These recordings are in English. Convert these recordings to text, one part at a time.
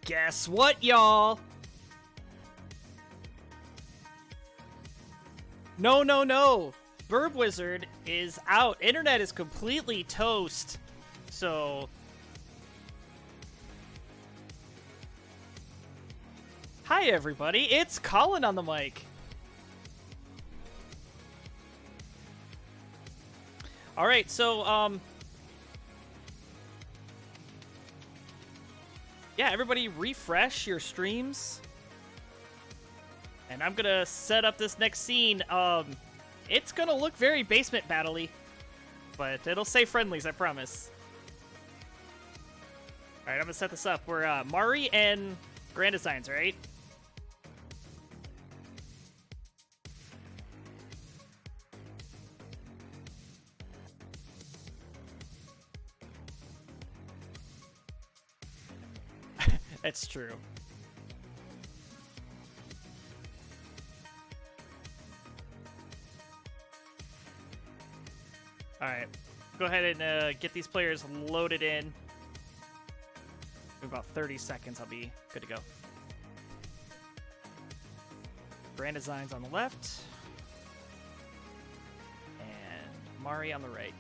Guess what, y'all? No. Burb Wizard is out. Internet is completely toast. So... Hi, everybody. It's Colin on the mic. Alright, so, yeah, everybody refresh your streams. And I'm gonna set up this next scene. It's gonna look very basement battle-y, but it'll say Friendlies, I promise. Alright, I'm gonna set this up. We're, Mari and Grand Designs, right? That's true. Alright, go ahead and get these players loaded in. In about 30 seconds, I'll be good to go. Grand Designs on the left. And Mari on the right.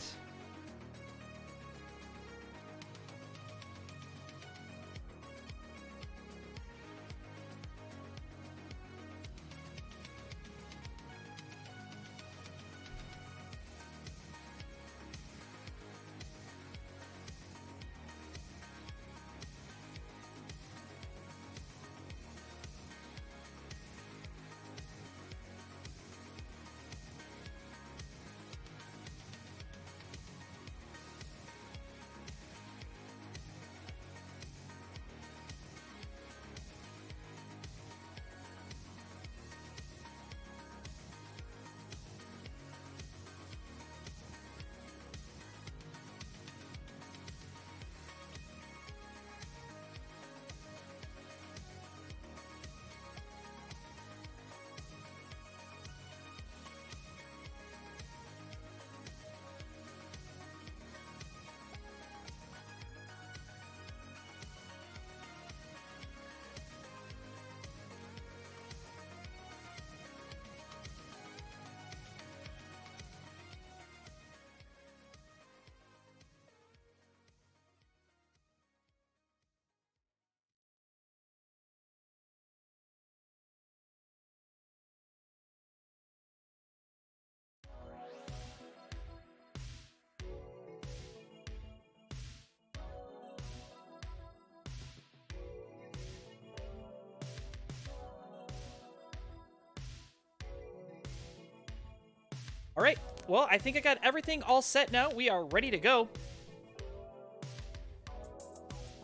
Alright, well, I think I got everything all set now. We are ready to go.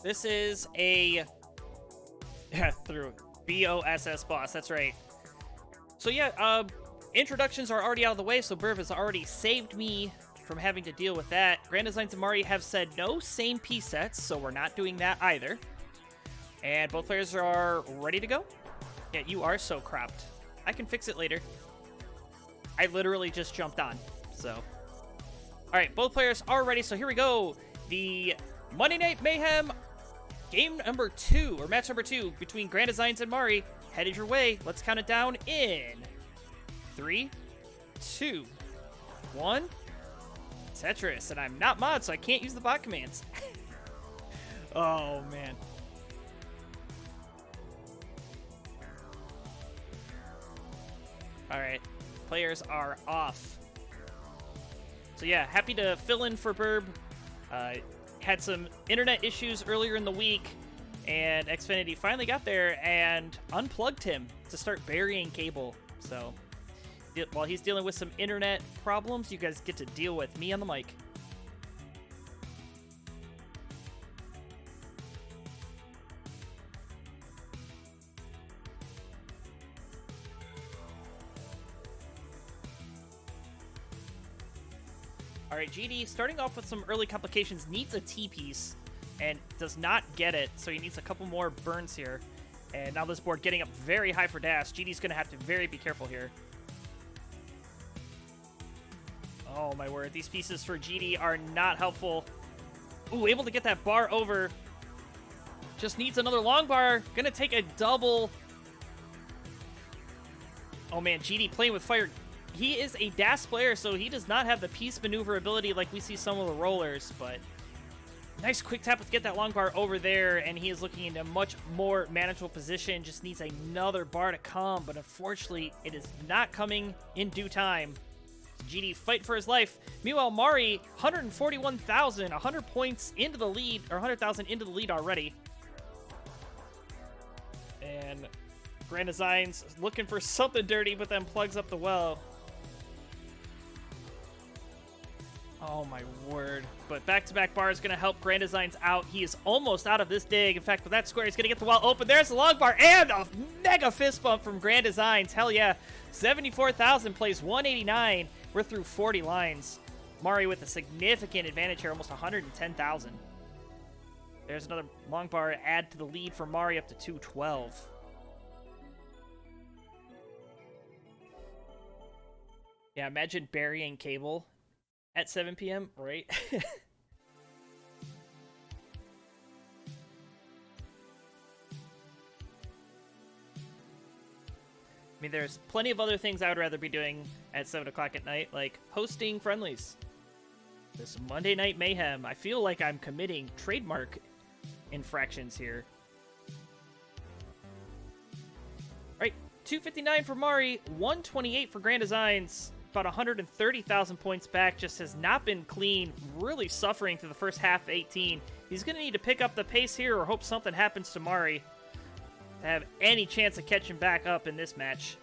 This is a... through BOSS boss, that's right. So yeah, introductions are already out of the way, so Burb has already saved me from having to deal with that. Grand Designs and Mari have said no same piece sets, so we're not doing that either. And both players are ready to go. Yeah, you are so cropped. I can fix it later. I literally just jumped on, so. Alright, both players are ready, so here we go. The Monday Night Mayhem game number 2, or match number 2, between Grand Designs and Mari, headed your way. Let's count it down in 3, 2, 1. Tetris, and I'm not mod, so I can't use the bot commands. Oh, man. Alright. Players are off. So yeah, happy to fill in for Burb. Had some internet issues earlier in the week, and Xfinity finally got there and unplugged him to start burying cable. So while he's dealing with some internet problems, you guys get to deal with me on the mic. Alright, GD, starting off with some early complications, needs a T-piece, and does not get it, so he needs a couple more burns here. And now this board getting up very high for dash. GD's going to have to be careful here. Oh my word, these pieces for GD are not helpful. Ooh, able to get that bar over. Just needs another long bar. Gonna take a double. Oh man, GD playing with fire. He is a DAS player, so he does not have the piece maneuverability like we see some of the rollers, but nice quick tap to get that long bar over there, and he is looking in a much more manageable position. Just needs another bar to come, but unfortunately, it is not coming in due time. GD fight for his life. Meanwhile, Mari, 141,000, 100 points into the lead, or 100,000 into the lead already. And Grand Designs looking for something dirty, but then plugs up the well. Oh my word. But back-to-back bar is going to help Grand Designs out. He is almost out of this dig. In fact, with that square, he's going to get the well open. There's the long bar and a mega fist bump from Grand Designs. Hell yeah. 74,000 plays 189. We're through 40 lines. Mari with a significant advantage here, almost 110,000. There's another long bar add to the lead for Mari up to 212. Yeah, imagine burying cable at 7 p.m., right? I mean, there's plenty of other things I would rather be doing at 7 o'clock at night, like hosting Friendlies. This Monday Night Mayhem. I feel like I'm committing trademark infractions here. Right, 259 for Mari, 128 for Grand Designs. About 130,000 points back, just has not been clean, really suffering through the first half of 18. He's going to need to pick up the pace here or hope something happens to Mari to have any chance of catching back up in this match.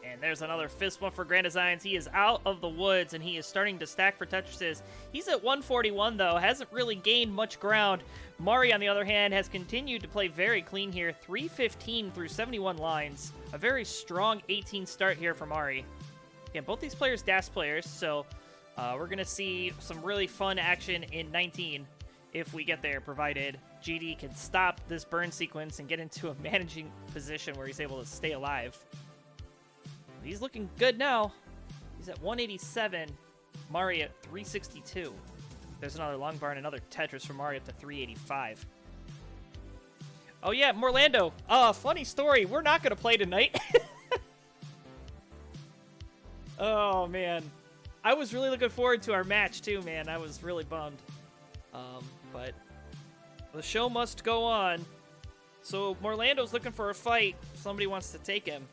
And there's another fist bump for Grand Designs. He is out of the woods, and he is starting to stack for Tetrises. He's at 141, though. Hasn't really gained much ground. Mari, on the other hand, has continued to play very clean here. 315 through 71 lines. A very strong 18 start here for Mari. Again, both these players DAS players, so we're going to see some really fun action in 19 if we get there, provided GD can stop this burn sequence and get into a managing position where he's able to stay alive. He's looking good now. He's at 187. Mari at 362. There's another long bar and another Tetris for Mari up to 385. Oh yeah, Morlando. Funny story. We're not going to play tonight. Oh man. I was really looking forward to our match too, man. I was really bummed. But the show must go on. So Morlando's looking for a fight. Somebody wants to take him.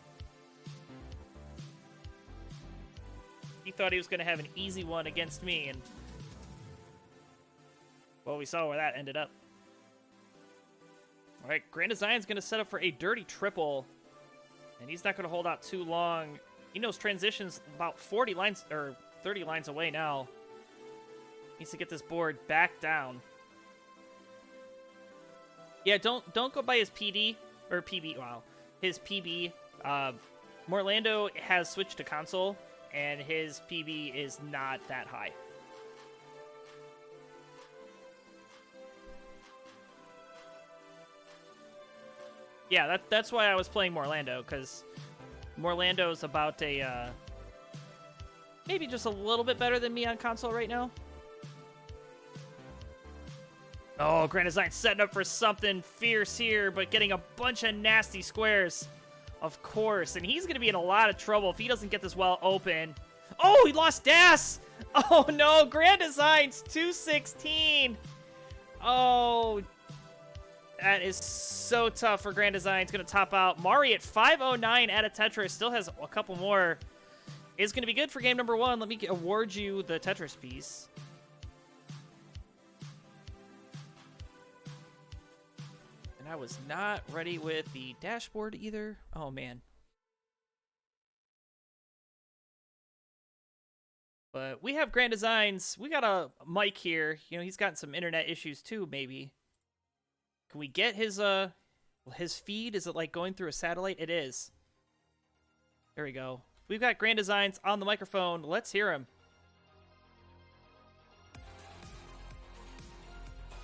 He thought he was going to have an easy one against me, and well, we saw where that ended up. All right, Grand Design's going to set up for a dirty triple, and he's not going to hold out too long. He knows transitions about 40 lines or 30 lines away now. Needs to get this board back down. Yeah, don't go by his PD or PB. Wow, his PB. Morlando has switched to console, and his PB is not that high. Yeah, that's why I was playing Morlando, because Morlando's about a, maybe just a little bit better than me on console right now. Oh, Grand Design setting up for something fierce here, but getting a bunch of nasty squares. Of course, and he's going to be in a lot of trouble if he doesn't get this well open. Oh, he lost DAS! Oh no, Grand Designs 216! Oh, that is so tough for Grand Designs. Going to top out. Mari at 509 out of Tetris, still has a couple more. Is going to be good for game number one. Let me award you the Tetris piece. And I was not ready with the dashboard either. Oh, man. But we have Grand Designs. We got a mic here. You know, he's got some internet issues too, maybe. Can we get his feed? Is it like going through a satellite? It is. There we go. We've got Grand Designs on the microphone. Let's hear him.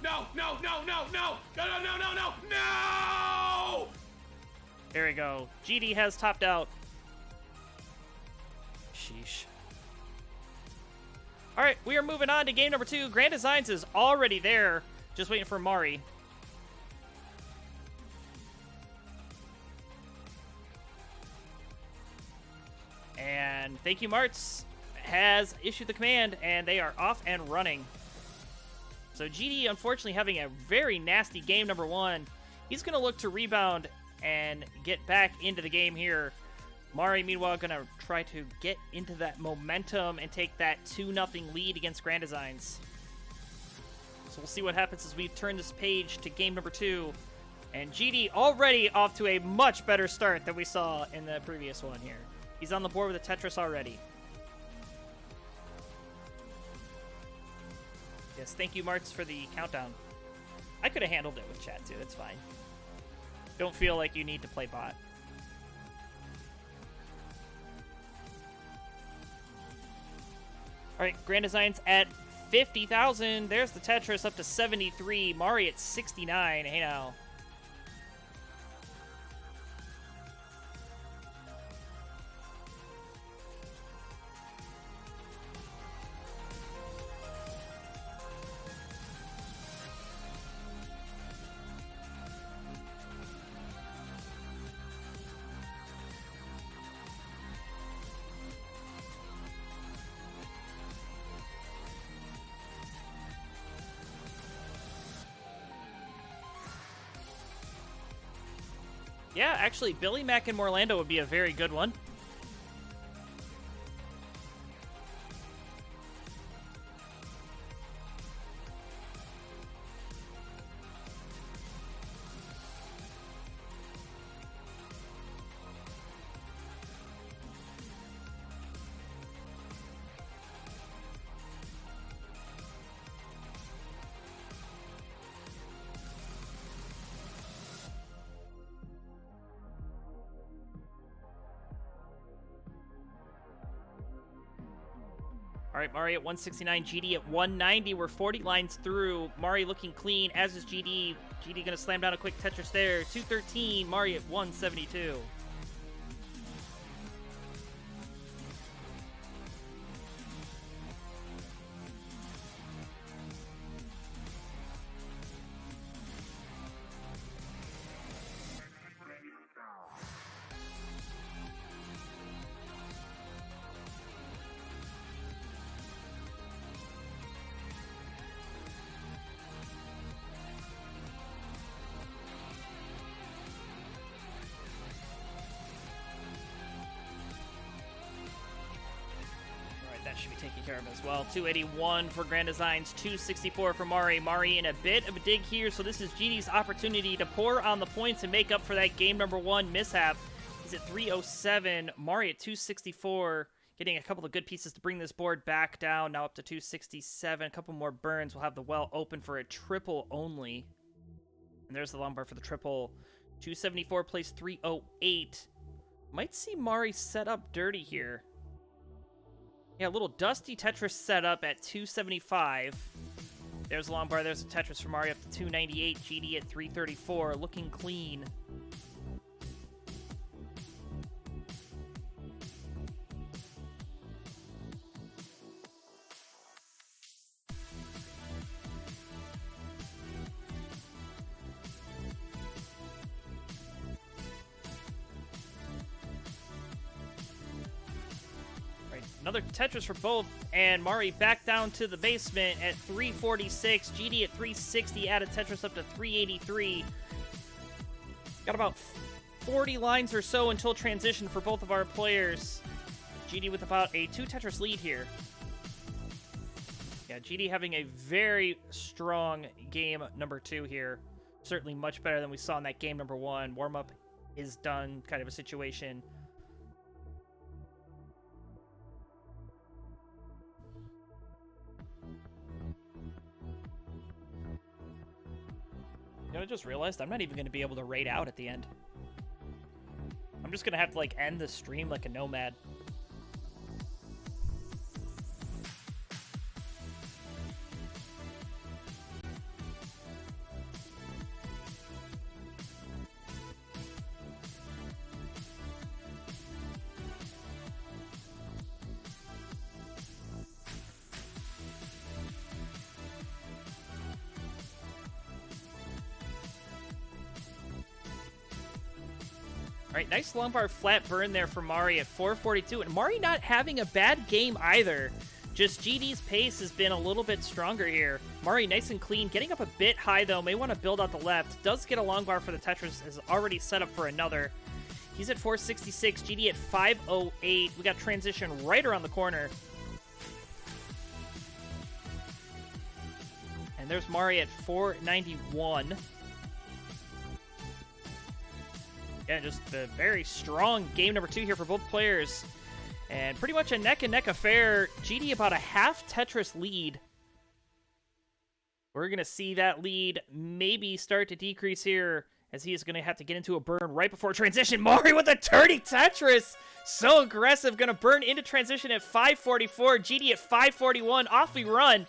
No! No! No! No! No! No! No! No! No! No! There we go. GD has topped out. Sheesh. All right, we are moving on to game number 2. Grand Designs is already there, just waiting for Mari. And Thank You Marts has issued the command, and they are off and running. So GD, unfortunately, having a very nasty game number 1. He's going to look to rebound and get back into the game here. Mari, meanwhile, going to try to get into that momentum and take that 2-0 lead against Grand Designs. So we'll see what happens as we turn this page to game number 2. And GD already off to a much better start than we saw in the previous one here. He's on the board with a Tetris already. Yes, thank you, Marts, for the countdown. I could have handled it with chat, too. It's fine. Don't feel like you need to play bot. All right, Grand Designs at 50,000. There's the Tetris up to 73. Mari at 69. Hey, now. Yeah, actually, Billy Mack and Morlando would be a very good one. All right, Mari at 169, GD at 190. We're 40 lines through. Mari looking clean, as is GD. GD going to slam down a quick Tetris there. 213, Mari at 172. That should be taken care of as well. 281 for Grand Designs, 264 for Mari. Mari in a bit of a dig here, so this is GD's opportunity to pour on the points and make up for that game number 1 mishap. He's at 307, Mari at 264, getting a couple of good pieces to bring this board back down, now up to 267. A couple more burns will have the well open for a triple only. And there's the lumbar for the triple. 274 plays 308. Might see Mari set up dirty here. Yeah, a little dusty Tetris setup at 275. There's a long bar. There's a Tetris from Mari up to 298. GD at 334. Looking clean. Another Tetris for both, and Mari back down to the basement at 346. GD at 360, added Tetris up to 383. Got about 40 lines or so until transition for both of our players. GD with about a 2 Tetris lead here. Yeah, GD having a very strong game number 2 here. Certainly much better than we saw in that game number 1. Warm-up is done kind of a situation. You know, I just realized I'm not even going to be able to raid out at the end. I'm just going to have to, like, end the stream like a nomad. Right, nice long bar flat burn there for Mari at 442. And Mari not having a bad game either. Just GD's pace has been a little bit stronger here. Mari nice and clean, getting up a bit high though. May want to build out the left. Does get a long bar for the Tetris, is already set up for another. He's at 466, GD at 508. We got transition right around the corner. And there's Mari at 491. Yeah, just a very strong game number 2 here for both players. And pretty much a neck-and-neck affair. GD about a half Tetris lead. We're going to see that lead maybe start to decrease here, as he is going to have to get into a burn right before transition. Mari with a dirty Tetris! So aggressive, going to burn into transition at 544. GD at 541. Off we run.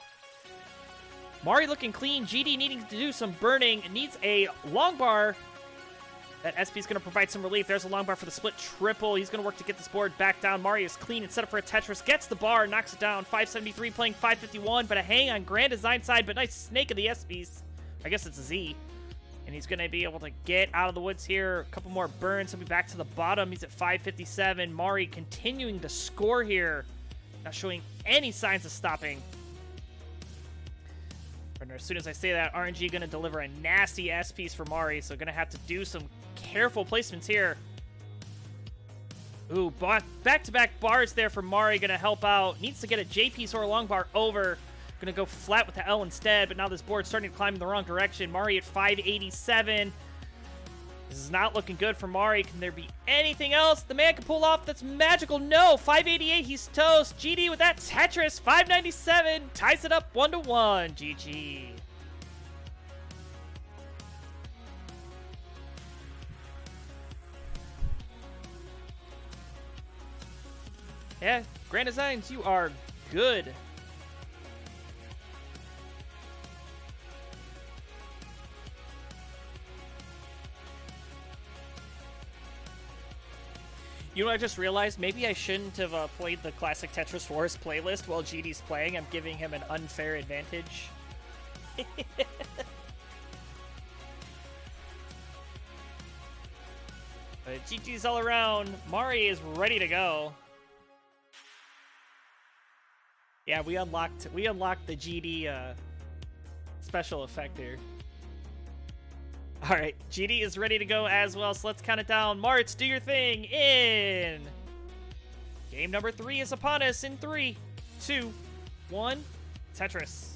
Mari looking clean. GD needing to do some burning. Needs a long bar. That SP is going to provide some relief. There's a long bar for the split triple. He's going to work to get this board back down. Mari is clean and set up for a Tetris. Gets the bar, knocks it down. 573 playing 551, but a hang on Grand Design side, but nice snake of the SPs. I guess it's a Z. And he's going to be able to get out of the woods here. A couple more burns. He'll be back to the bottom. He's at 557. Mari continuing to score here. Not showing any signs of stopping. And as soon as I say that, RNG going to deliver a nasty S piece for Mari, so going to have to do some careful placements here. Ooh, back-to-back bars there for Mari, going to help out. Needs to get a J piece or a long bar over. Going to go flat with the L instead, but now this board's starting to climb in the wrong direction. Mari at 587. This is not looking good for Mari. Can there be anything else the man can pull off that's magical? No, 588, he's toast. GD with that Tetris, 597, ties it up 1-1. GG. Yeah, Grand Designs, you are good. You know what I just realized? Maybe I shouldn't have played the Classic Tetris Wars playlist while GD's playing. I'm giving him an unfair advantage. But GG's all around. Mari is ready to go. Yeah, we unlocked the GD special effect here. All right, GD is ready to go as well, so let's count it down. Marts, do your thing in. Game number 3 is upon us in 3, 2, 1. Tetris.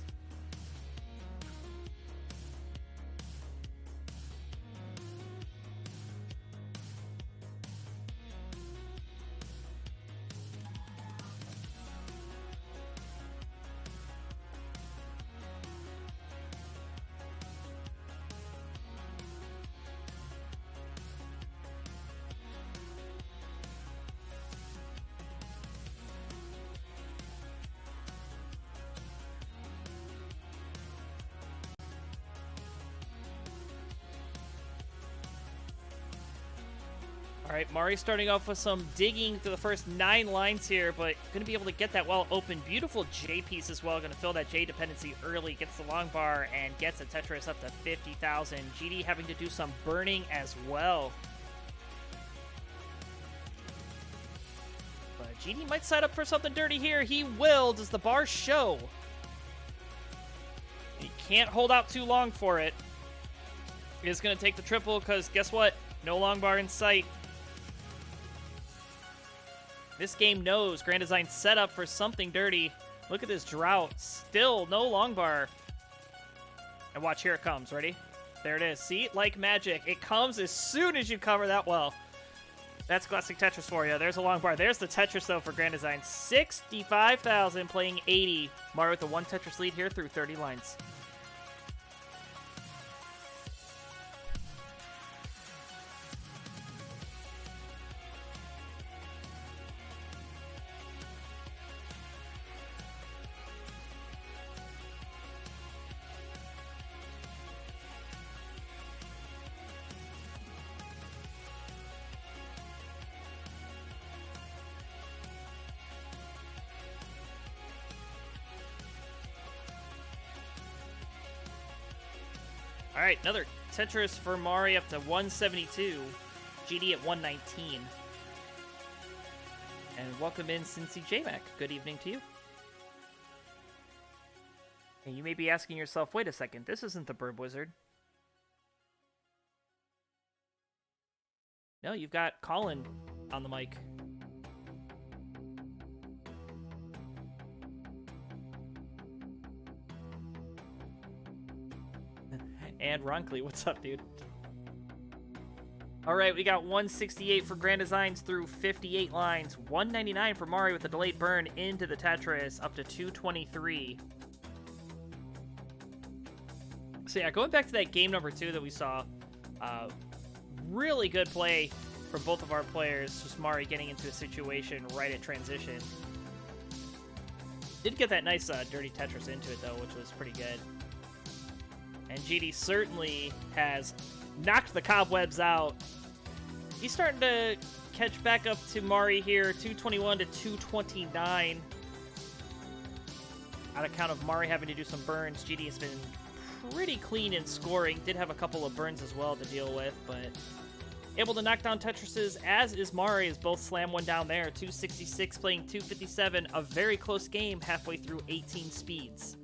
All right, Mari starting off with some digging through the first 9 lines here, but going to be able to get that well open. Beautiful J piece as well. Going to fill that J dependency early. Gets the long bar and gets a Tetris up to 50,000. GD having to do some burning as well. But GD might set up for something dirty here. He will. Does the bar show? He can't hold out too long for it. He is going to take the triple because guess what? No long bar in sight. This game knows Grand Design set up for something dirty. Look at this drought. Still no long bar. And watch, here it comes. Ready? There it is. See? Like magic. It comes as soon as you cover that well. That's Classic Tetris for you. There's a long bar. There's the Tetris, though, for Grand Design. 65,000 playing 80. Mari with a 1 Tetris lead here through 30 lines. All right, another Tetris for Mari up to 172. GD at 119. And welcome in Cincy J-Mac. Good evening to you. And you may be asking yourself, wait a second, this isn't the Burb Wizard. No, you've got Colin on the mic. And Ronkley, what's up, dude? All right, we got 168 for Grand Designs through 58 lines. 199 for Mari with a delayed burn into the Tetris, up to 223. So yeah, going back to that game number 2 that we saw, really good play from both of our players. Just Mari getting into a situation right at transition. Did get that nice dirty Tetris into it, though, which was pretty good. And GD certainly has knocked the cobwebs out. He's starting to catch back up to Mari here, 221 to 229. On account of Mari having to do some burns, GD has been pretty clean in scoring. Did have a couple of burns as well to deal with, but able to knock down Tetrises, as is Mari, as both slam one down there. 266 playing 257, a very close game halfway through 18 speeds.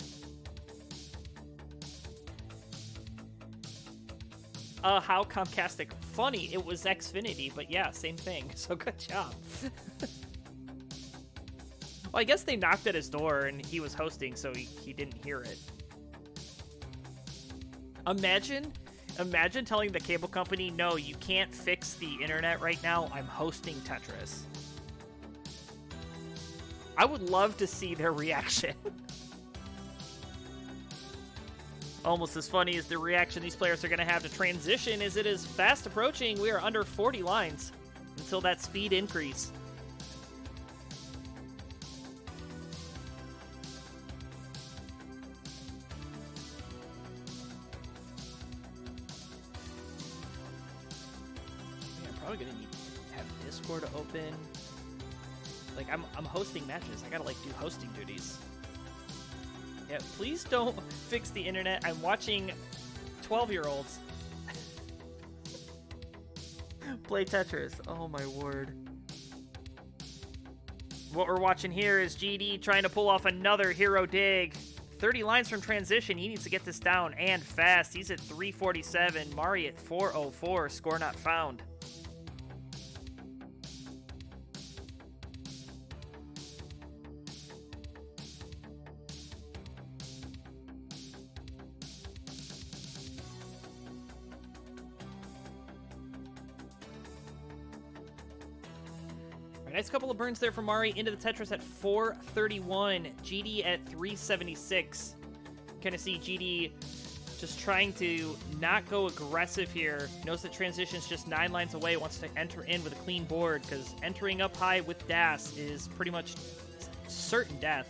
How Comcastic. Funny, it was Xfinity, but yeah, same thing. So good job. Well, I guess they knocked at his door and he was hosting, so he didn't hear it. Imagine telling the cable company, no, you can't fix the internet right now. I'm hosting Tetris. I would love to see their reaction. Almost as funny as the reaction these players are going to have to transition, as it is fast approaching. We are under 40 lines until that speed increase. I'm probably going to need to have Discord open. Like, I'm hosting matches. I got to, like, do hosting duties. Yeah, please don't fix the internet. I'm watching 12-year-olds play Tetris. Oh my word. What we're watching here is GD trying to pull off another hero dig. 30 lines from transition. He needs to get this down and fast. He's at 347. Mari at 404. Score not found. Nice couple of burns there for Mari into the Tetris at 431. GD at 376. Kind of see GD just trying to not go aggressive here. Knows that transition's just 9 lines away. Wants to enter in with a clean board, because entering up high with Das is pretty much certain death.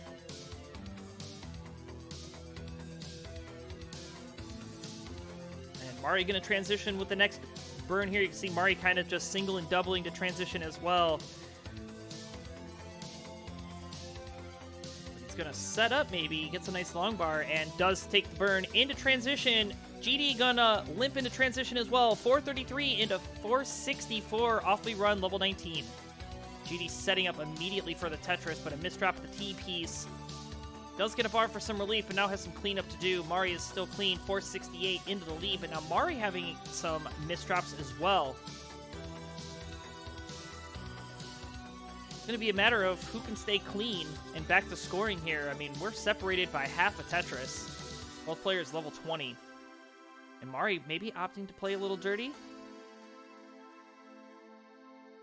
And Mari going to transition with the next burn here. You can see Mari kind of just single and doubling to transition as well. Gonna set up, maybe gets a nice long bar and does take the burn into transition. GD gonna limp into transition as well. 433 into 464. Awfully run, level 19. GD setting up immediately for the Tetris, but a misdrop of the T piece. Does get a bar for some relief, but now has some cleanup to do. Mari is still clean. 468 into the lead, but now Mari having some misdrops as well. It's going to be a matter of who can stay clean and back to scoring here. I mean, we're separated by half a Tetris. Both players level 20. And Mari maybe opting to play a little dirty.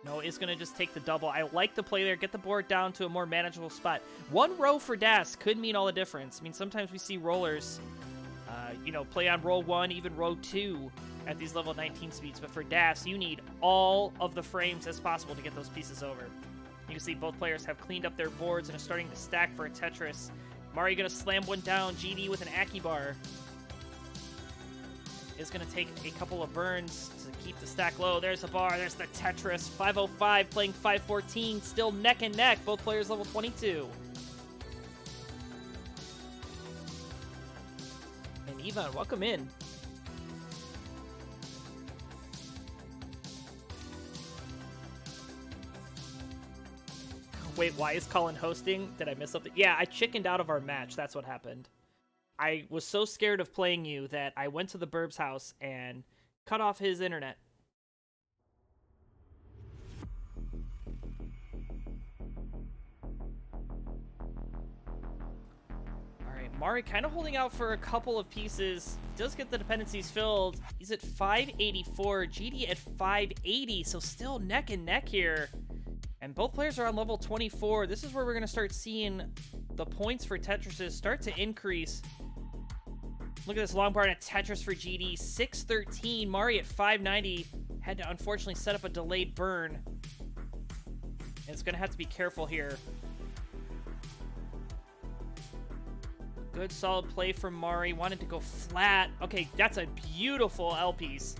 No, is going to just take the double. I like the play there. Get the board down to a more manageable spot. One row for Das could mean all the difference. I mean, sometimes we see rollers, play on row 1, even row 2 at these level 19 speeds. But for Das, you need all of the frames as possible to get those pieces over. You can see both players have cleaned up their boards and are starting to stack for a Tetris. Mari going to slam one down. GD with an Aki bar is going to take a couple of burns to keep the stack low. There's a bar. There's the Tetris. 505 playing 514. Still neck and neck. Both players level 22. And Ivan, welcome in. Wait, why is Colin hosting? Did I miss something? Yeah, I chickened out of our match. That's what happened. I was so scared of playing you that I went to the Burb's house and cut off his internet. Alright, Mari kind of holding out for a couple of pieces. Does get the dependencies filled. He's at 584, GD at 580, so still neck and neck here. And both players are on level 24. This is where we're going to start seeing the points for Tetrises start to increase. Look at this long bar and a Tetris for GD. 613. Mari at 590. Had to unfortunately set up a delayed burn. And it's going to have to be careful here. Good solid play from Mari. Wanted to go flat. Okay, that's a beautiful L piece.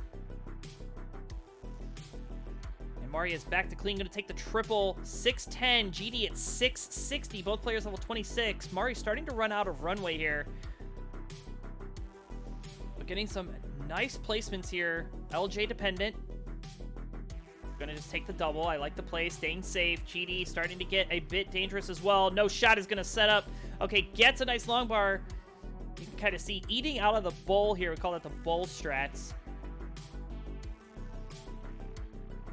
Mari is back to clean, going to take the triple. 610, GD at 660, both players level 26. Mari starting to run out of runway here. But getting some nice placements here. LJ dependent. Going to just take the double. I like the play, staying safe. GD starting to get a bit dangerous as well. No shot is going to set up. Okay, gets a nice long bar. You can kind of see eating out of the bowl here. We call that the bowl strats.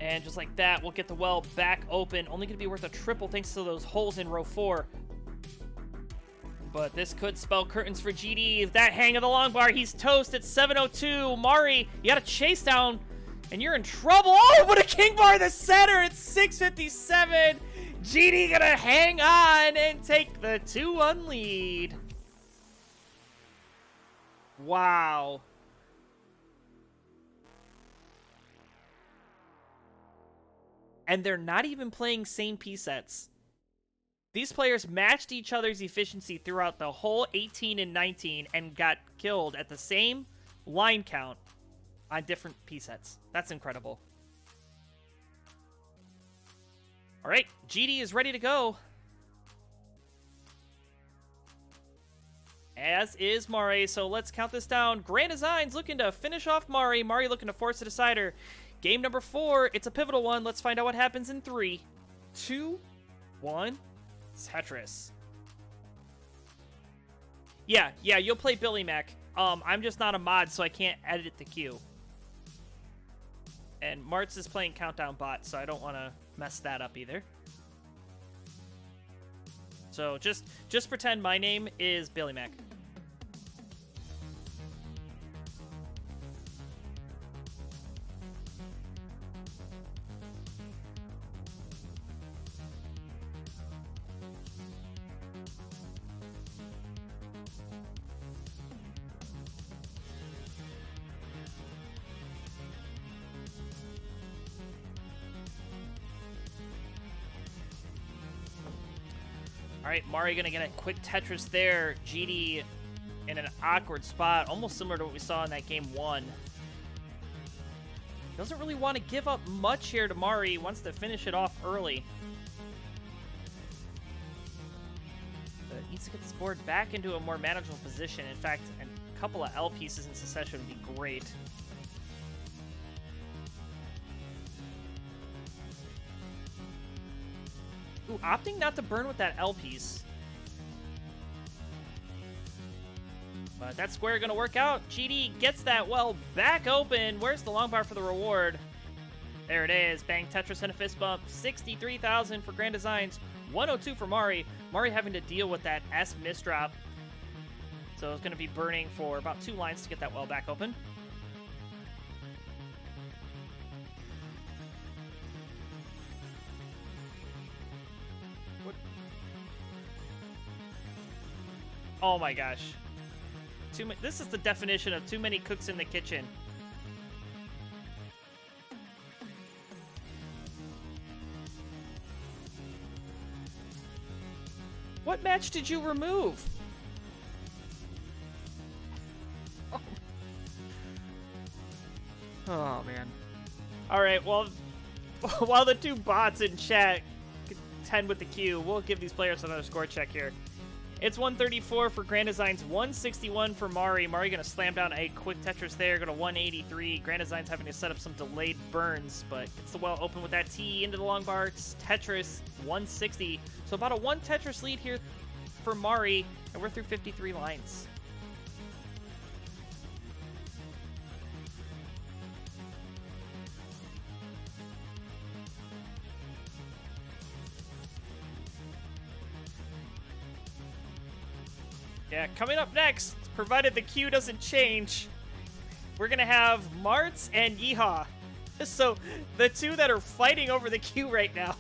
And just like that, we'll get the well back open. Only going to be worth a triple thanks to those holes in row 4. But this could spell curtains for GD. That hang of the long bar, he's toast at 702. Mari, you got to chase down, and you're in trouble. Oh, but a king bar in the center at 657. GD going to hang on and take the 2-1 lead. Wow. And they're not even playing same piece sets. These players matched each other's efficiency throughout the whole 18 and 19 and got killed at the same line count on different piece sets. That's incredible. All right, GD is ready to go. As is Mari, so let's count this down. Grand Designs looking to finish off Mari. Mari looking to force a decider. Game number 4, it's a pivotal one. Let's find out what happens in 3, 2, 1, Tetris. Yeah, you'll play Billy Mac. I'm just not a mod, so I can't edit the queue. And Martz is playing Countdown Bot, so I don't want to mess that up either. So just pretend my name is Billy Mac. All right, Mari gonna get a quick Tetris there. GD in an awkward spot, almost similar to what we saw in that game 1. Doesn't really want to give up much here to Mari. Wants to finish it off early. But needs to get this board back into a more manageable position. In fact, a couple of L pieces in succession would be great. Ooh, opting not to burn with that L piece. But that square gonna work out. GD gets that well back open. Where's the long bar for the reward? There it is. Bang, Tetris and a fist bump. 63,000 for Grand Designs. 102 for Mari. Mari having to deal with that S misdrop. So it's gonna be burning for about 2 lines to get that well back open. Oh my gosh. This is the definition of too many cooks in the kitchen. What match did you remove? Oh man. Alright, well, while the 2 bots in chat contend with the queue, we'll give these players another score check here. It's 134 for Grand Designs, 161 for Mari. Mari gonna slam down a quick Tetris there, go to 183. Grand Designs having to set up some delayed burns, but it's the well open with that T into the long bar. It's Tetris, 160. So about a 1 Tetris lead here for Mari, and we're through 53 lines. Yeah, coming up next, provided the queue doesn't change, we're going to have Martz and Yeehaw. So the two that are fighting over the queue right now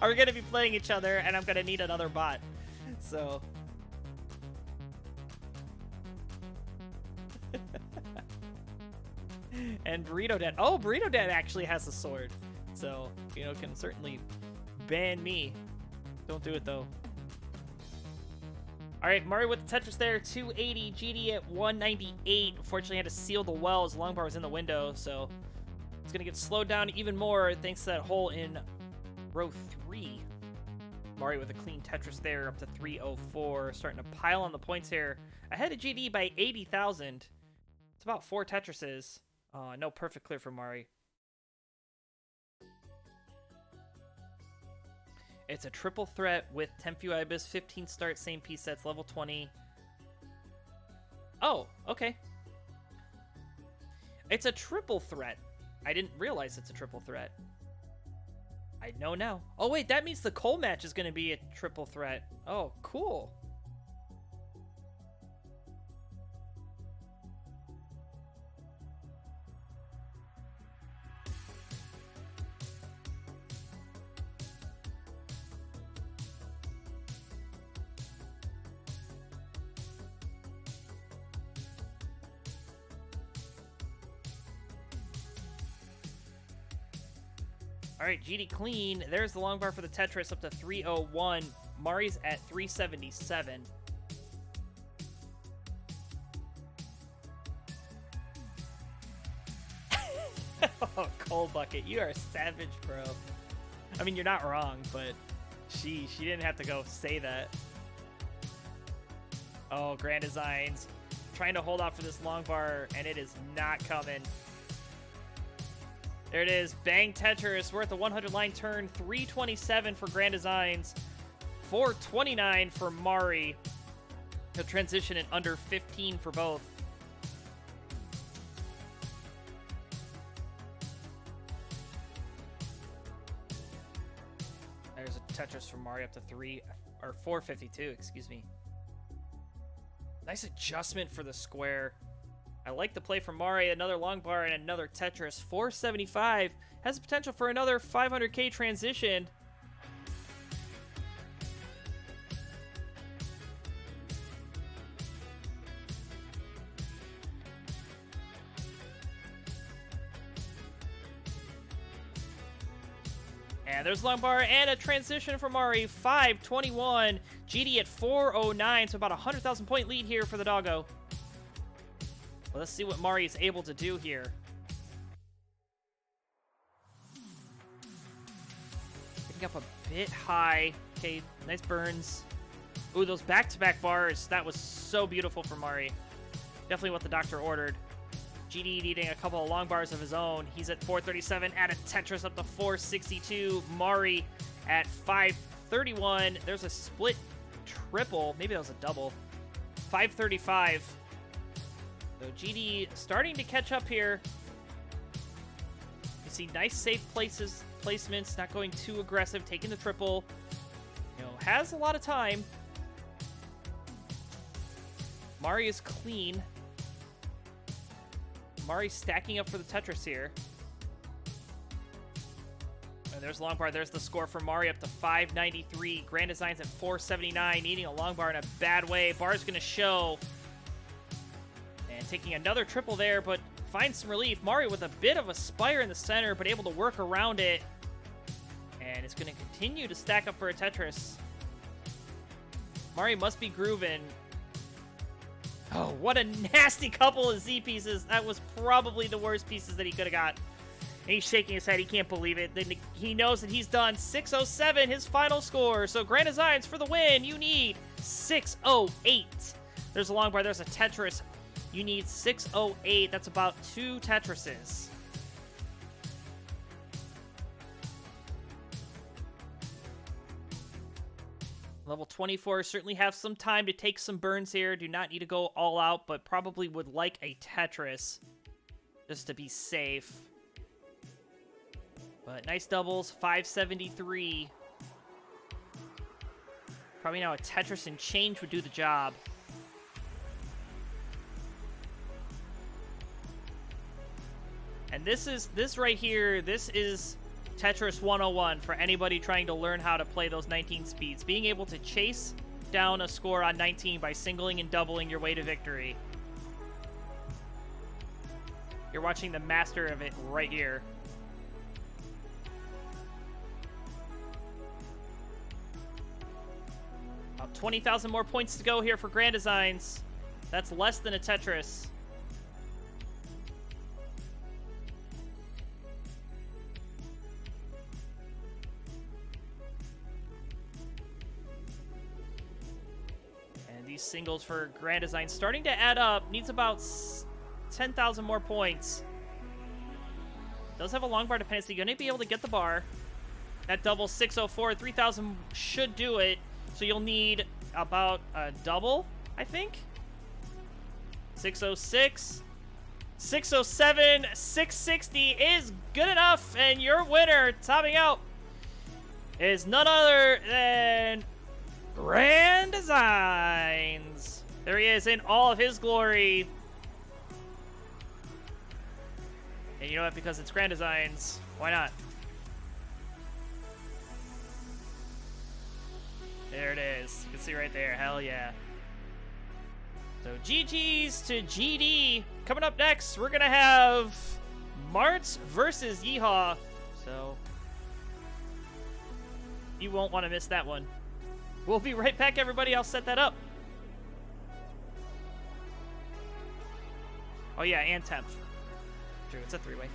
are going to be playing each other, and I'm going to need another bot. So... and Burrito Dad. Oh, Burrito Dad actually has a sword. So, you know, can certainly ban me. Don't do it, though. All right, Mari with the Tetris there, 280, GD at 198. Unfortunately, had to seal the wells. Long bar was in the window, so it's going to get slowed down even more thanks to that hole in row 3. Mari with a clean Tetris there, up to 304. Starting to pile on the points here. Ahead of GD by 80,000. It's about 4 Tetrises. No perfect clear for Mari. It's a triple threat with Tempfu Ibis, 15 start, same piece sets, level 20. Oh, okay. It's a triple threat. I didn't realize it's a triple threat. I know now. Oh, wait, that means the Cole match is going to be a triple threat. Oh, cool. All right, GD clean. There's the long bar for the Tetris up to 301. Mari's at 377. Oh, Cold Bucket, you are savage, bro. I mean, you're not wrong, but she didn't have to go say that. Oh, Grand Designs trying to hold out for this long bar, and it is not coming. There it is. Bang Tetris. We're at the 100-line turn. 327 for Grand Designs. 429 for Mari. He'll transition in under 15 for both. There's a Tetris for Mari up to 452, excuse me. Nice adjustment for the square. I like the play from Mari, another long bar and another Tetris. 475 has the potential for another 500k transition. And there's long bar and a transition for Mari. 521, GD at 409, so about a 100,000 point lead here for the doggo. Well, let's see what Mari is able to do here. Picking up a bit high. Okay, nice burns. Ooh, those back-to-back bars. That was so beautiful for Mari. Definitely what the doctor ordered. GD needing a couple of long bars of his own. He's at 437. Add a Tetris up to 462. Mari at 531. There's a split triple. Maybe that was a double. 535. So GD starting to catch up here. You see nice safe placements, not going too aggressive, taking the triple. You know, has a lot of time. Mari is clean. Mari stacking up for the Tetris here. And there's long bar. There's the score for Mari up to 593. Grand Designs at 479, needing a long bar in a bad way. Bar's going to show. And taking another triple there, but finds some relief. Mari with a bit of a spire in the center, but able to work around it. And it's going to continue to stack up for a Tetris. Mari must be grooving. Oh, what a nasty couple of Z pieces. That was probably the worst pieces that he could have got. He's shaking his head. He can't believe it. Then he knows that he's done 607, his final score. So Grand Designs for the win. You need 608. There's a long bar. There's a Tetris. You need 608. That's about 2 Tetrises. Level 24 certainly have some time to take some burns here. Do not need to go all out, but probably would like a Tetris just to be safe. But nice doubles, 573. Probably now a Tetris and change would do the job. And this right here, this is Tetris 101 for anybody trying to learn how to play those 19 speeds. Being able to chase down a score on 19 by singling and doubling your way to victory. You're watching the master of it right here. About 20,000 more points to go here for Grand Designs. That's less than a Tetris. And these singles for Grand Design starting to add up. Needs about 10,000 more points. Does have a long bar dependency. Going to be able to get the bar. That double 604. 3,000 should do it. So you'll need about a double, I think. 606. 607. 660 is good enough. And your winner, topping out, is none other than Grand Designs. There he is in all of his glory. And you know what? Because it's Grand Designs, why not? There it is. You can see right there. Hell yeah. So GG's to GD. Coming up next, we're going to have Marts versus Yeehaw. So you won't want to miss that one. We'll be right back, everybody. I'll set that up. Oh, yeah, and 10th. True, it's a 3-way.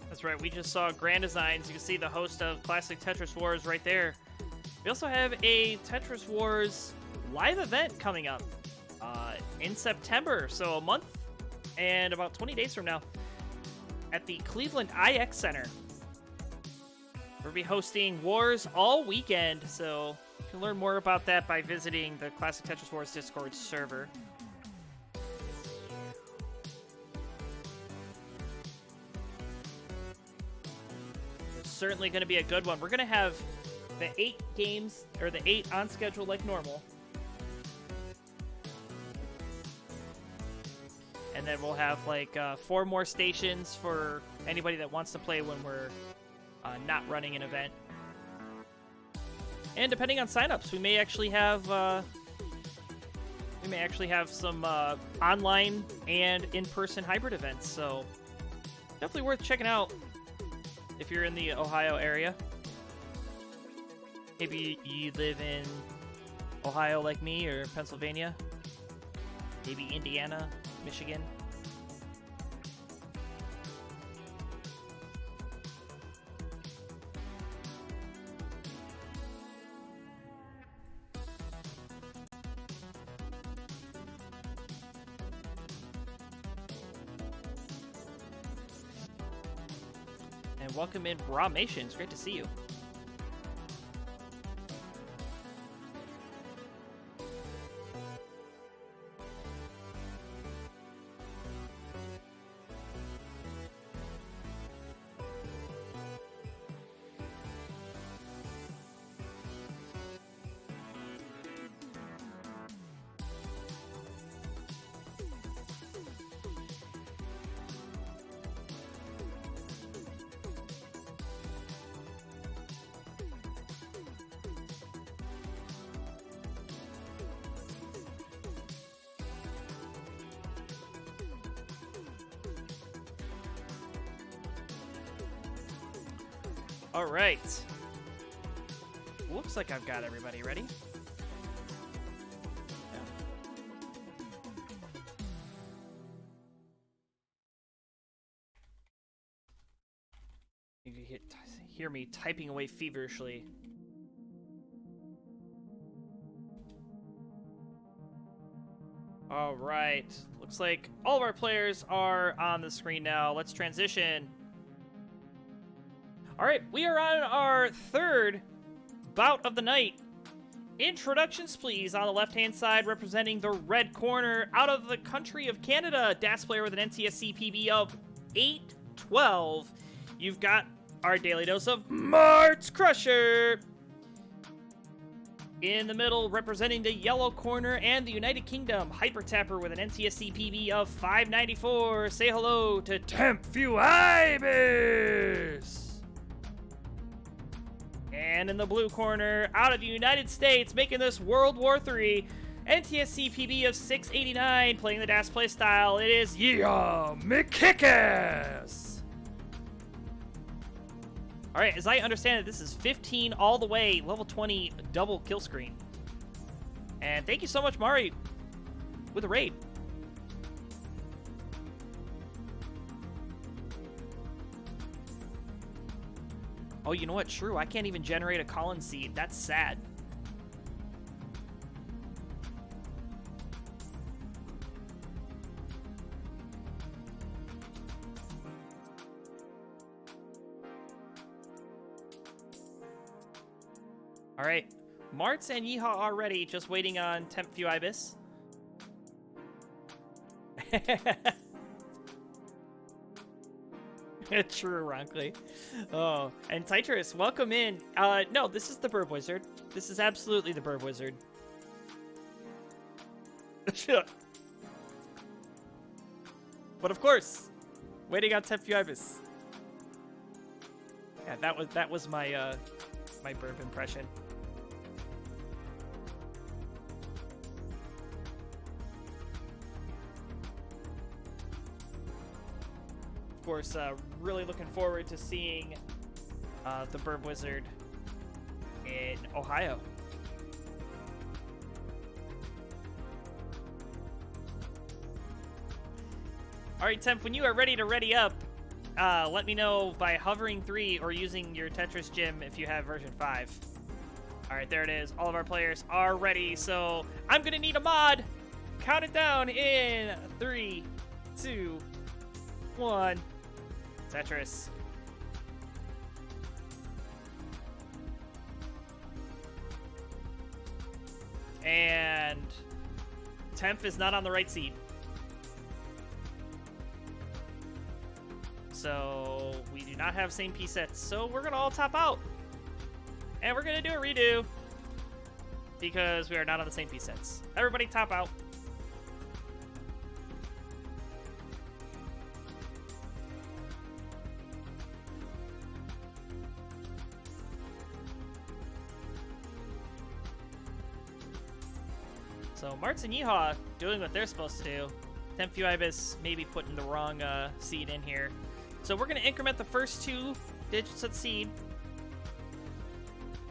That's right, we just saw Grand Designs. You can see the host of Classic Tetris Wars right there. We also have a Tetris Wars live event coming up in September, so a month and about 20 days from now at the Cleveland IX Center. We'll be hosting Wars all weekend, so you can learn more about that by visiting the Classic Tetris Wars Discord server. Certainly going to be a good one. We're going to have the 8 games, or the 8 on schedule like normal. And then we'll have like 4 more stations for anybody that wants to play when we're not running an event. And depending on signups, we may actually have some online and in-person hybrid events. So definitely worth checking out. If you're in the Ohio area, maybe you live in Ohio like me, or Pennsylvania, maybe Indiana, Michigan. And welcome in Brahmation. It's great to see you. All right. Looks like I've got everybody ready. You can hear me typing away feverishly. All right. Looks like all of our players are on the screen now. Let's transition. All right, we are on our third bout of the night. Introductions, please. On the left-hand side, representing the red corner, out of the country of Canada, DAS player with an NTSC PB of 812. You've got our daily dose of Marts Crusher. In the middle, representing the yellow corner and the United Kingdom, Hyper Tapper with an NTSC PB of 594. Say hello to TWC. And in the blue corner, out of the United States, making this World War III, NTSC PB of 689, playing the DAS play style, it is Yeehaw McKickass! Alright, as I understand it, this is 15 all the way, level 20, double kill screen. And thank you so much, Mari, with a raid. Oh, you know what? True, I can't even generate a Colin seed. That's sad. All right, Marts and Yeehaw are ready, just waiting on Temp Few Ibis. True, Ronkley. Oh, and Tetris, welcome in. No, this is the Burb Wizard. This is absolutely the Burb Wizard. But of course, waiting on Temp Few Ibis. Yeah, that was my my Burb impression. Of course, really looking forward to seeing the Burb Wizard in Ohio. Alright, Temp, when you are ready to ready up, let me know by hovering 3 or using your Tetris gym if you have version 5. Alright, there it is. All of our players are ready, so I'm gonna need a mod. Count it down in 3, 2, 1. Tetris. And Temp is not on the right seat. So we do not have same piece sets. So we're gonna all top out. And we're gonna do a redo. Because we are not on the same piece sets. Everybody top out. So Marts and Yeehaw doing what they're supposed to do. Temp Few Ibis maybe putting the wrong seed in here. So we're going to increment the first 2 digits of the seed.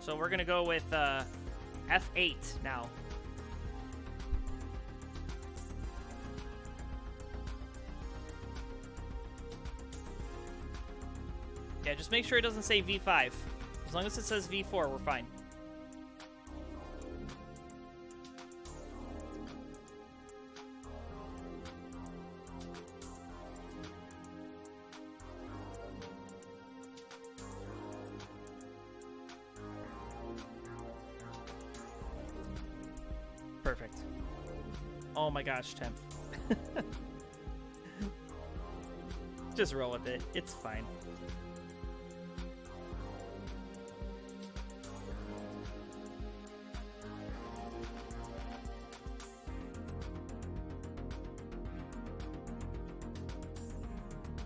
So we're going to go with F8 now. Yeah, just make sure it doesn't say V5. As long as it says V4, we're fine. Perfect. Oh my gosh, Temp. Just roll with it. It's fine.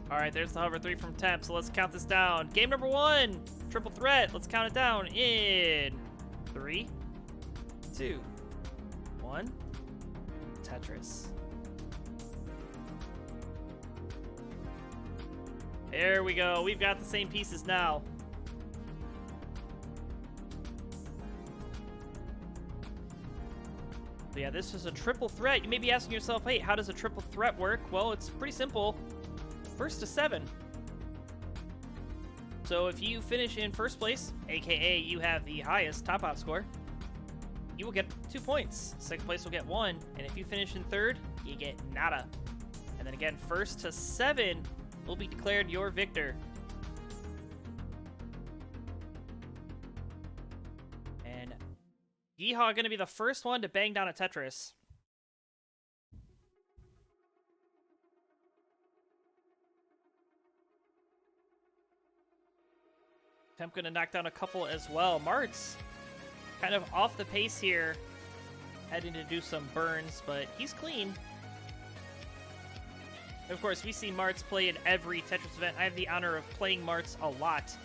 Alright, there's the hover 3 from Temp, so let's count this down. Game number 1, triple threat. Let's count it down in 3, 2, 1. Tetris. There we go. We've got the same pieces now. yeah, this is a triple threat. You may be asking yourself, hey, how does a triple threat work? Well, it's pretty simple. First to 7. So if you finish in first place, aka you have the highest top-out score, you will get 2 points. Second place will get 1, and if you finish in third, you get nada. And then again, first to 7 will be declared your victor. And Yeehaw going to be the first one to bang down a Tetris. Temp going to knock down a couple as well. Martz kind of off the pace here, heading to do some burns, but he's clean. Of course, we see Martz play in every Tetris event. I have the honor of playing Martz a lot.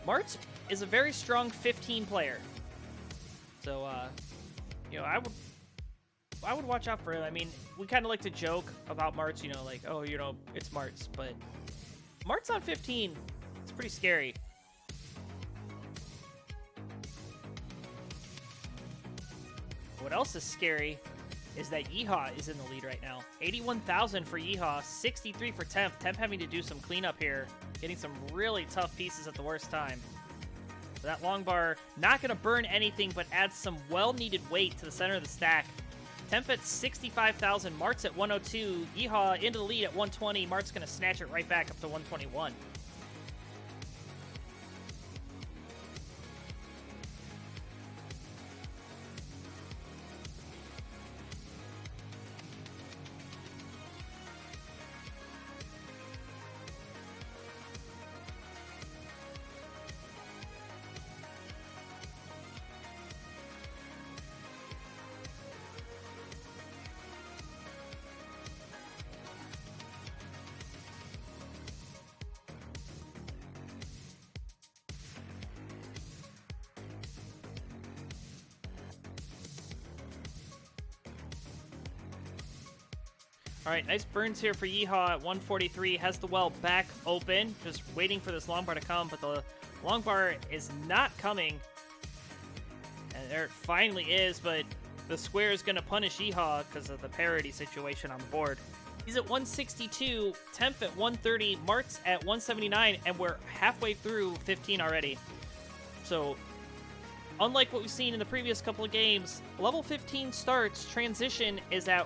Martz is a very strong 15 player. So, you know, I would watch out for him. I mean, we kind of like to joke about Martz, you know, like, oh, you know, it's Martz, but Martz on 15, it's pretty scary. What else is scary is that Yeehaw is in the lead right now. 81,000 for Yeehaw, 63 for Temp. Temp having to do some cleanup here, getting some really tough pieces at the worst time. So that long bar not going to burn anything, but adds some well-needed weight to the center of the stack. Temp at 65,000, Martz at 102, Yeehaw into the lead at 120. Martz going to snatch it right back up to 121. All right, nice burns here for Yeehaw at 143. Has the well back open, just waiting for this long bar to come, but the long bar is not coming. And there it finally is, but the square is going to punish Yeehaw because of the parity situation on the board. He's at 162, Temp at 130, Martz at 179, and we're halfway through 15 already. So, unlike what we've seen in the previous couple of games, level 15 starts, transition is at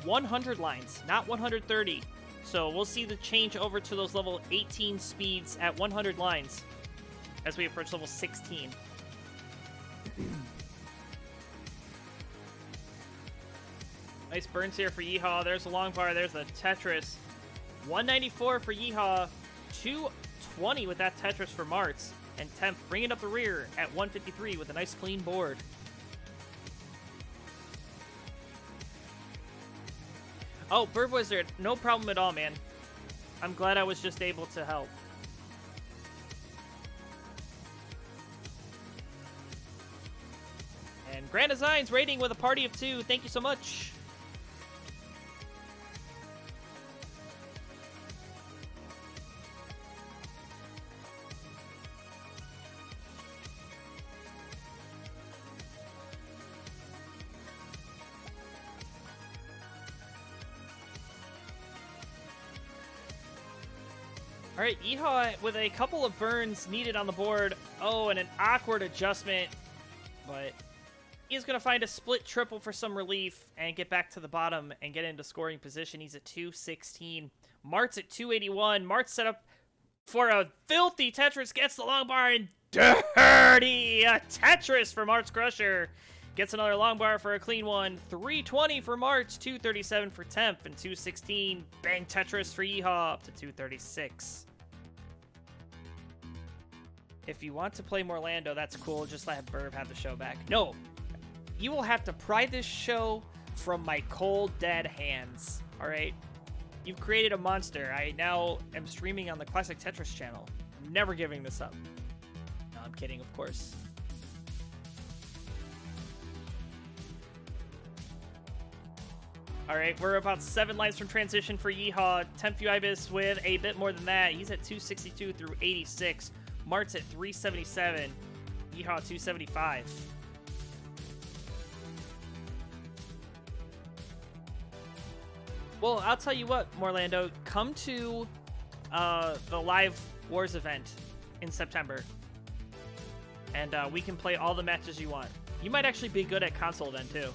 100 lines, not 130. So we'll see the change over to those level 18 speeds at 100 lines as we approach level 16. Nice burns here for Yeehaw. There's the long bar. There's the Tetris. 194 for Yeehaw. 220 with that Tetris for Martz. And Temp bringing up the rear at 153 with a nice clean board. Oh, Bird Wizard, no problem at all, man. I'm glad I was just able to help. And Grand Designs rating with a party of 2. Thank you so much. All right, Yeehaw with a couple of burns needed on the board. Oh, and an awkward adjustment. But he's going to find a split triple for some relief and get back to the bottom and get into scoring position. He's at 216. Martz at 281. Martz set up for a filthy Tetris. Gets the long bar and dirty. A Tetris for Martz Crusher. Gets another long bar for a clean one. 320 for Martz. 237 for Temp. And 216. Bang Tetris for Yeehaw up to 236. If you want to play more Lando, that's cool. Just let Burb have the show back. No. You will have to pry this show from my cold, dead hands. All right? You've created a monster. I now am streaming on the ClassicTetris channel. I'm never giving this up. No, I'm kidding, of course. All right, we're about 7 lines from transition for Yeehaw. Temp Ibis with a bit more than that. He's at 262 through 86. Martz at 377. Yeehaw 275. Well, I'll tell you what, Morlando, come to the Live Wars event in September, and we can play all the matches you want. You might actually be good at console then, too.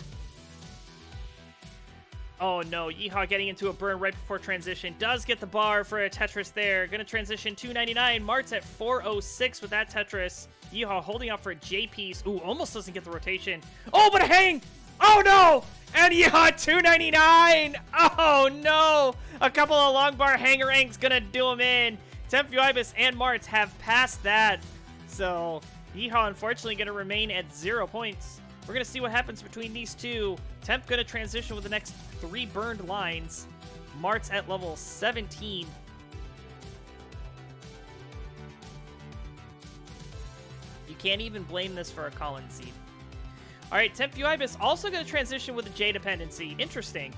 Oh no, Yeehaw getting into a burn right before transition. Does get the bar for a Tetris there. Gonna transition 299. Mart's at 406 with that Tetris. Yeehaw holding up for a J-piece. Ooh, almost doesn't get the rotation. Oh, but a hang! Oh no! And Yeehaw 299! Oh no! A couple of long bar hanger hangs gonna do him in. Tempu Ibis and Mart's have passed that. So, Yeehaw unfortunately gonna remain at 0 points. We're gonna see what happens between these two. Temp gonna transition with the next 3 burned lines. Mart's at level 17. You can't even blame this for a Colin seed. Alright, Tempu Ibis also gonna transition with a J dependency. Interesting.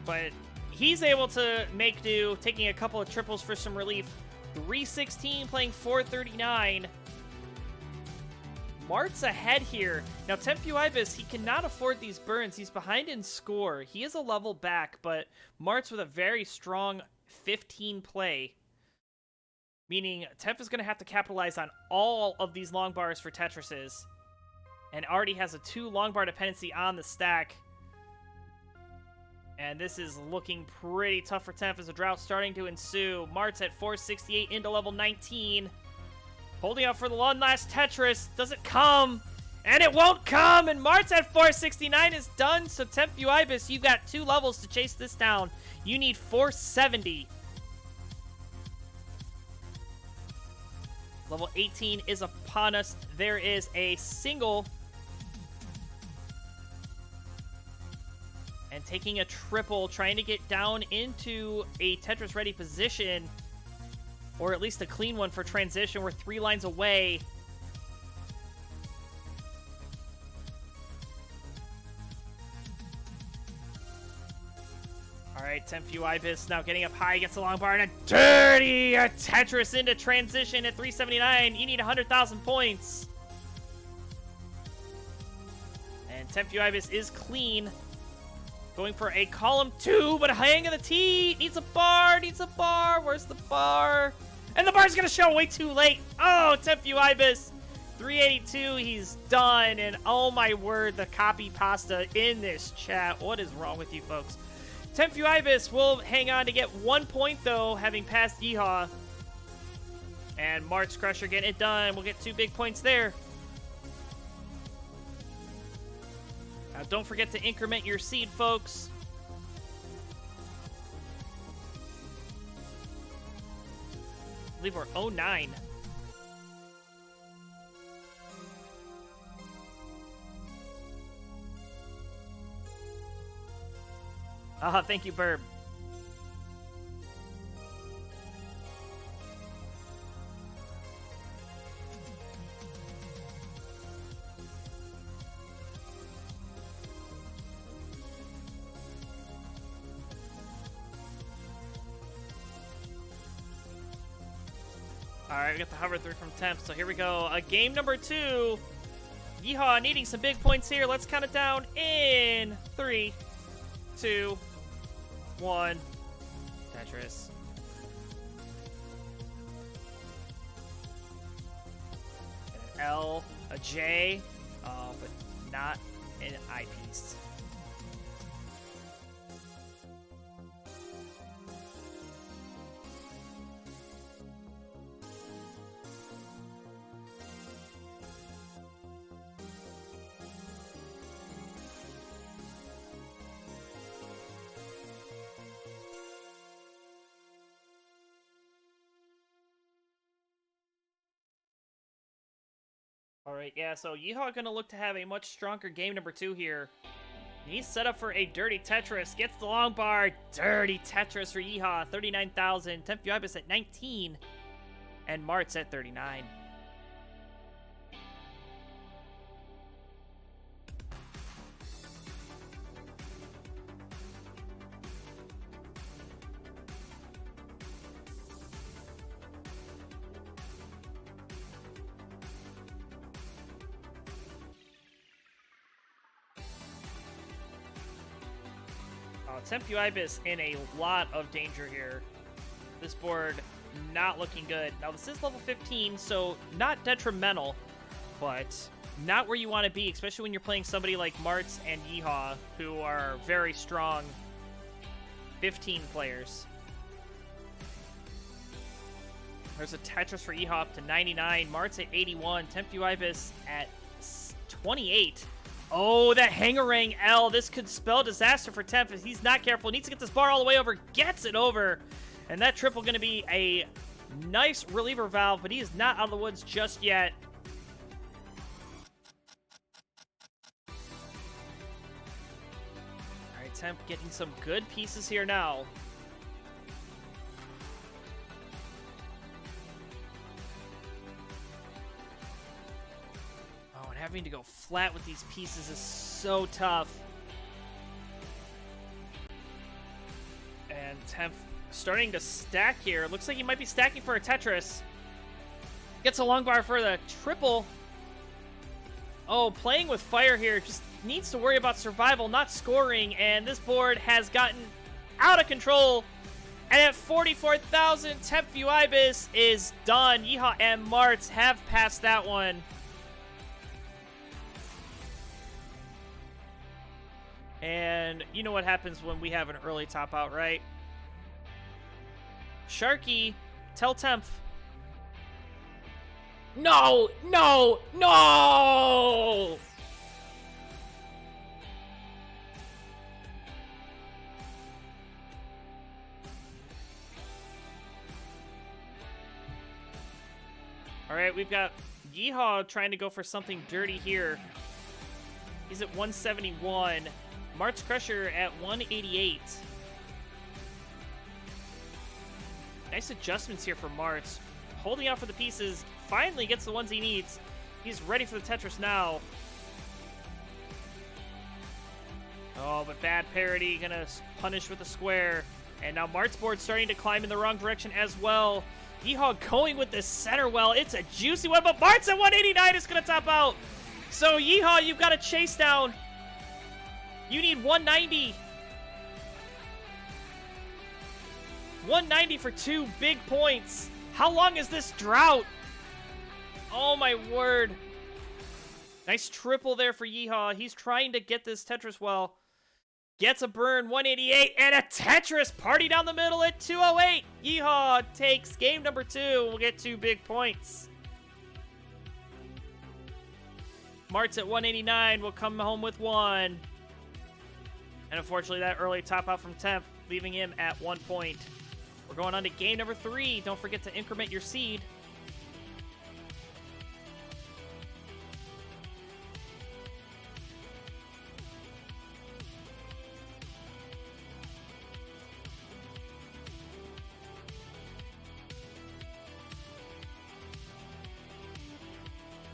But he's able to make do, taking a couple of triples for some relief. 316 playing 439. Mart's ahead here. Now, Tempu Ibis, he cannot afford these burns. He's behind in score. He is a level back, but Mart's with a very strong 15 play. Meaning, Temp is going to have to capitalize on all of these long bars for Tetrises. And already has a 2 long bar dependency on the stack. And this is looking pretty tough for Temp as a drought starting to ensue. Mart's at 468 into level 19. Holding out for the one last Tetris. Does it come? And it won't come! And Mart's at 469 is done. So Tempu Ibis, you've got 2 levels to chase this down. You need 470. Level 18 is upon us. There is a single. And taking a triple, trying to get down into a Tetris-ready position. Or at least a clean one for transition. We're 3 lines away. Alright, Tempu Ibis now getting up high, gets a long bar, and a dirty Tetris into transition at 379. You need 100,000 points. And Tempu Ibis is clean. Going for a column 2, but a hang of the T. Needs a bar, needs a bar. Where's the bar? And the bar's going to show way too late. Oh, Tempu Ibis. 382, he's done. And oh my word, the copy pasta in this chat. What is wrong with you folks? Tempu Ibis will hang on to get 1 point, though, having passed Yeehaw. And Mart's Crusher getting it done. We'll get 2 big points there. Now, don't forget to increment your seed, folks. I believe we're 09. Thank you, Burb. Alright, we got the hover through from Temp, so here we go. Game number 2. Yeehaw needing some big points here. Let's count it down in 3, 2, 1. Tetris. An L, a J, but not an eyepiece. Alright, yeah, so Yeehaw gonna look to have a much stronger game number 2 here. He's set up for a dirty Tetris. Gets the long bar. Dirty Tetris for Yeehaw. 39,000. Tempu Ibis at 19. And Mart's at 39. Tempu Ibis in a lot of danger here. This board not looking good. Now, this is level 15, so not detrimental, but not where you want to be, especially when you're playing somebody like Martz and Yeehaw, who are very strong 15 players. There's a Tetris for Yeehaw up to 99, Martz at 81, Tempu Ibis at 28. Oh, that Hangarang L. This could spell disaster for Temp if he's not careful. Needs to get this bar all the way over. Gets it over. And that triple going to be a nice reliever valve, but he is not out of the woods just yet. All right, Temp getting some good pieces here now. Having to go flat with these pieces is so tough. And Temp starting to stack here. Looks like he might be stacking for a Tetris. Gets a long bar for the triple. Oh, playing with fire here. Just needs to worry about survival, not scoring. And this board has gotten out of control. And at 44,000, Tempu Ibis is done. Yeehaw and Martz have passed that one. And you know what happens when we have an early top out, right? Sharky, tell Temp. No, no, no! All right, we've got Yeehaw trying to go for something dirty here. He's at 171. Martz Crusher at 188. Nice adjustments here for Martz. Holding out for the pieces. Finally gets the ones he needs. He's ready for the Tetris now. Oh, but bad parity. Gonna punish with a square. And now Martz board starting to climb in the wrong direction as well. Yeehaw going with the center well. It's a juicy one, but Martz at 189 is gonna top out. So Yeehaw, you've got to chase down. You need 190. 190 for 2 big points. How long is this drought? Oh my word. Nice triple there for Yeehaw. He's trying to get this Tetris well. Gets a burn, 188, and a Tetris party down the middle at 208. Yeehaw takes game number 2. We'll get 2 big points. Martz at 189 will come home with 1. And unfortunately, that early top out from Temp, leaving him at 1 point. We're going on to game number 3. Don't forget to increment your seed.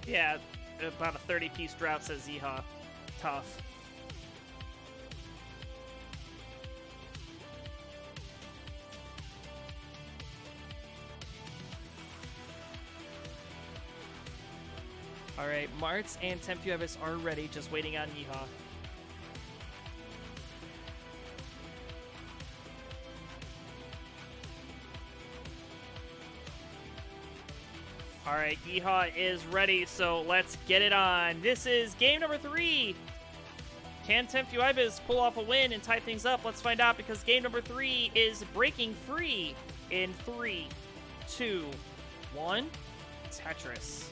Yeah, about a 30-piece drought, says Yeehaw. Tough. All right, Martz and Tempu Ibis are ready, just waiting on Yeehaw. All right, Yeehaw is ready, so let's get it on. This is game number 3. Can Tempu Ibis pull off a win and tie things up? Let's find out, because game number 3 is breaking free in 3, 2, 1, Tetris.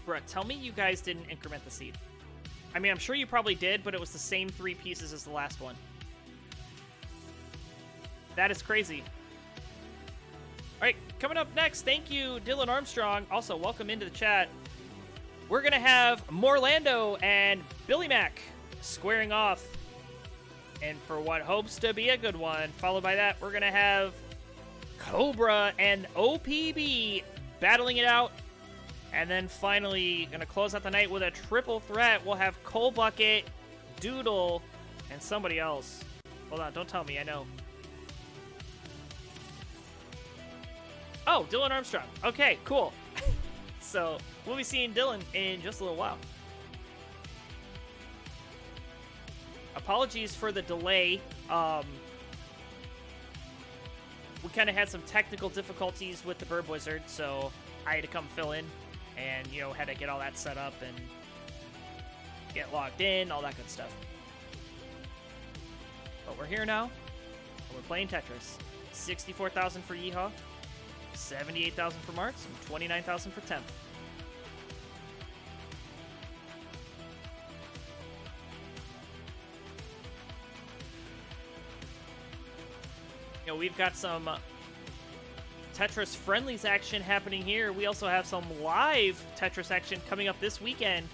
Bruh, tell me you guys didn't increment the seed. I mean, I'm sure you probably did, but it was the same 3 pieces as the last one. That is crazy. All right, coming up next, thank you, Dylan Armstrong. Also, welcome into the chat. We're going to have Morlando and Billy Mac squaring off. And for what hopes to be a good one. Followed by that, we're going to have Cobra and OPB battling it out. And then finally, going to close out the night with a triple threat. We'll have Coal Bucket, Doodle, and somebody else. Hold on, don't tell me, I know. Oh, Dylan Armstrong. Okay, cool. So we'll be seeing Dylan in just a little while. Apologies for the delay. We kind of had some technical difficulties with the Burb Wizard, so I had to come fill in and, you know, had to get all that set up and get logged in, all that good stuff. But we're here now, and we're playing Tetris. 64,000 for Yeehaw, 78,000 for Marks, and 29,000 for Temp. You know, we've got some Tetris Friendlies action happening here. We also have some live Tetris action coming up this weekend.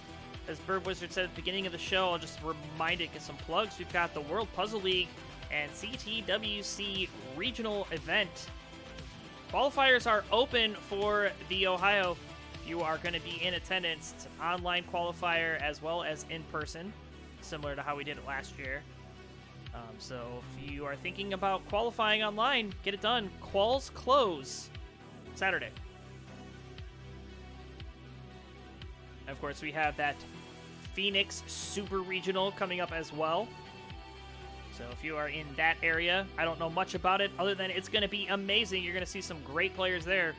As Burb Wizard said at the beginning of the show, I'll just remind it, get some plugs. We've got the World Puzzle League and CTWC regional event. Qualifiers are open for the Ohio. You are going to be in attendance. It's an online qualifier as well as in person, similar to how we did it last year. So if you are thinking about qualifying online, get it done. Quals close Saturday. And of course, we have that Phoenix Super Regional coming up as well. So if you are in that area, I don't know much about it other than it's going to be amazing. You're going to see some great players there.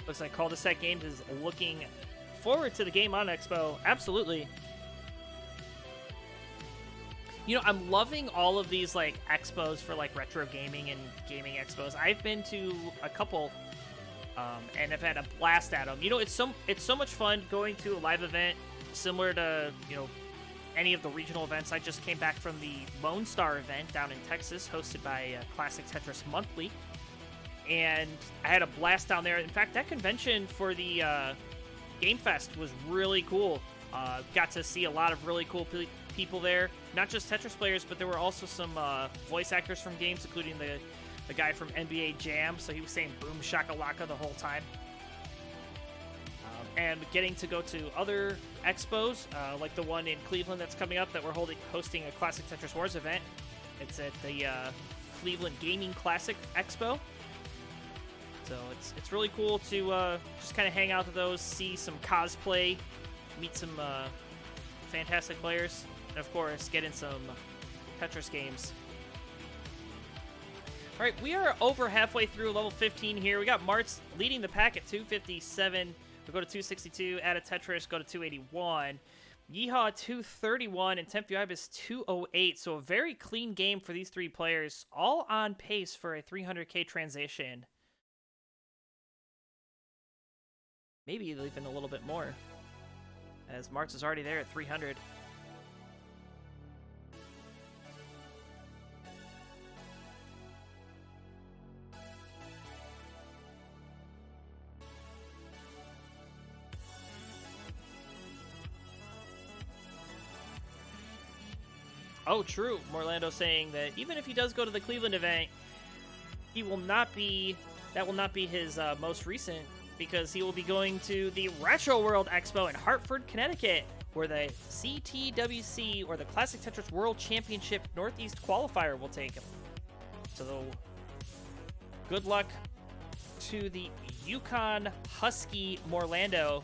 Looks like Cul-de-sac Games is looking forward to the Game On Expo. Absolutely. You know, I'm loving all of these, like, expos for, like, retro gaming and gaming expos. I've been to a couple, and I've had a blast at them. You know, it's so much fun going to a live event similar to, you know, any of the regional events. I just came back from the Lone Star event down in Texas, hosted by ClassicTetris Monthly. And I had a blast down there. In fact, that convention for the Game Fest was really cool. Got to see a lot of really cool people there. Not just Tetris players, but there were also some voice actors from games, including the guy from NBA Jam. So he was saying boom shakalaka the whole time. And getting to go to other expos, like the one in Cleveland that's coming up that we're hosting a Classic Tetris Wars event. It's at the Cleveland Gaming Classic Expo. So it's really cool to just kind of hang out to those, see some cosplay, meet some fantastic players, and of course get in some Tetris games. All right, we are over halfway through level 15 here. We got Martz leading the pack at 257. We go to 262, add a Tetris, go to 281. Yeehaw 231 and Tempuibus 208. So a very clean game for these three players, all on pace for a 300k transition. Maybe even a little bit more, as Martz is already there at 300. Oh, true. Morlando saying that even if he does go to the Cleveland event, he will not be. That will not be his most recent, because he will be going to the Retro World Expo in Hartford, Connecticut, where the CTWC, or the Classic Tetris World Championship Northeast Qualifier, will take him. So, good luck to the Yukon Husky Morlando.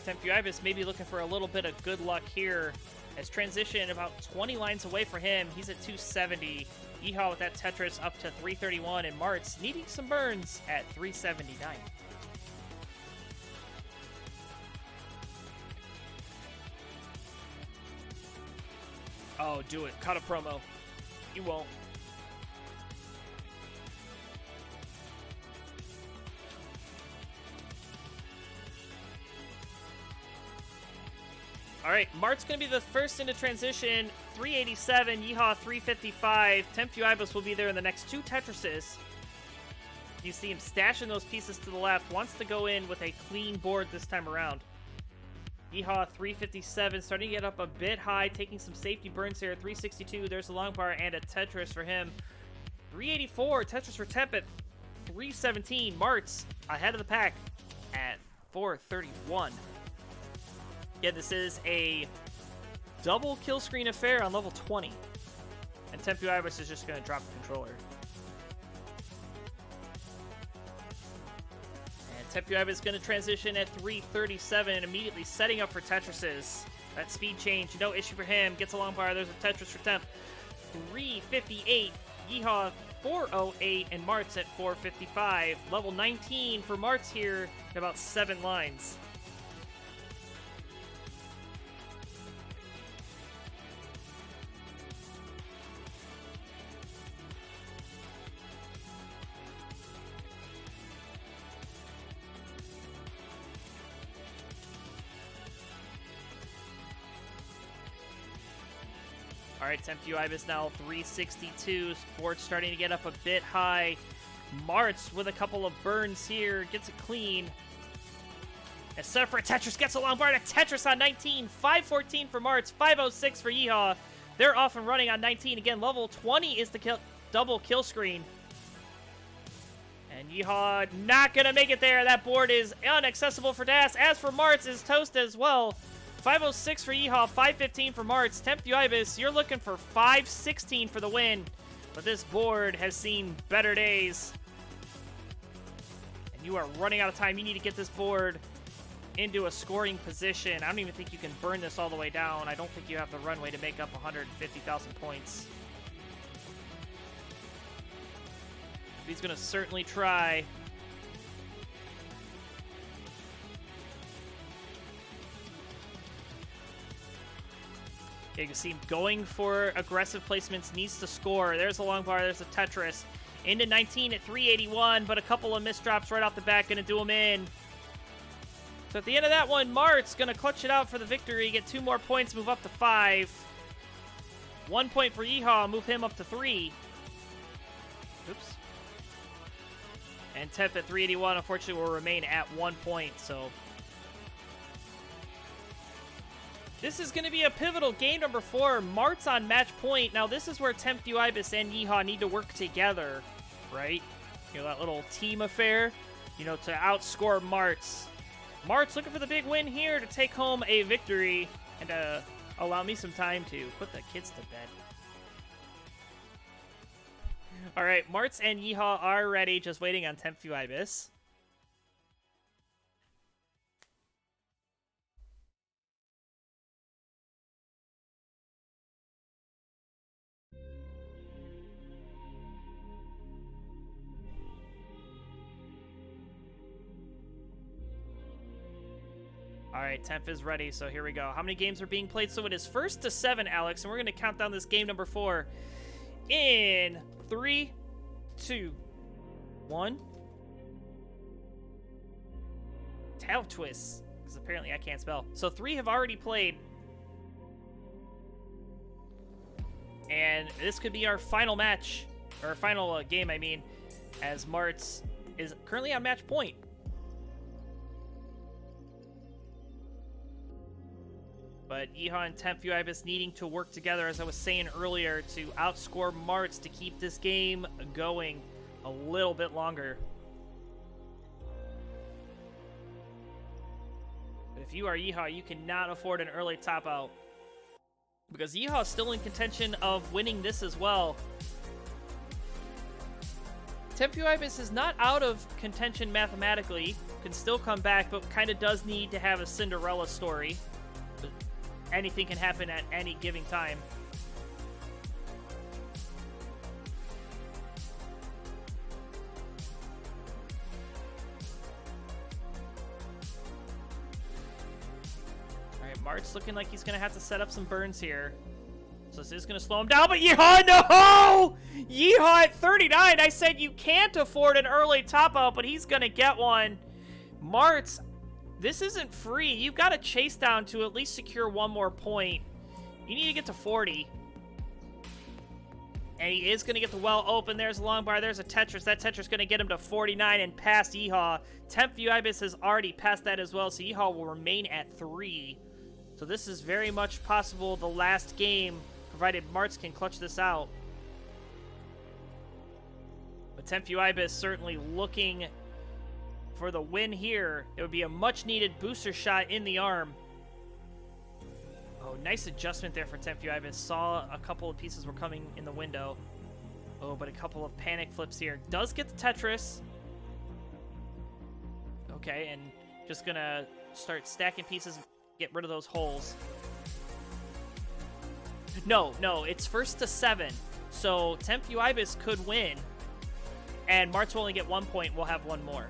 Tempuibus may be looking for a little bit of good luck here, as transition about 20 lines away for him. He's at 270. Yeehaw with that Tetris up to 331, and Martz needing some burns at 379. Oh, do it. Cut a promo. You won't. All right, Mart's going to be the first into transition. 387, Yeehaw 355. Tempuibus will be there in the next two Tetrises. You see him stashing those pieces to the left. Wants to go in with a clean board this time around. Yeehaw 357, starting to get up a bit high, taking some safety burns here. 362, there's a long bar and a Tetris for him. 384, Tetris for Tempet. 317. Martz ahead of the pack at 431. Yeah, this is a double kill screen affair on level 20. And Tempu Ibis is just going to drop the controller. And Tempu Ibis is going to transition at 337, immediately setting up for Tetrises. That speed change, no issue for him. Gets a long bar. There's a Tetris for Temp. 358. Yeehaw 408, and Martz at 455. Level 19 for Martz here in about 7 lines. All right, Tempu Ibis now 362. Sports starting to get up a bit high. Martz with a couple of burns here. Gets it clean. And set for a Tetris. Gets a long bar to Tetris on 19. 514 for Martz. 506 for Yeehaw. They're off and running on 19. Again, level 20 is the double kill screen. And Yeehaw not going to make it there. That board is inaccessible for Das. As for Martz, is toast as well. 506 for Yeehaw, 515 for Martz. Tempu Ibis, you're looking for 516 for the win. But this board has seen better days. And you are running out of time. You need to get this board into a scoring position. I don't even think you can burn this all the way down. I don't think you have the runway to make up 150,000 points. He's going to certainly try. You can see him going for aggressive placements, needs to score. There's a long bar, there's a Tetris. Into 19 at 381, but a couple of misdrops right off the bat, going to do him in. So at the end of that one, Martz going to clutch it out for the victory, get 2 more points, move up to 5. 1 point for Yeehaw, move him up to 3. Oops. And Temp at 381, unfortunately, will remain at 1 point, so... This is going to be a pivotal game number 4. Martz on match point. Now, this is where Tempu Ibis and Yeehaw need to work together, right? You know, that little team affair, you know, to outscore Martz. Martz looking for the big win here to take home a victory and allow me some time to put the kids to bed. All right, Martz and Yeehaw are ready, just waiting on Tempu Ibis. All right, Temp is ready, so here we go. How many games are being played? So it is 1st to 7, Alex, and we're going to count down this game number 4 in 3, 2, 1. Tail twists, because apparently I can't spell. So 3 have already played. And this could be our final match, or final game, I mean, as Martz is currently on match point. But Yeehaw and Tempu Ibis needing to work together, as I was saying earlier, to outscore Martz to keep this game going a little bit longer. But if you are Yeehaw, you cannot afford an early top out, because Yeehaw is still in contention of winning this as well. Tempu Ibis is not out of contention mathematically, can still come back, but kind of does need to have a Cinderella story. Anything can happen at any given time. All right, Martz looking like he's going to have to set up some burns here. So this is going to slow him down, but Yeehaw, no! Yeehaw at 39. I said you can't afford an early top out, but he's going to get one. Martz, this isn't free. You've got to chase down to at least secure 1 more point. You need to get to 40. And he is going to get the well open. There's a long bar. There's a Tetris. That Tetris is going to get him to 49 and past Yeehaw. Tempu Ibis has already passed that as well, so Yeehaw will remain at 3. So this is very much possible the last game, provided Martz can clutch this out. But Tempu Ibis certainly looking for the win here. It would be a much-needed booster shot in the arm. Oh, nice adjustment there for Tempu Ibis. Saw a couple of pieces were coming in the window. Oh, but a couple of panic flips here. Does get the Tetris. Okay, and just gonna start stacking pieces, get rid of those holes. No, it's first to 7. So Tempu Ibis could win, and Martz will only get 1 point. We'll have one more.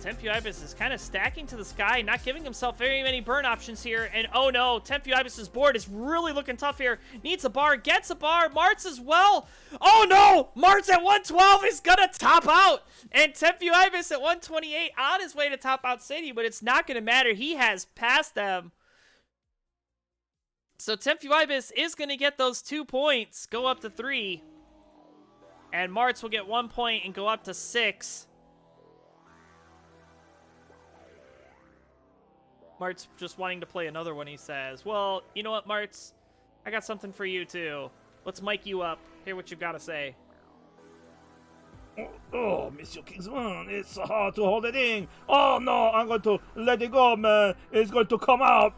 Tempu Ibis is kind of stacking to the sky, not giving himself very many burn options here. And oh no, Tempu Ibis' board is really looking tough here. Needs a bar, gets a bar. Martz as well. Oh no, Martz at 112 is gonna top out. And Tempu Ibis at 128 on his way to top out City, but it's not gonna matter. He has passed them. So Tempu Ibis is gonna get those 2 points, go up to 3. And Martz will get 1 point and go up to 6. Martz just wanting to play another one, he says. Well, you know what, Martz? I got something for you, too. Let's mic you up. Hear what you've got to say. Oh, Mr. Kingsman, it's so hard to hold it in. Oh, no, I'm going to let it go, man. It's going to come out.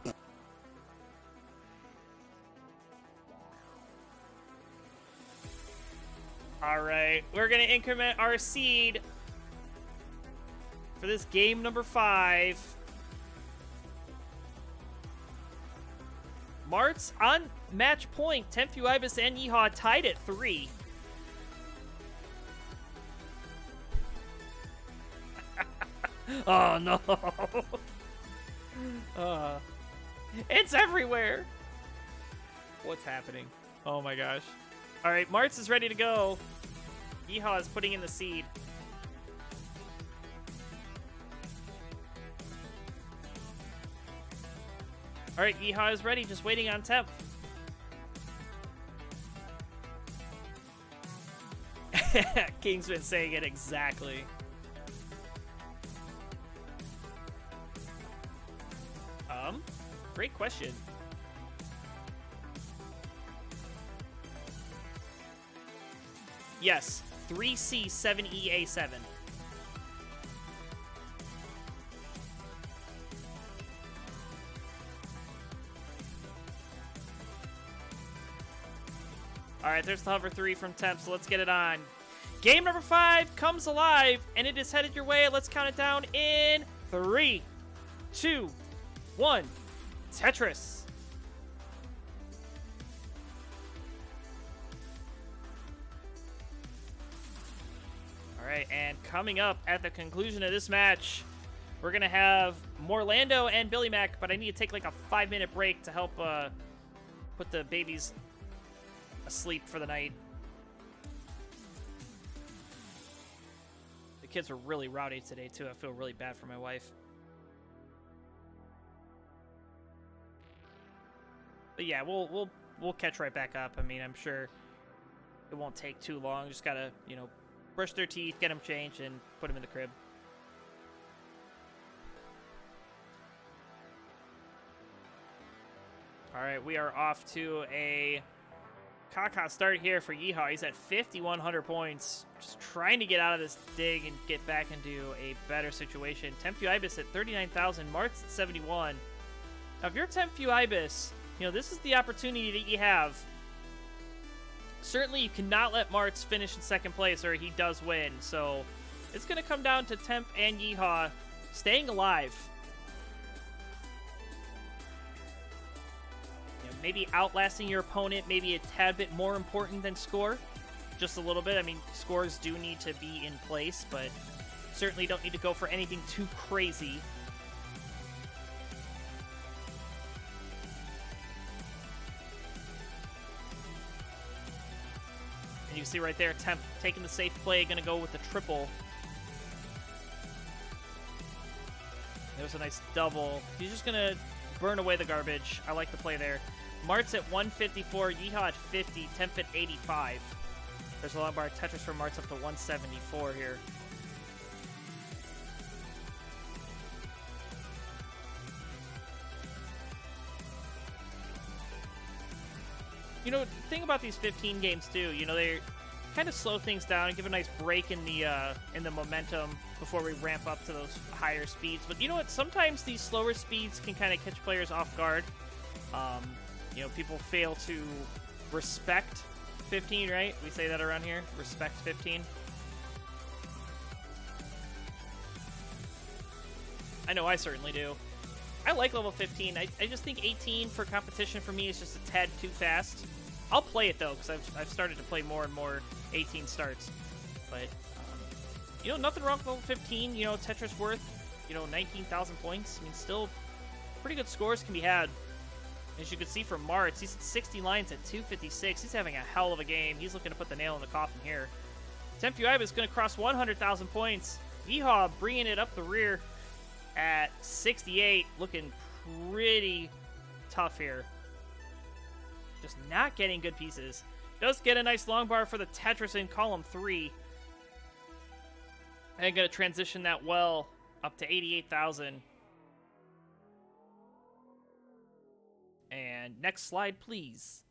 All right, we're going to increment our seed for this game number 5. Martz on match point. Tempu Ibis and Yeehaw tied at 3. Oh no. It's everywhere. What's happening? Oh my gosh. All right, Martz is ready to go. Yeehaw is putting in the seed. All right, Yeehaw is ready, just waiting on Temp. Kingsman saying it exactly. Great question. Yes, 3C7EA7. All right, there's the hover 3 from Temp, so let's get it on. Game number 5 comes alive, and it is headed your way. Let's count it down in 3, 2, 1. Tetris. All right, and coming up at the conclusion of this match, we're going to have Morlando and Billy Mac, but I need to take like a 5-minute break to help put the babies asleep for the night. The kids were really rowdy today, too. I feel really bad for my wife. But yeah, we'll catch right back up. I mean, I'm sure it won't take too long. Just gotta, brush their teeth, get them changed, and put them in the crib. All right, we are off to a Kaka start here for Yeehaw. He's at 5,100 points. Just trying to get out of this dig and get back into a better situation. Tempu Ibis at 39,000. Martz at 71. Now, if you're Tempu Ibis, this is the opportunity that you have. Certainly, you cannot let Martz finish in second place or he does win. So, it's going to come down to Temp and Yeehaw staying alive. Maybe outlasting your opponent, maybe a tad bit more important than score. Just a little bit. I mean, scores do need to be in place, but certainly don't need to go for anything too crazy. And you see right there, Temp taking the safe play, going to go with the triple. There's a nice double. He's just going to burn away the garbage. I like the play there. Mart's at 154, Yeehaw at 50, Temp at 85. There's a long bar Tetris for Mart's up to 174 here. You know, the thing about these 15 games too, you know, they kind of slow things down and give a nice break in the momentum before we ramp up to those higher speeds. But you know what? Sometimes these slower speeds can kind of catch players off guard. You know, people fail to respect 15, right? We say that around here. Respect 15. I know I certainly do. I like level 15. I just think 18 for competition for me is just a tad too fast. I'll play it, though, because I've started to play more and more 18 starts. But, you know, nothing wrong with level 15. You know, Tetris worth, you know, 19,000 points. I mean, still pretty good scores can be had. As you can see from Martz, he's at 60 lines at 256. He's having a hell of a game. He's looking to put the nail in the coffin here. Tempuiba is going to cross 100,000 points. Yeehaw bringing it up the rear at 68. Looking pretty tough here. Just not getting good pieces. Does get a nice long bar for the Tetris in column 3. And going to transition that well up to 88,000. And next slide, please.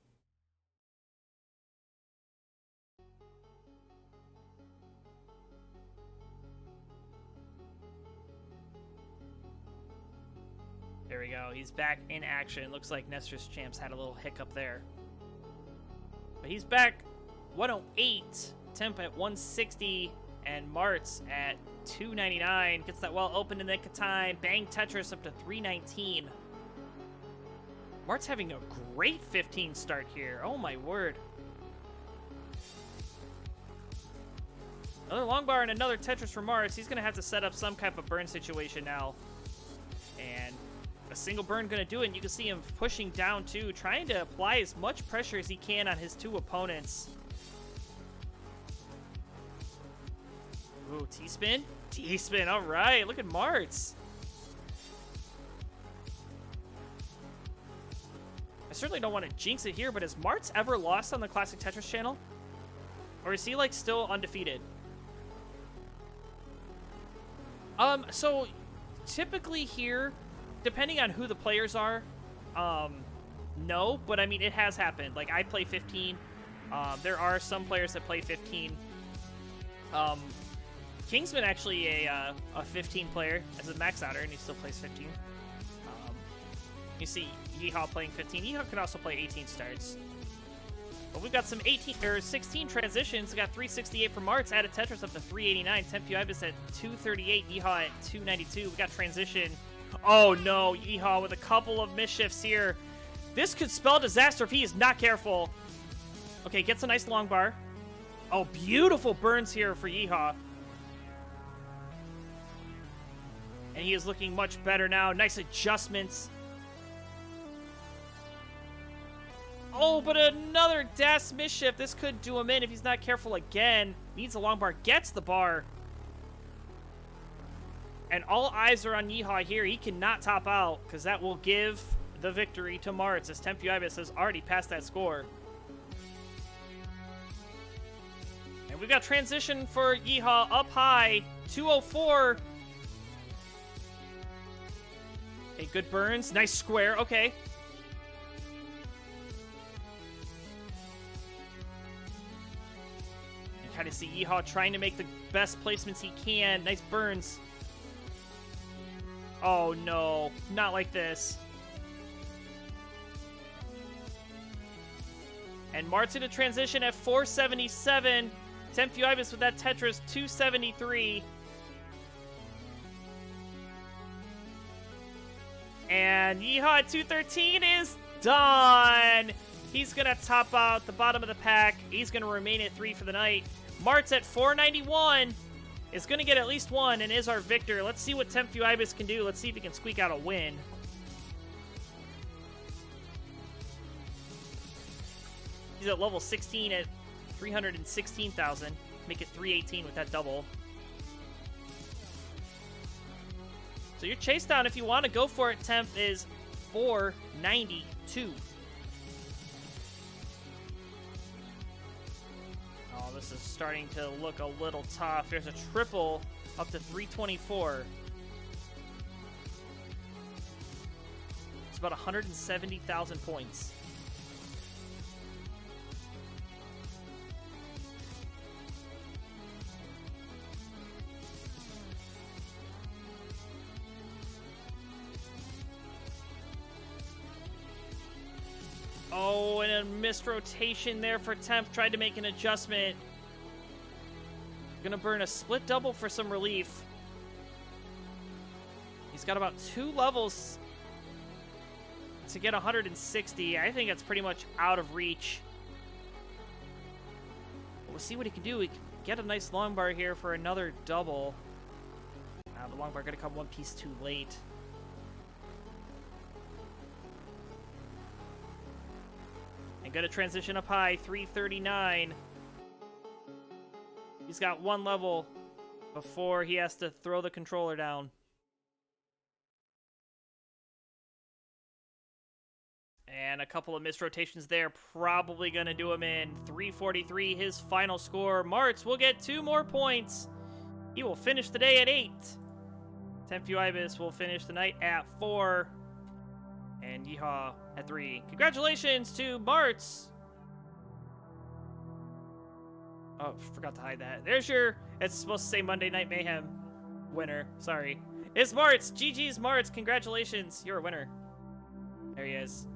There we go. He's back in action. Looks like Upstarts Champs had a little hiccup there. But he's back. 108. Temp at 160. And Martz at 299. Gets that well open in the nick of time. Bang Tetris up to 319. Mart's having a great 15 start here. Oh my word. Another long bar and another Tetris for Martz. He's going to have to set up some type of burn situation now. And a single burn going to do it. And you can see him pushing down too, trying to apply as much pressure as he can on his two opponents. Ooh, T-spin? T-spin, all right. Look at Martz. I certainly don't want to jinx it here, but has Martz ever lost on the Classic Tetris channel? Or is he, like, still undefeated? So, typically here, depending on who the players are, no, but I mean, it has happened. Like, I play 15. There are some players that play 15. Kingsman actually a 15 player as a max outer, and he still plays 15. You see Yeehaw playing 15. Yeehaw can also play 18 starts. But we've got some 16 transitions. We got 368 for Martz, added Tetris up to 389. Tempuibus at 238. Yeehaw at 292. We got transition. Oh no, Yeehaw with a couple of misshifts here. This could spell disaster if he is not careful. Okay, gets a nice long bar. Oh, beautiful burns here for Yeehaw. And he is looking much better now. Nice adjustments. Oh, but another Das misshift. This could do him in if he's not careful again. Needs a long bar. Gets the bar. And all eyes are on Yeehaw here. He cannot top out because that will give the victory to Martz as Tempuibus has already passed that score. And we've got transition for Yeehaw up high. 204. Okay, good burns. Nice square. Okay. Kind of see Yeehaw trying to make the best placements he can. Nice burns. Oh no, not like this. And Martz in a transition at 477. Tempuibus with that Tetris 273. And Yeehaw at 213 is done. He's going to top out the bottom of the pack. He's going to remain at 3 for the night. Martz at 491 is going to get at least one and is our victor. Let's see what Tempuibus can do. Let's see if he can squeak out a win. He's at level 16 at 316,000. Make it 318 with that double. So your chase down, if you want to go for it, Temp, is 492. Oh, this is starting to look a little tough. There's a triple up to 324. It's about 170,000 points. Oh, and a missed rotation there for Temp. Tried to make an adjustment. Gonna burn a split double for some relief. He's got about 2 levels to get 160. I think that's pretty much out of reach. But we'll see what he can do. We can get a nice long bar here for another double. The long bar gonna come one piece too late. And gonna transition up high, 339. He's got 1 level before he has to throw the controller down. And a couple of missed rotations there, probably gonna do him in. 343, his final score. Martz will get 2 more points. He will finish the day at 8. Tempu Ibis will finish the night at 4. And Yeehaw at 3. Congratulations to Martz. Oh, forgot to hide that. There's your, it's supposed to say Monday Night Mayhem winner. Sorry. It's Martz. GG's Martz. Congratulations. You're a winner. There he is.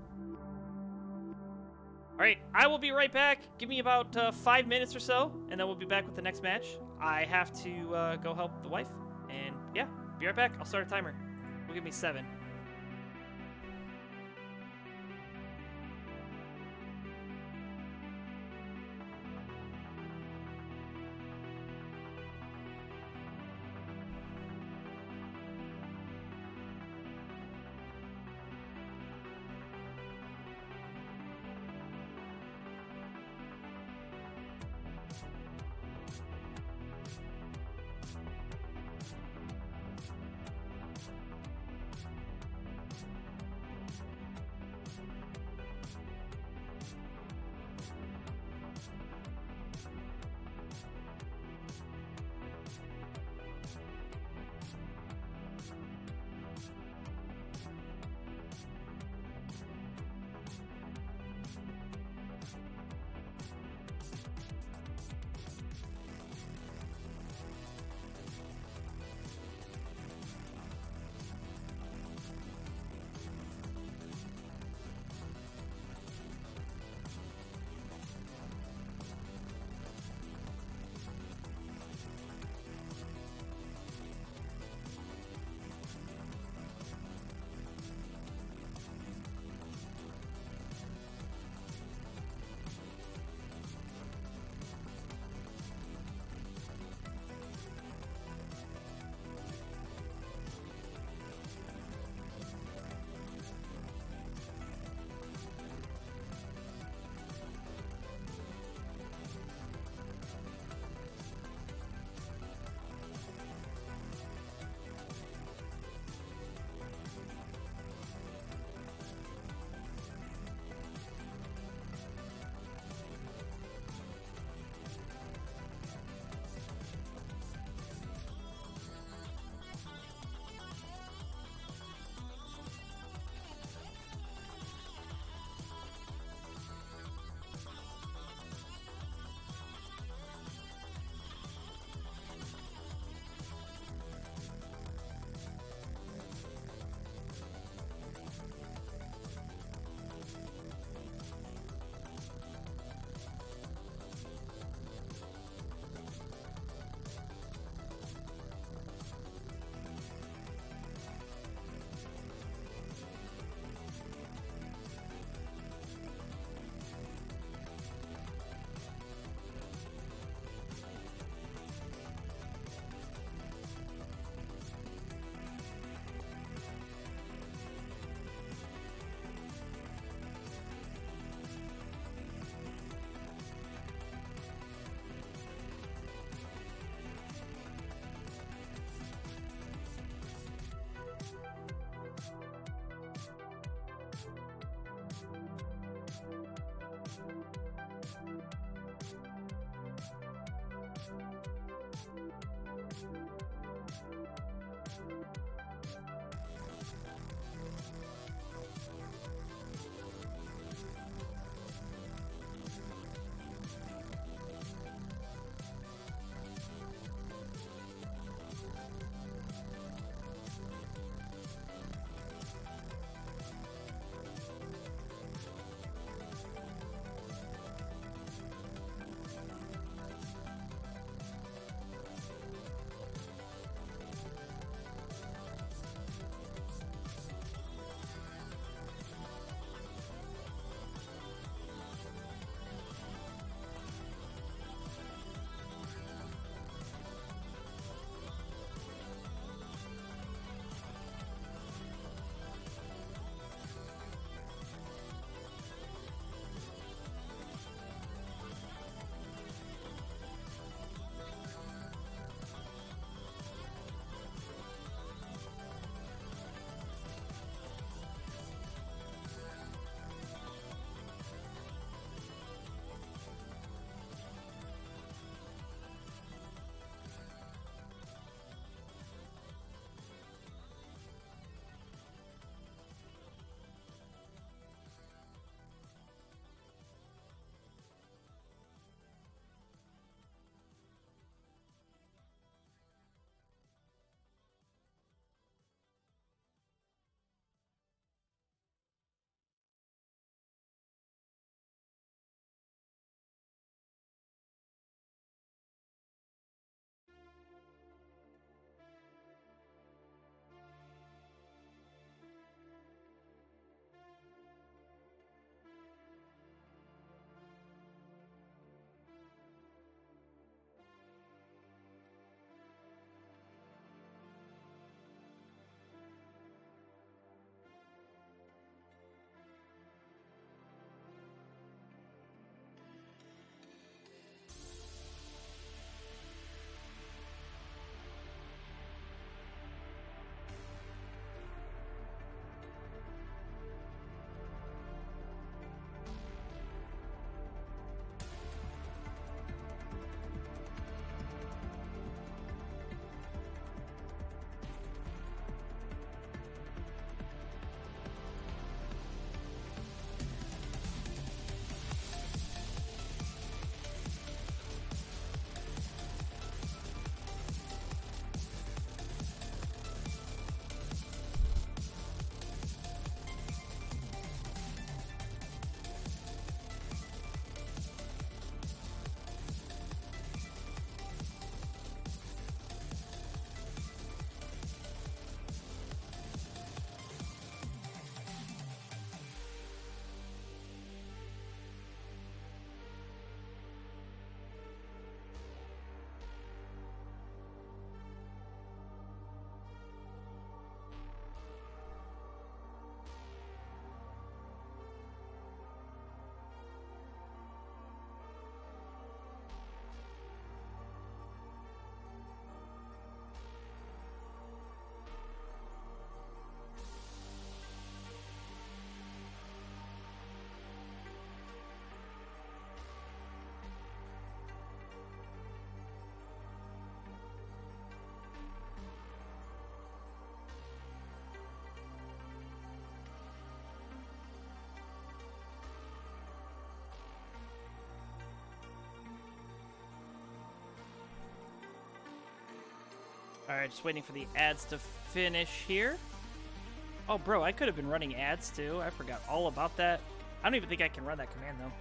All right, I will be right back. Give me about 5 minutes or so, and then we'll be back with the next match. I have to go help the wife, and yeah, be right back. I'll start a timer. It'll give me 7. All right, just waiting for the ads to finish here. Oh, bro, I could have been running ads too. I forgot all about that. I don't even think I can run that command though.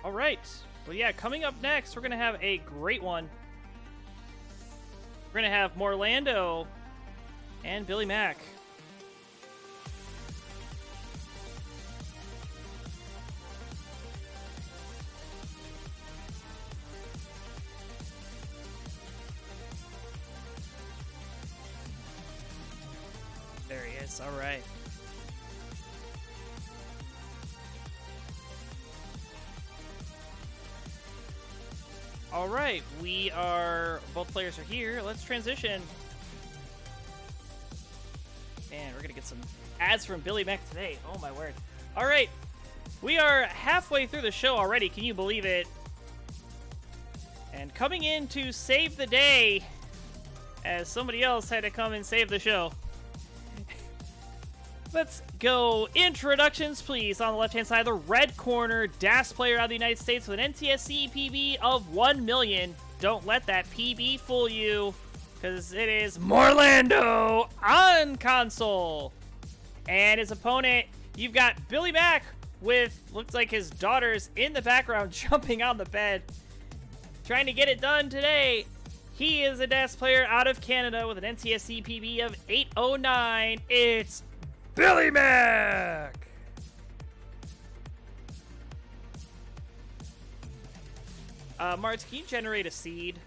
All right. Well, yeah, coming up next, we're going to have a great one. We're going to have Morlando and Billy Mack. There he is. All right. All right, both players are here. Let's transition. Man, we're gonna get some ads from Billy Mack today. Oh my word. All right, we are halfway through the show already. Can you believe it? And coming in to save the day, as somebody else had to come and save the show. Let's go. Introductions, please. On the left-hand side of the red corner, DAS player out of the United States with an NTSC PB of 1 million. Don't let that PB fool you, because it is Morlando on console. And his opponent, you've got Billy Mack with, looks like his daughters in the background jumping on the bed, trying to get it done today. He is a DAS player out of Canada with an NTSC PB of 809. It's Billy Mack! Marts, can you generate a seed?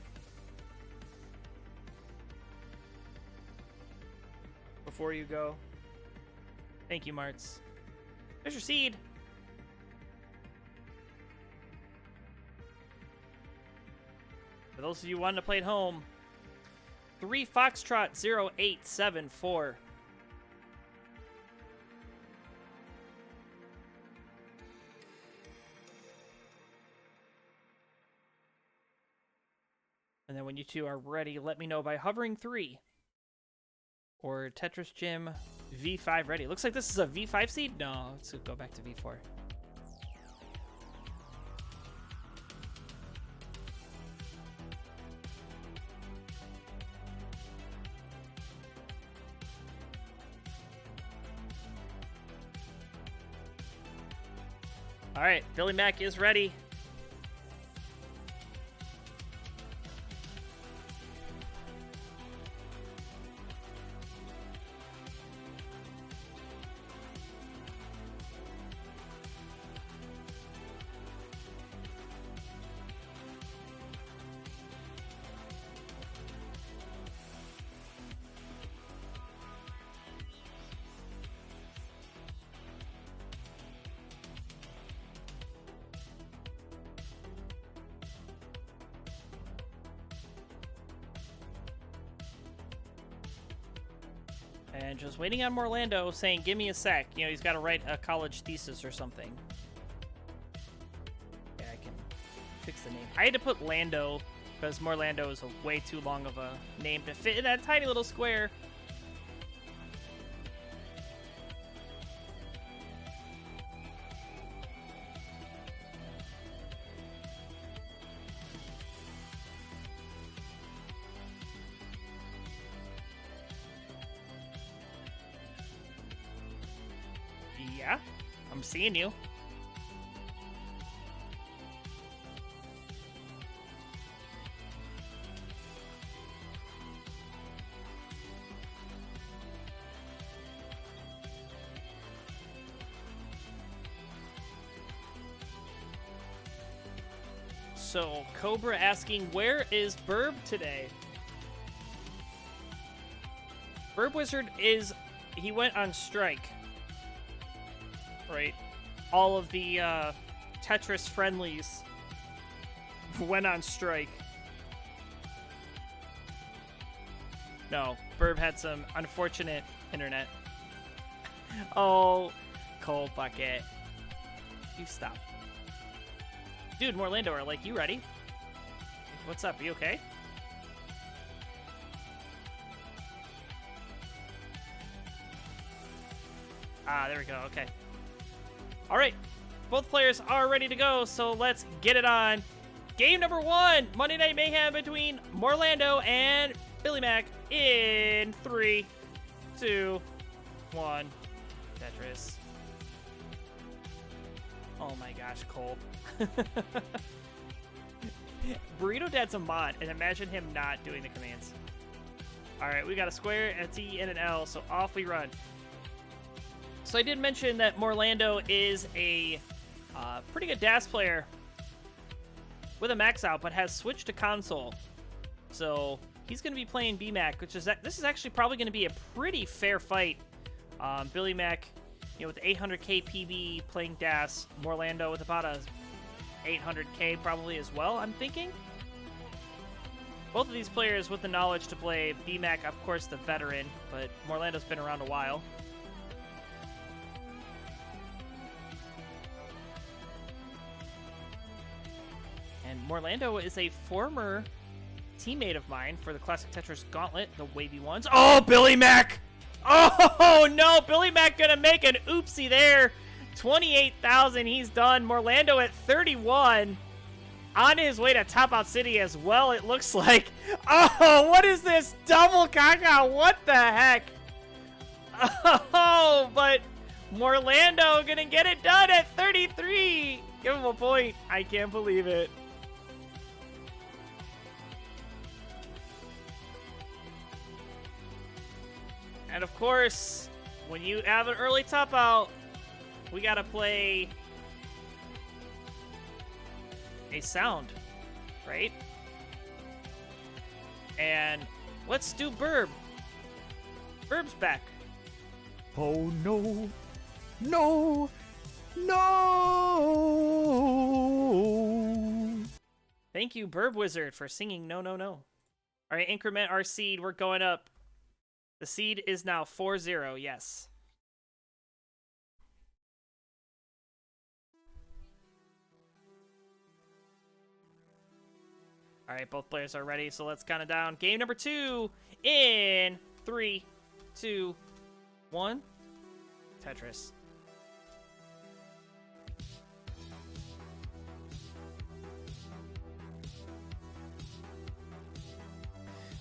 Before you go. Thank you, Marts. There's your seed. For those of you wanting to play at home, 3 Foxtrot 0874. And then when you two are ready, let me know by hovering 3. Or Tetris Gym V5 ready. Looks like this is a V5 seed? No, let's go back to V4. All right, Billy Mack is ready. And just waiting on Morlando saying, give me a sec. You know, he's got to write a college thesis or something. Yeah, I can fix the name. I had to put Lando because Morlando is a way too long of a name to fit in that tiny little square. Yeah, I'm seeing you. So, Cobra asking, where is Burb today? Burb Wizard he went on strike. Right? All of the Tetris friendlies went on strike. No, Burb had some unfortunate internet. Oh, Cole Bucket. You stop. Dude, Morlando, are like, you ready? What's up? Are you okay? Ah, there we go. Okay. All right, both players are ready to go, so let's get it on. Game number 1, Monday Night Mayhem between Morlando and Billy Mac in 3, 2, 1. Tetris. Oh my gosh, Cole. Burrito Dad's a mod, and imagine him not doing the commands. Alright, we got a square, a T, and an L, so off we run. So I did mention that Morlando is a pretty good DAS player with a max out, but has switched to console. So he's going to be playing BMAC, which is this is actually probably going to be a pretty fair fight. Billy Mac, you know, with 800k PB playing DAS, Morlando with about a 800k probably as well, I'm thinking. Both of these players with the knowledge to play BMAC, of course, the veteran, but Morlando's been around a while. And Morlando is a former teammate of mine for the Classic Tetris Gauntlet, the wavy ones. Oh, Billy Mac! Oh, no! Billy Mac gonna make an oopsie there. 28,000, he's done. Morlando at 31. On his way to Top Out City as well, it looks like. Oh, what is this? Double caca, what the heck? Oh, but Morlando gonna get it done at 33. Give him a point. I can't believe it. And of course, when you have an early top out, we gotta play a sound, right? And let's do Burb. Burb's back. Oh no, no, no! Thank you, Burb Wizard, for singing No, No, No. All right, increment our seed. We're going up. The seed is now 4-0, yes. All right, both players are ready, so let's count it down. Game number 2 in 3, 2, 1. Tetris.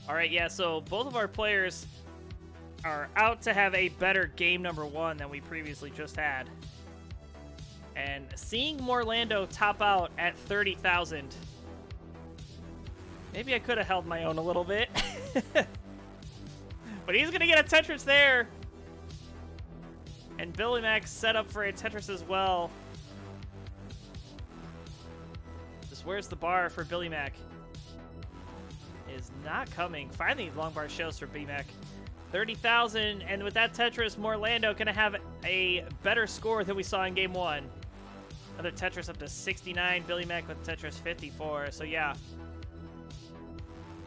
All right, yeah, so both of our players are out to have a better game number 1 than we previously just had. And seeing Morlando top out at 30,000, maybe I could have held my own a little bit. But he's going to get a Tetris there. And Billy Mac set up for a Tetris as well. Just where's the bar for Billy Mac? Is not coming. Finally, long bar shows for Billy Mac. 30,000, and with that Tetris, Morlando gonna have a better score than we saw in game 1. Another Tetris up to 69, Billy Mac with Tetris 54, so yeah.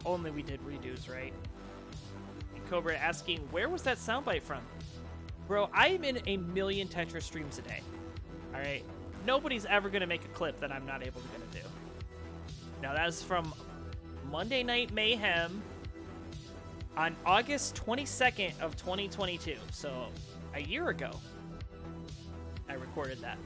Only we did redos, right? And Cobra asking, where was that soundbite from? Bro, I am in a million Tetris streams a day, alright? Nobody's ever gonna make a clip that I'm not able to do. Now that is from Monday Night Mayhem, on August 22nd of 2022, so a year ago, I recorded that.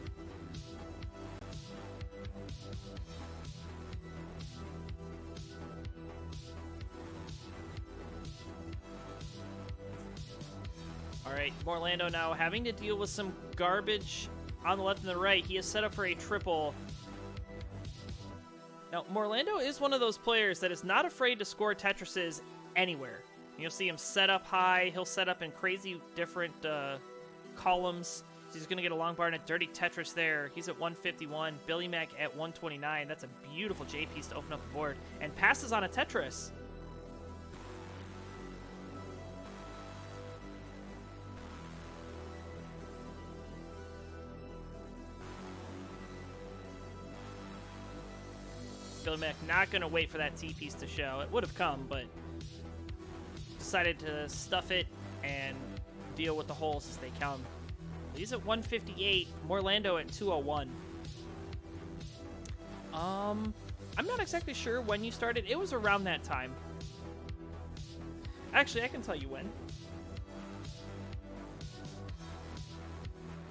All right, Morlando now having to deal with some garbage on the left and the right. He is set up for a triple. Now, Morlando is one of those players that is not afraid to score Tetrises anywhere. You'll see him set up high. He'll set up in crazy different columns. So he's going to get a long bar and a dirty Tetris there. He's at 151. Billy Mac at 129. That's a beautiful J piece to open up the board. And passes on a Tetris. Billy Mac not going to wait for that T piece to show. It would have come, but decided to stuff it and deal with the holes as they come. He's at 158. Morlando at 201. I'm not exactly sure when you started. It was around that time. Actually, I can tell you when.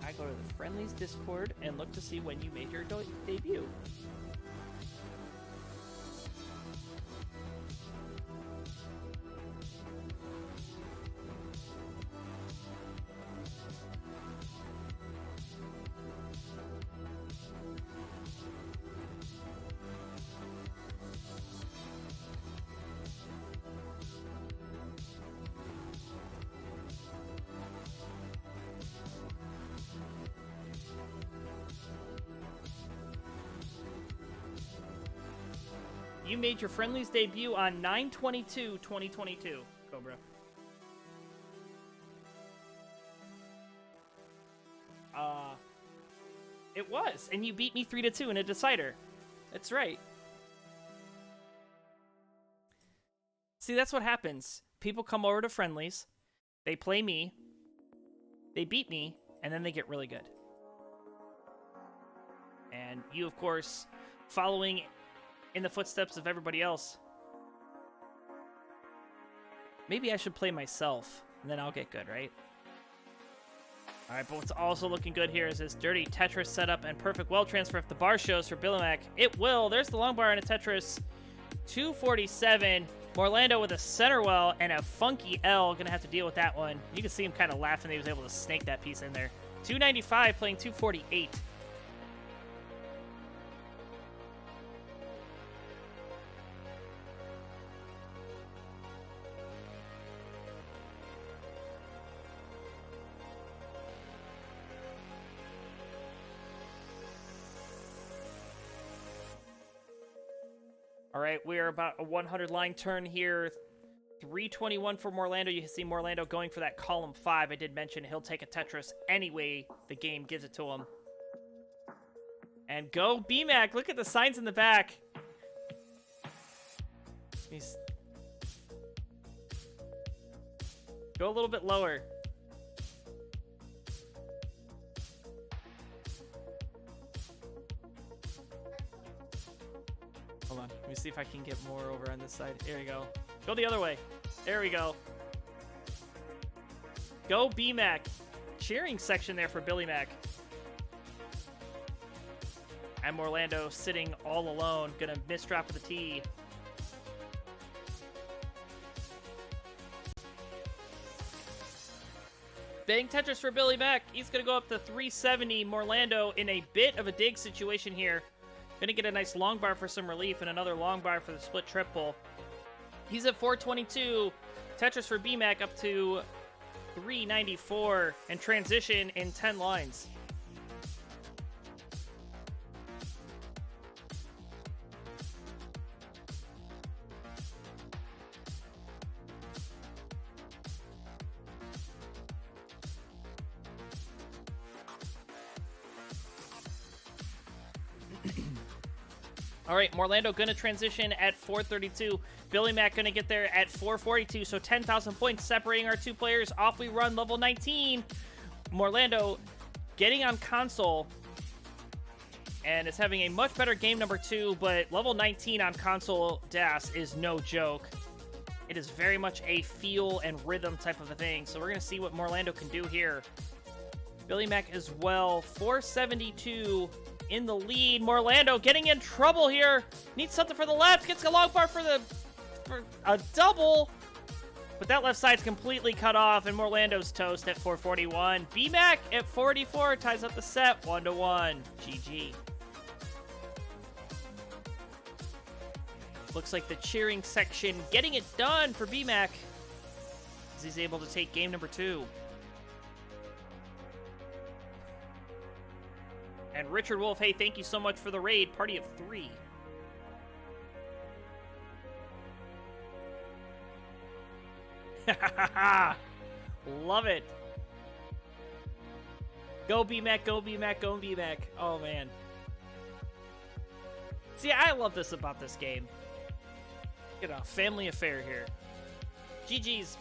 I go to the Friendlies Discord and look to see when you made your debut. You made your Friendlies debut on 9/22/2022, Cobra. It was, and you beat me 3-2 in a decider. That's right. See, that's what happens. People come over to Friendlies, they play me, they beat me, and then they get really good. And you, of course, following in the footsteps of everybody else. Maybe I should play myself, and then I'll get good, right? Alright, but what's also looking good here is this dirty Tetris setup and perfect well transfer if the bar shows for Billy Mac. It will. There's the long bar in a Tetris. 247. Morlando with a center well and a funky L. Gonna have to deal with that one. You can see him kind of laughing that he was able to snake that piece in there. 295 playing 248. All right, we're about a 100 line turn here. 321 for Morlando. You can see Morlando going for that column 5. I did mention he'll take a Tetris anyway. The game gives it to him. And go BMAC. Look at the signs in the back. Go a little bit lower. Hold on. Let me see if I can get more over on this side. There you go. Go the other way. There we go. Go BMAC. Cheering section there for Billy Mac. And Morlando sitting all alone. Gonna misdrop with the T. Bang Tetris for Billy Mac. He's gonna go up to 370. Morlando in a bit of a dig situation here. Gonna get a nice long bar for some relief and another long bar for the split triple. He's at 422. Tetris for BMAC up to 394 and transition in 10 lines. All right, Morlando going to transition at 432. Billy Mac going to get there at 442. So 10,000 points separating our two players. Off we run, level 19. Morlando getting on console and is having a much better game number 2, but level 19 on console DAS is no joke. It is very much a feel and rhythm type of a thing. So we're going to see what Morlando can do here. Billy Mac as well, 472 in the lead. Morlando getting in trouble here. Needs something for the left. Gets a long bar for a double. But that left side's completely cut off, and Morlando's toast at 441. BMAC at 44 ties up the set 1-1. GG. Looks like the cheering section getting it done for BMAC as he's able to take game number 2. And Richard Wolf, hey, thank you so much for the raid. Party of 3. Love it. Go BMAC, go BMAC, go BMAC. Oh, man. See, I love this about this game. Get a family affair here. GG's.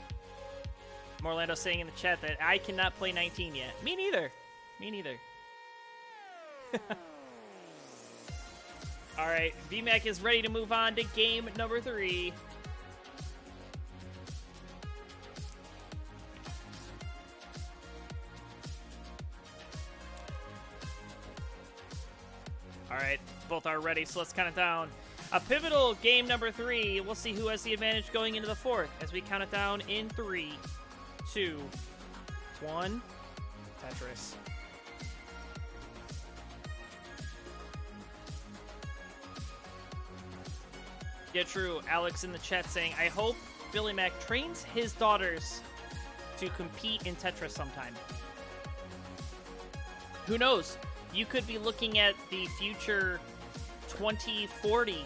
Morlando saying in the chat that I cannot play 19 yet. Me neither. Me neither. All right, BMAC is ready to move on to game number 3. All right, both are ready, so let's count it down. A pivotal game number 3. We'll see who has the advantage going into the 4th as we count it down in 3, 2, 1. Tetris. Yeah, true. Alex in the chat saying, I hope Billy Mac trains his daughters to compete in Tetris sometime. Who knows? You could be looking at the future 2040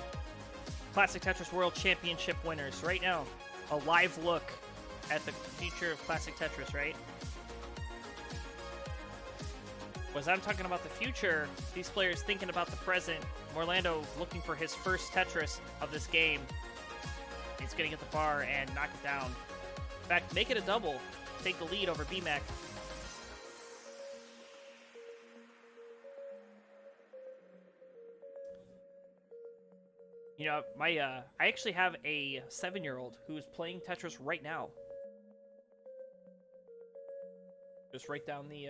Classic Tetris World Championship winners right now. A live look at the future of Classic Tetris, right? Was I'm talking about the future, these players thinking about the present. Orlando looking for his first Tetris of this game. He's going to get the bar and knock it down. In fact, make it a double. Take the lead over BMAC. You know, I actually have a 7-year-old who's playing Tetris right now. Just right down the,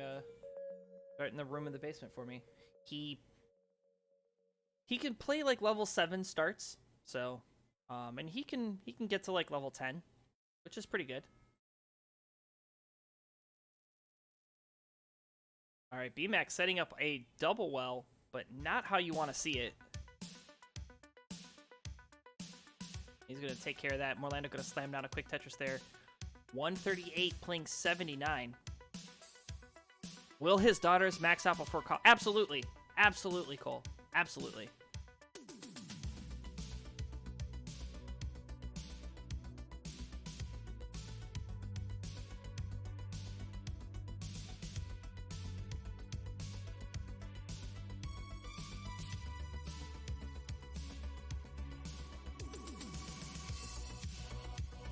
right in the room in the basement for me. He can play like level 7 starts, so, and he can get to like level 10, which is pretty good. All right, BMAC setting up a double well, but not how you want to see it. He's going to take care of that. Morlando going to slam down a quick Tetris there. 138 playing 79. Will his daughters max out before Cole? Absolutely. Absolutely, Cole. Absolutely.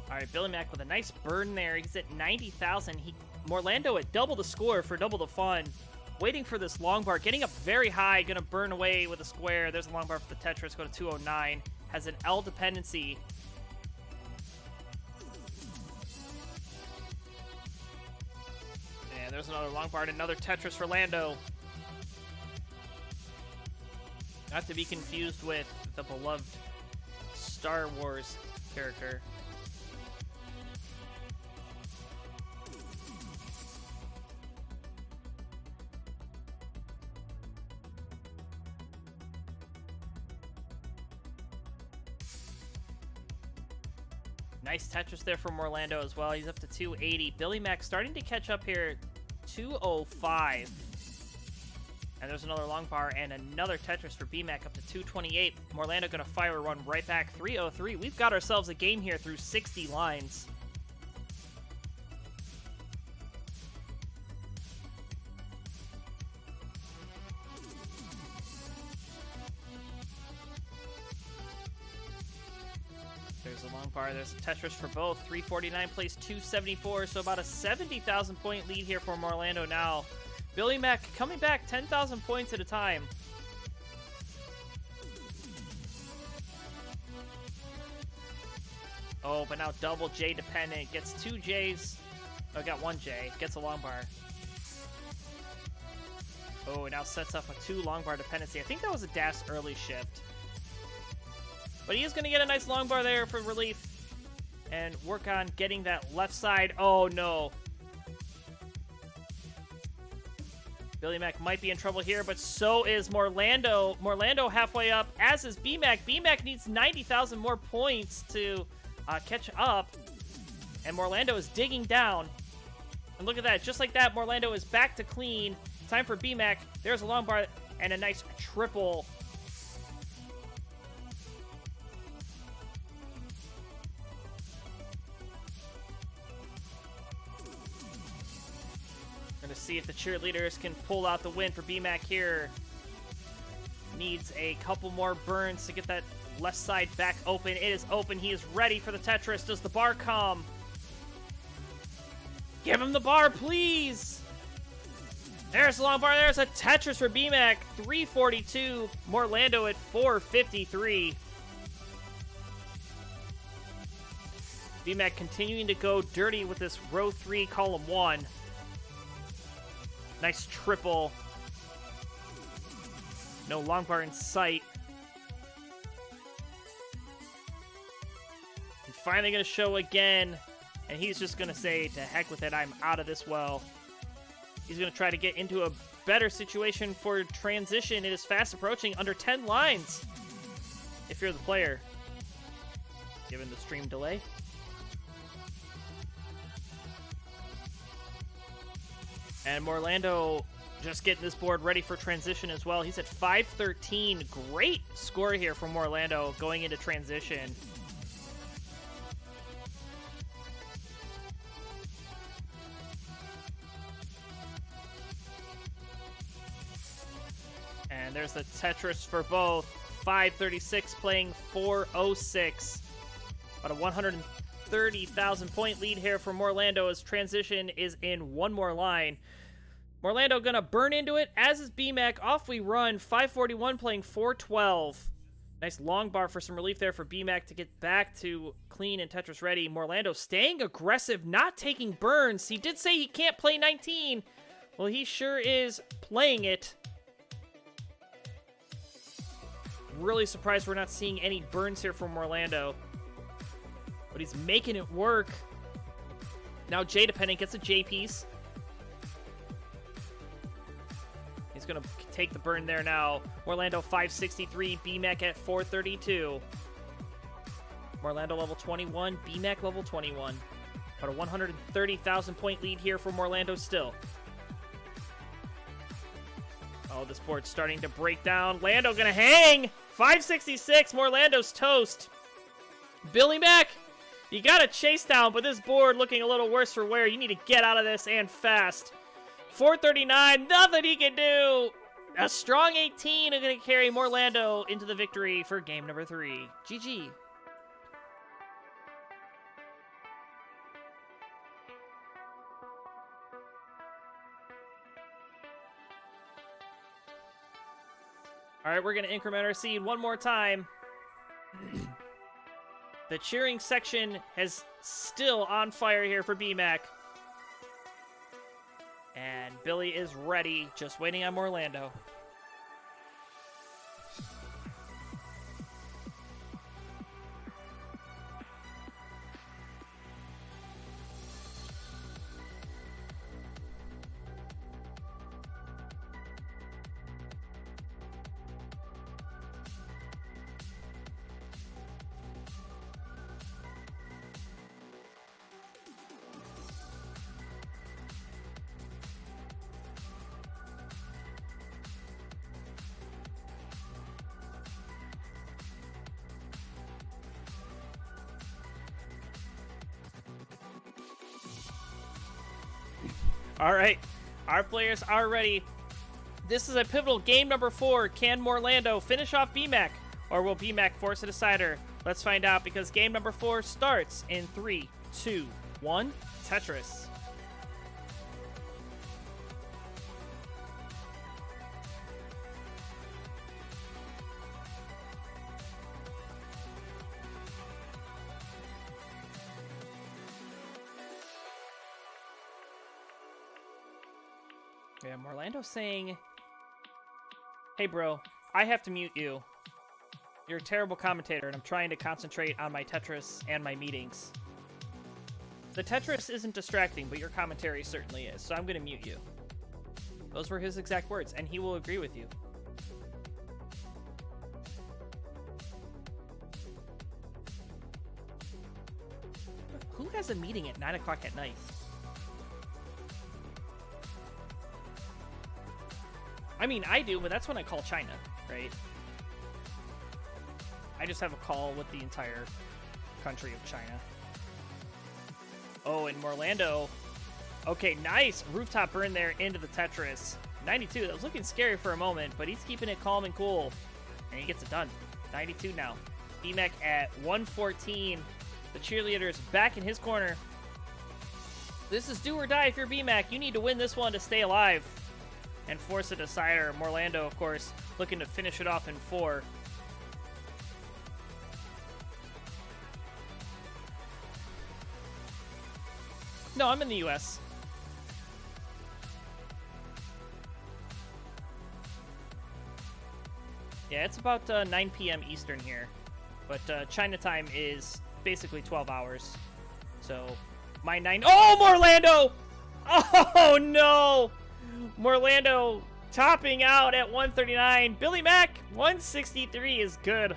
All right, Billy Mac with a nice burn there. He's at 90,000. Morlando at double the score for double the fun. Waiting for this long bar. Getting up very high. Going to burn away with a square. There's a long bar for the Tetris. Go to 209. Has an L dependency. And there's another long bar and another Tetris for Lando. Not to be confused with the beloved Star Wars character. Nice Tetris there from Orlando as well. He's up to 280. Billy Mac starting to catch up here. 205. And there's another long bar and another Tetris for BMAC up to 228. Orlando going to fire a run right back. 303. We've got ourselves a game here through 60 lines. There's a long bar. There's a Tetris for both. 349 plays 274, so about a 70,000 point lead here for Orlando now. Billy Mac coming back 10,000 points at a time. Oh, but now double J dependent. Gets 2 Js. Oh, got 1 J. Gets a long bar. Oh, it now sets up a 2 long bar dependency. I think that was a DAS early shift. But he is going to get a nice long bar there for relief and work on getting that left side. Oh, no. Billy Mac might be in trouble here, but so is Morlando. Morlando halfway up, as is BMAC. BMAC needs 90,000 more points to catch up. And Morlando is digging down. And look at that. Just like that, Morlando is back to clean. Time for BMAC. There's a long bar and a nice triple. Going to see if the cheerleaders can pull out the win for BMAC here. Needs a couple more burns to get that left side back open. It is open. He is ready for the Tetris. Does the bar come? Give him the bar, please. There's the long bar. There's a Tetris for BMAC. 342. Morlando at 453. BMAC continuing to go dirty with this row 3, column 1. Nice triple. No long bar in sight. He's finally going to show again. And he's just going to say, to heck with it, I'm out of this well. He's going to try to get into a better situation for transition. It is fast approaching, under 10 lines. If you're the player. Given the stream delay. And Morlando just getting this board ready for transition as well. He's at 513. Great score here from Morlando going into transition. And there's the Tetris for both. 536 playing 406. About a 130,000 point lead here for Morlando as transition is in one more line. Morlando gonna burn into it, as is BMAC. Off we run. 541 playing 412. Nice long bar for some relief there for BMAC to get back to clean and Tetris ready. Morlando staying aggressive, not taking burns. He did say he can't play 19. Well, he sure is playing it. Really surprised we're not seeing any burns here from Morlando. But he's making it work. Now J dependent gets a J piece. He's going to take the burn there now. Morlando 563, BMAC at 432. Morlando level 21, BMAC level 21. About a 130,000 point lead here for Morlando still. Oh, this board's starting to break down. Lando gonna hang! 566, Morlando's toast. Billy Mac, you got a chase down, but this board looking a little worse for wear. You need to get out of this and fast. 439, nothing he can do. A strong 18 is going to carry Morlando into the victory for game number 3. GG. All right, we're going to increment our seed one more time. The cheering section is still on fire here for BMAC. And Billy is ready, just waiting on Morlando. All right, our players are ready. This is a pivotal game number 4. Can Morlando finish off BMAC, or will BMAC force a decider? Let's find out, because game number 4 starts in 3, 2, 1, Tetris. Yeah, Morlando's saying, hey bro, I have to mute you. You're a terrible commentator, and I'm trying to concentrate on my Tetris and my meetings. The Tetris isn't distracting, but your commentary certainly is, so I'm going to mute you. Those were his exact words, and he will agree with you. Who has a meeting at 9 o'clock at night? I mean, I do, but that's when I call China, right? I just have a call with the entire country of China. Oh, and Morlando. Okay, nice rooftop burn there into the Tetris. 92, that was looking scary for a moment, but he's keeping it calm and cool. And he gets it done. 92 now. BMAC at 114. The cheerleader's back in his corner. This is do or die if you're BMAC. You need to win this one to stay alive and force a decider. Morlando, of course, looking to finish it off in 4. No, I'm in the US. Yeah, it's about 9 p.m. Eastern here. But China time is basically 12 hours. So, my 9... Oh, Morlando! Oh, no! Morlando topping out at 139. Billy Mack, 163 is good.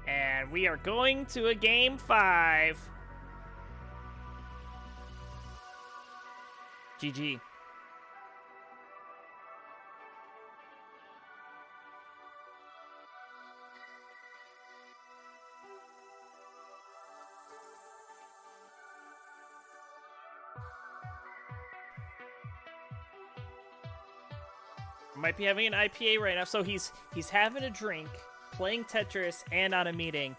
And we are going to a game 5. GG. Might be having an IPA right now, so he's having a drink, playing Tetris, and on a meeting.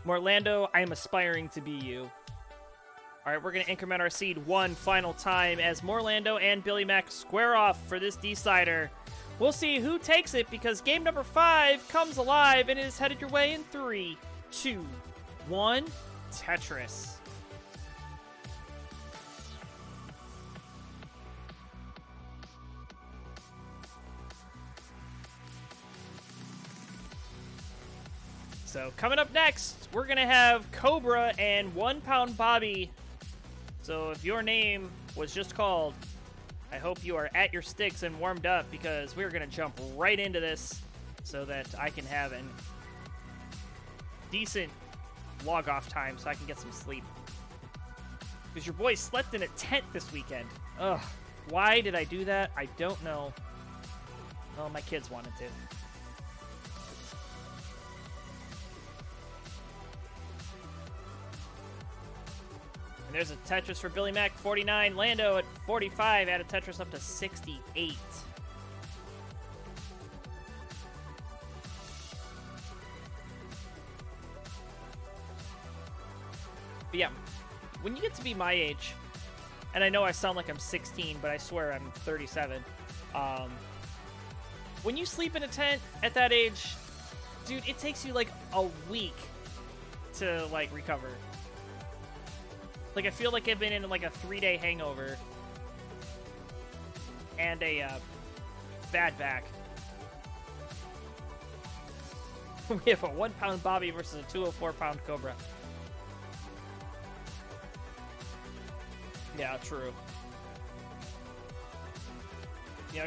Morlando, I am aspiring to be you. All right, we're going to increment our seed one final time as Morlando and Billy Mack square off for this decider. We'll see who takes it because game number 5 comes alive and is headed your way in 3, 2, 1, Tetris. So coming up next, we're going to have Cobra and 1 Pound Bobby. So if your name was just called, I hope you are at your sticks and warmed up because we're going to jump right into this so that I can have a decent log off time so I can get some sleep. Because your boy slept in a tent this weekend. Ugh, why did I do that? I don't know. Well, my kids wanted to. And there's a Tetris for Billy Mack, 49. Lando at 45. Add a Tetris up to 68. But yeah, when you get to be my age, and I know I sound like I'm 16, but I swear I'm 37. When you sleep in a tent at that age, dude, it takes you like a week to like recover. Like, I feel like I've been in, like, a 3-day hangover. And a, bad back. We have a 1 Pound Bobby versus a 204 Pound Cobra. Yeah, true. Yeah.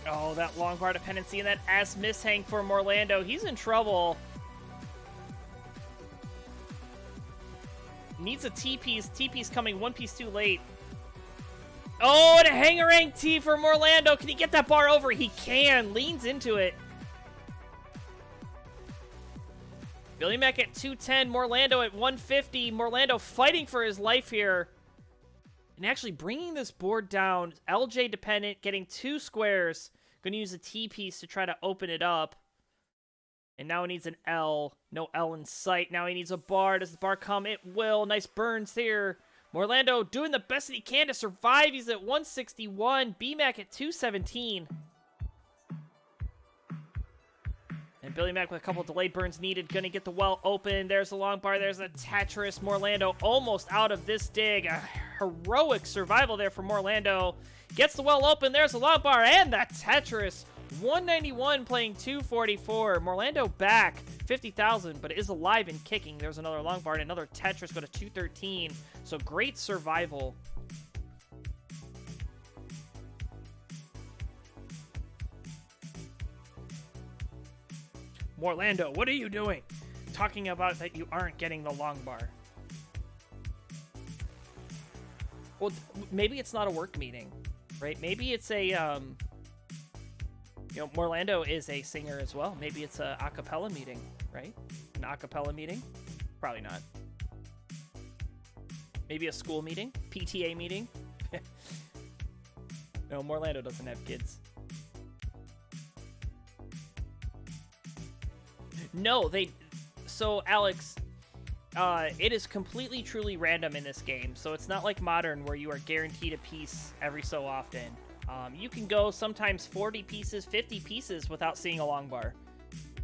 Oh, that long bar dependency and that ass mishang for Morlando. He's in trouble. Needs a T-piece. T-piece coming 1 piece too late. Oh, and a hangarang T for Morlando. Can he get that bar over? He can. Leans into it. Billy Mack at 210. Morlando at 150. Morlando fighting for his life here. And actually bringing this board down. LJ dependent. Getting 2 squares. Going to use a T-piece to try to open it up. And now he needs an L. No L in sight. Now he needs a bar. Does the bar come? It will. Nice burns here. Morlando doing the best that he can to survive. He's at 161. B-Mac at 217. And Billy Mack with a couple delayed burns needed. Gonna get the well open. There's the long bar. There's a Tetris. Morlando almost out of this dig. A heroic survival there for Morlando. Gets the well open. There's the long bar and the Tetris. 191 playing 244. Morlando back 50,000, but is alive and kicking. There's another long bar and another Tetris. Go to 213. So great survival. Morlando, what are you doing? Talking about that you aren't getting the long bar. Well, maybe it's not a work meeting, right? Maybe it's a you know, Morlando is a singer as well. Maybe it's a acapella meeting, right? An acapella meeting? Probably not. Maybe a school meeting? PTA meeting? No, Morlando doesn't have kids. No, they... So, Alex, it is completely, truly random in this game. So it's not like Modern where you are guaranteed a piece every so often. You can go sometimes 40 pieces, 50 pieces without seeing a long bar.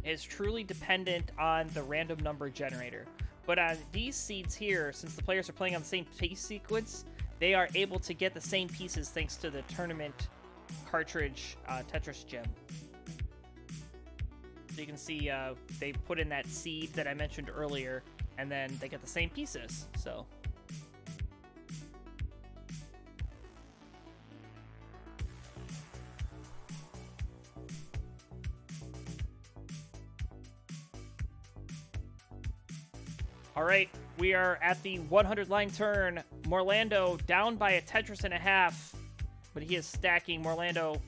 It's truly dependent on the random number generator. But on these seeds here, since the players are playing on the same piece sequence, they are able to get the same pieces thanks to the tournament cartridge Tetris gem. So you can see they put in that seed that I mentioned earlier, and then they get the same pieces. So. All right, we are at the 100 line turn. Morlando down by a Tetris and a half, but he is stacking. Morlando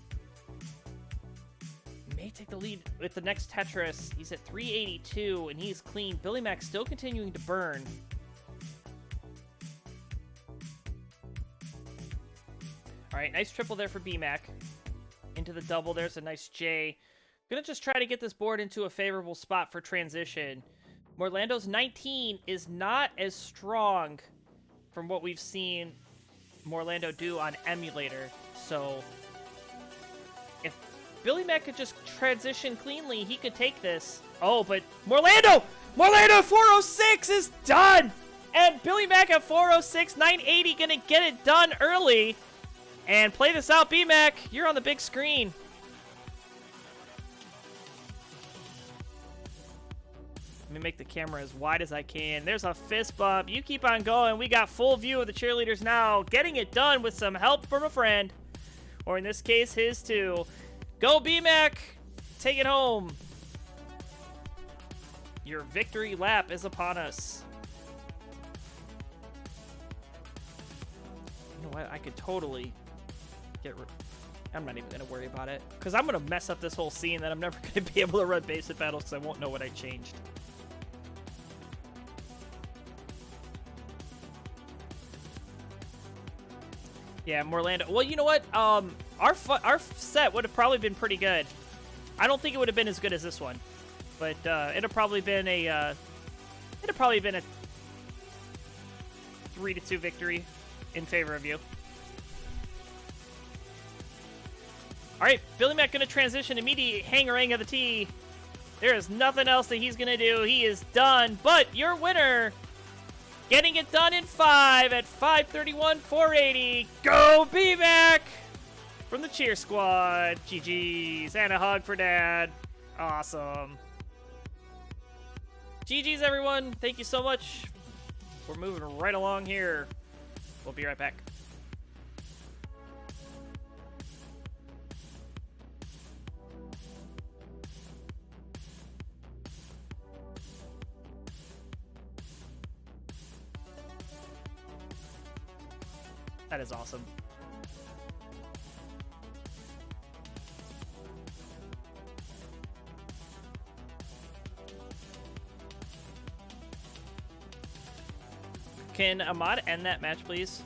may take the lead with the next Tetris. He's at 382, and he's clean. Billy Mac still continuing to burn. All right, nice triple there for B-Mac. Into the double, there's a nice J. Gonna just try to get this board into a favorable spot for transition. Morlando's 19 is not as strong from what we've seen Morlando do on emulator. So if Billy Mac could just transition cleanly, he could take this. Oh, but Morlando 406 is done! And Billy Mac at 406, 980 gonna get it done early. And play this out, B-Mac. You're on the big screen. Let me make the camera as wide as I can. There's a fist bump. You keep on going. We got full view of the cheerleaders now. Getting it done with some help from a friend. Or in this case, his too. Go B-Mac. Take it home. Your victory lap is upon us. You know what? I could totally I'm not even going to worry about it. Because I'm going to mess up this whole scene that I'm never going to be able to run basic battles because I won't know what I changed. Yeah, Morlando. Well, you know what? Our set would have probably been pretty good. I don't think it would have been as good as this one, but it'd have probably been a 3-2 victory in favor of you. All right, Billy Mac gonna transition immediate hangerang of the T. There is nothing else that he's gonna do. He is done. But your winner, getting it done in 5 at 531, 480. Go B-Mac from the cheer squad. GG's and a hug for Dad. Awesome. GG's everyone. Thank you so much. We're moving right along here. We'll be right back. That is awesome. Can Ahmad end that match, please?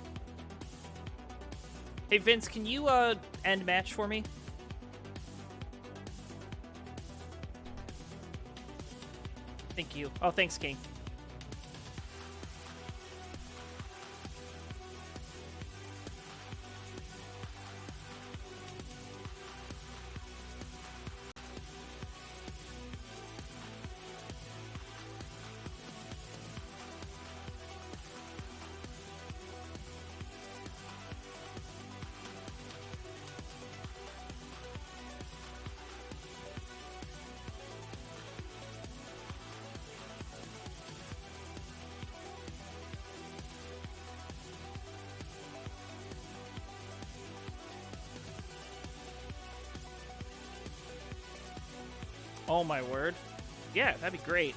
Hey, Vince, can you end match for me? Thank you. Oh, thanks, King. Oh my word. Yeah, that'd be great.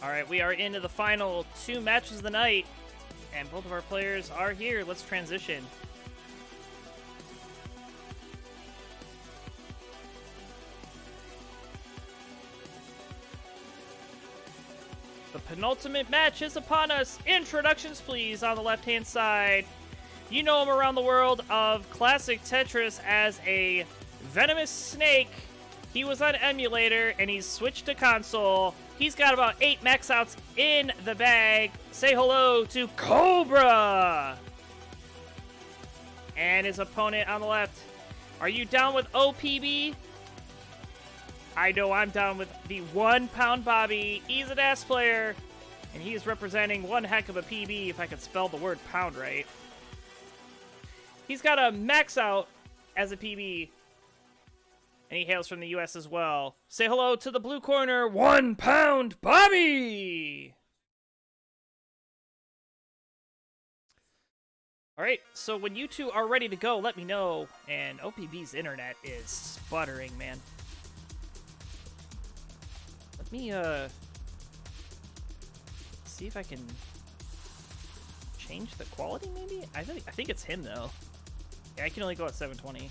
All right, we are into the final 2 matches of the night, and both of our players are here. Let's transition. The penultimate match is upon us. Introductions, please, on the left-hand side. You know him around the world of Classic Tetris as a venomous snake. He was on emulator, and he's switched to console. He's got about 8 max outs in the bag. Say hello to Cobra! And his opponent on the left. Are you down with OPB? I know I'm down with the 1 Pound Bobby. He's an ass player, and he's representing one heck of a PB, if I could spell the word pound right. He's got a max out as a PB, and he hails from the US as well. Say hello to the blue corner, 1 Pound Bobby! Alright, so when you two are ready to go, let me know. And OPB's internet is sputtering, man. Let me, see if I can change the quality, maybe? I think it's him, though. Yeah, I can only go at 720.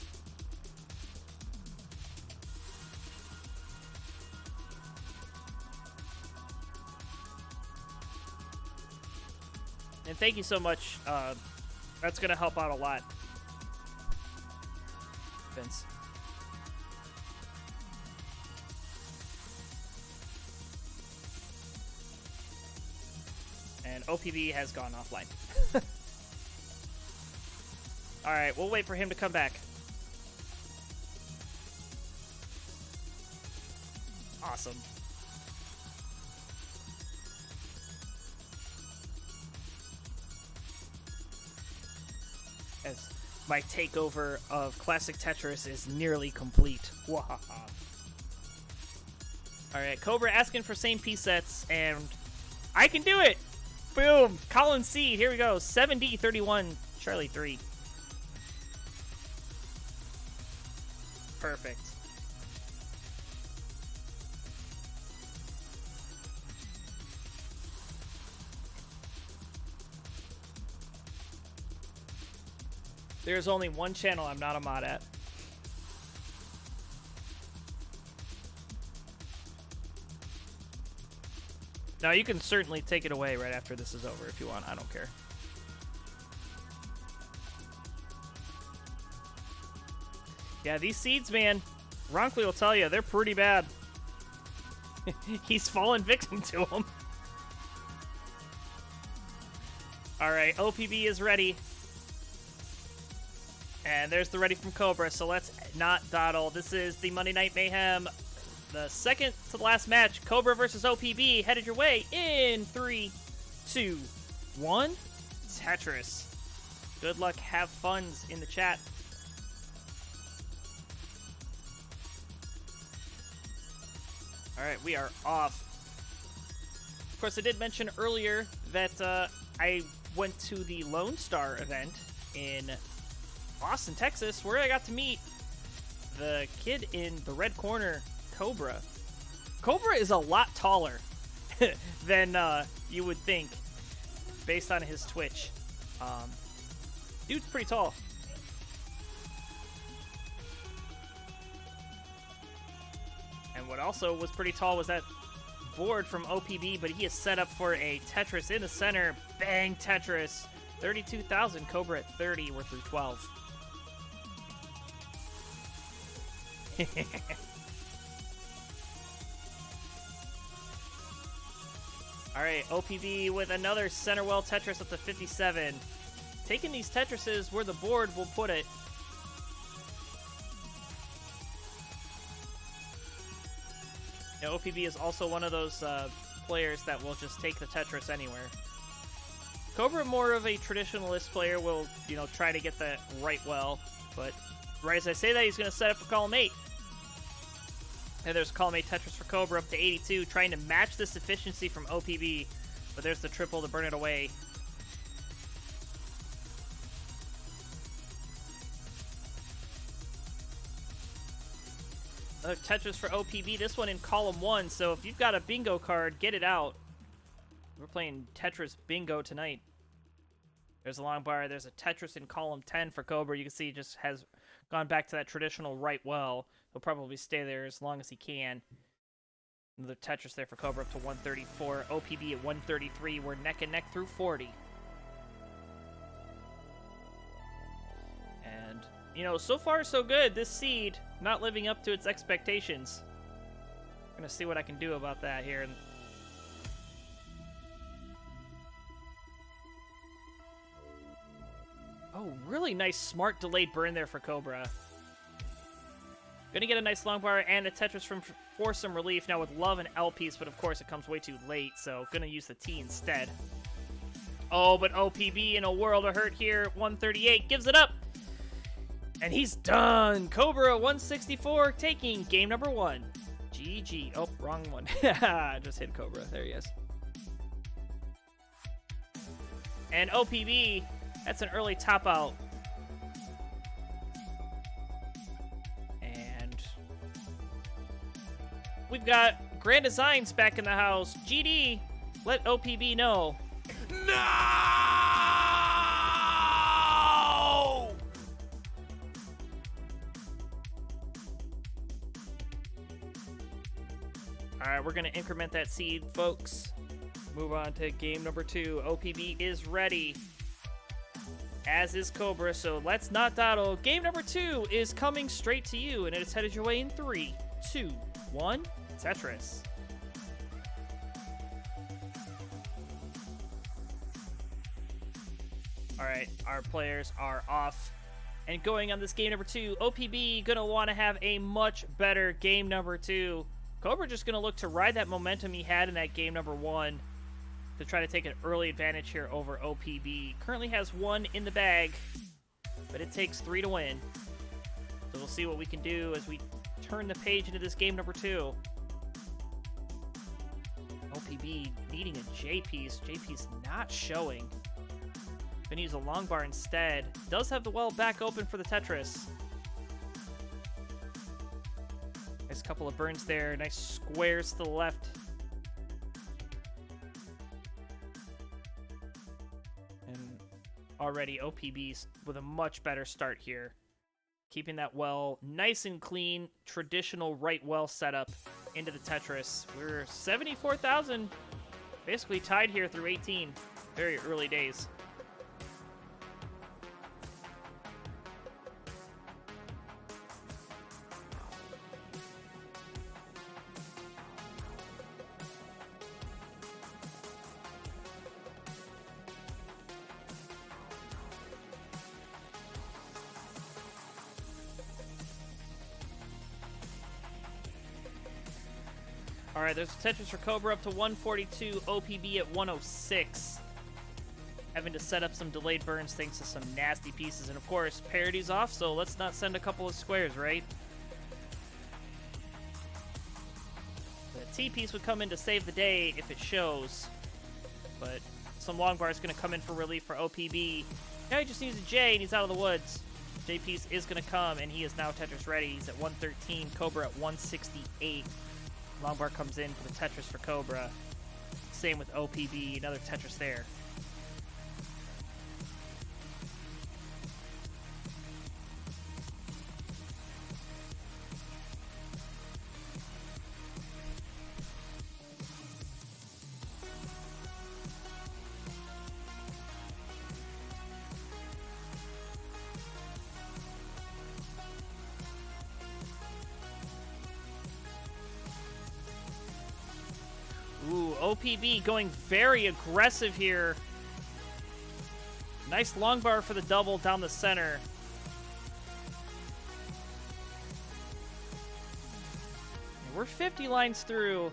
And thank you so much, that's gonna help out a lot, Vince. And OPB has gone offline. Alright, we'll wait for him to come back. Awesome. As my takeover of Classic Tetris is nearly complete. Wahaha. Alright, Cobra asking for same piece sets, and I can do it! Boom! Colin C, here we go. 7D, 31, Charlie 3. Perfect. There's only one channel I'm not a mod at. Now, you can certainly take it away right after this is over if you want. I don't care. Yeah, these seeds, man, Ronkley will tell you, they're pretty bad. He's fallen victim to them. Alright, OPB is ready. And there's the ready from Cobra, so let's not dawdle. This is the Monday Night Mayhem, the second to the last match. Cobra versus OPB, headed your way in 3, 2, 1. Tetris. Good luck, have funs in the chat. Alright, we are off. Of course, I did mention earlier that I went to the Lone Star event in Austin, Texas, where I got to meet the kid in the red corner, Cobra. Cobra is a lot taller than you would think, based on his Twitch. Dude's pretty tall. And what also was pretty tall was that board from OPB, but he is set up for a Tetris in the center. Bang, Tetris. 32,000, Cobra at 30, we're through 12. Alright, OPB with another center well Tetris up to 57. Taking these Tetrises where the board will put it. You know, OPB is also one of those players that will just take the Tetris anywhere. Cobra, more of a traditionalist player, will, you know, try to get that right well, but right as I say that, he's going to set up for column 8. And there's column 8 Tetris for Cobra up to 82, trying to match this efficiency from OPB, but there's the triple to burn it away. Another Tetris for OPB, this one in column 1, so if you've got a bingo card, get it out. We're playing Tetris bingo tonight. There's a long bar, there's a Tetris in column 10 for Cobra. You can see he just has gone back to that traditional right well. He'll probably stay there as long as he can. Another Tetris there for Cobra up to 134. OPB at 133. We're neck and neck through 40. And you know, so far so good. This seed not living up to its expectations. I'm gonna see what I can do about that here. Oh, really nice, smart delayed burn there for Cobra. Gonna get a nice long bar and a Tetris for some relief now with Love and L piece, but of course it comes way too late, so gonna use the T instead. Oh, but OPB in a world of hurt here. 138 gives it up. And he's done. Cobra 164 taking game number 1. GG. Oh, wrong one. Just hit Cobra. There he is. And OPB, that's an early top out. And we've got Grand Designs back in the house. GD, let OPB know. No! Alright, we're going to increment that seed, folks. Move on to game number 2. OPB is ready, as is Cobra, so let's not dawdle. Game number 2 is coming straight to you, and it is headed your way in 3, 2, 1, Tetris. Alright, our players are off and going on this game number 2. OPB gonna want to have a much better game number 2. Cobra just gonna look to ride that momentum he had in that game number 1 to try to take an early advantage here over OPB. Currently has 1 in the bag, but it takes 3 to win. So we'll see what we can do as we turn the page into this game number 2. OPB needing a J piece. J piece not showing. Gonna use a long bar instead. Does have the well back open for the Tetris. Nice couple of burns there. Nice squares to the left. And already OPB with a much better start here. Keeping that well nice and clean. Traditional right well setup into the Tetris. We're 74,000. Basically tied here through 18. Very early days. Alright, there's a Tetris for Cobra up to 142, OPB at 106. Having to set up some delayed burns thanks to some nasty pieces. And of course, parity's off, so let's not send a couple of squares, right? The T piece would come in to save the day if it shows. But some long bar is going to come in for relief for OPB. Now he just needs a J and he's out of the woods. J piece is going to come and he is now Tetris ready. He's at 113, Cobra at 168. Long bar comes in for the Tetris for Cobra. Same with OPB, another Tetris there. Ooh, OPB going very aggressive here. Nice long bar for the double down the center. And we're 50 lines through.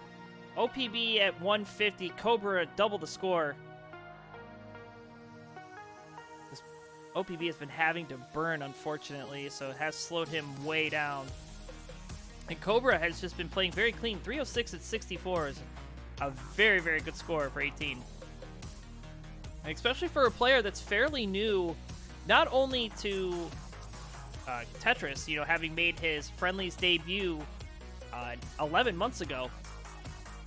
OPB at 150. Cobra double the score. This OPB has been having to burn, unfortunately, so it has slowed him way down. And Cobra has just been playing very clean. 306 at 64 is a very, very good score for 18. And especially for a player that's fairly new, not only to Tetris, you know, having made his Friendlies debut 11 months ago,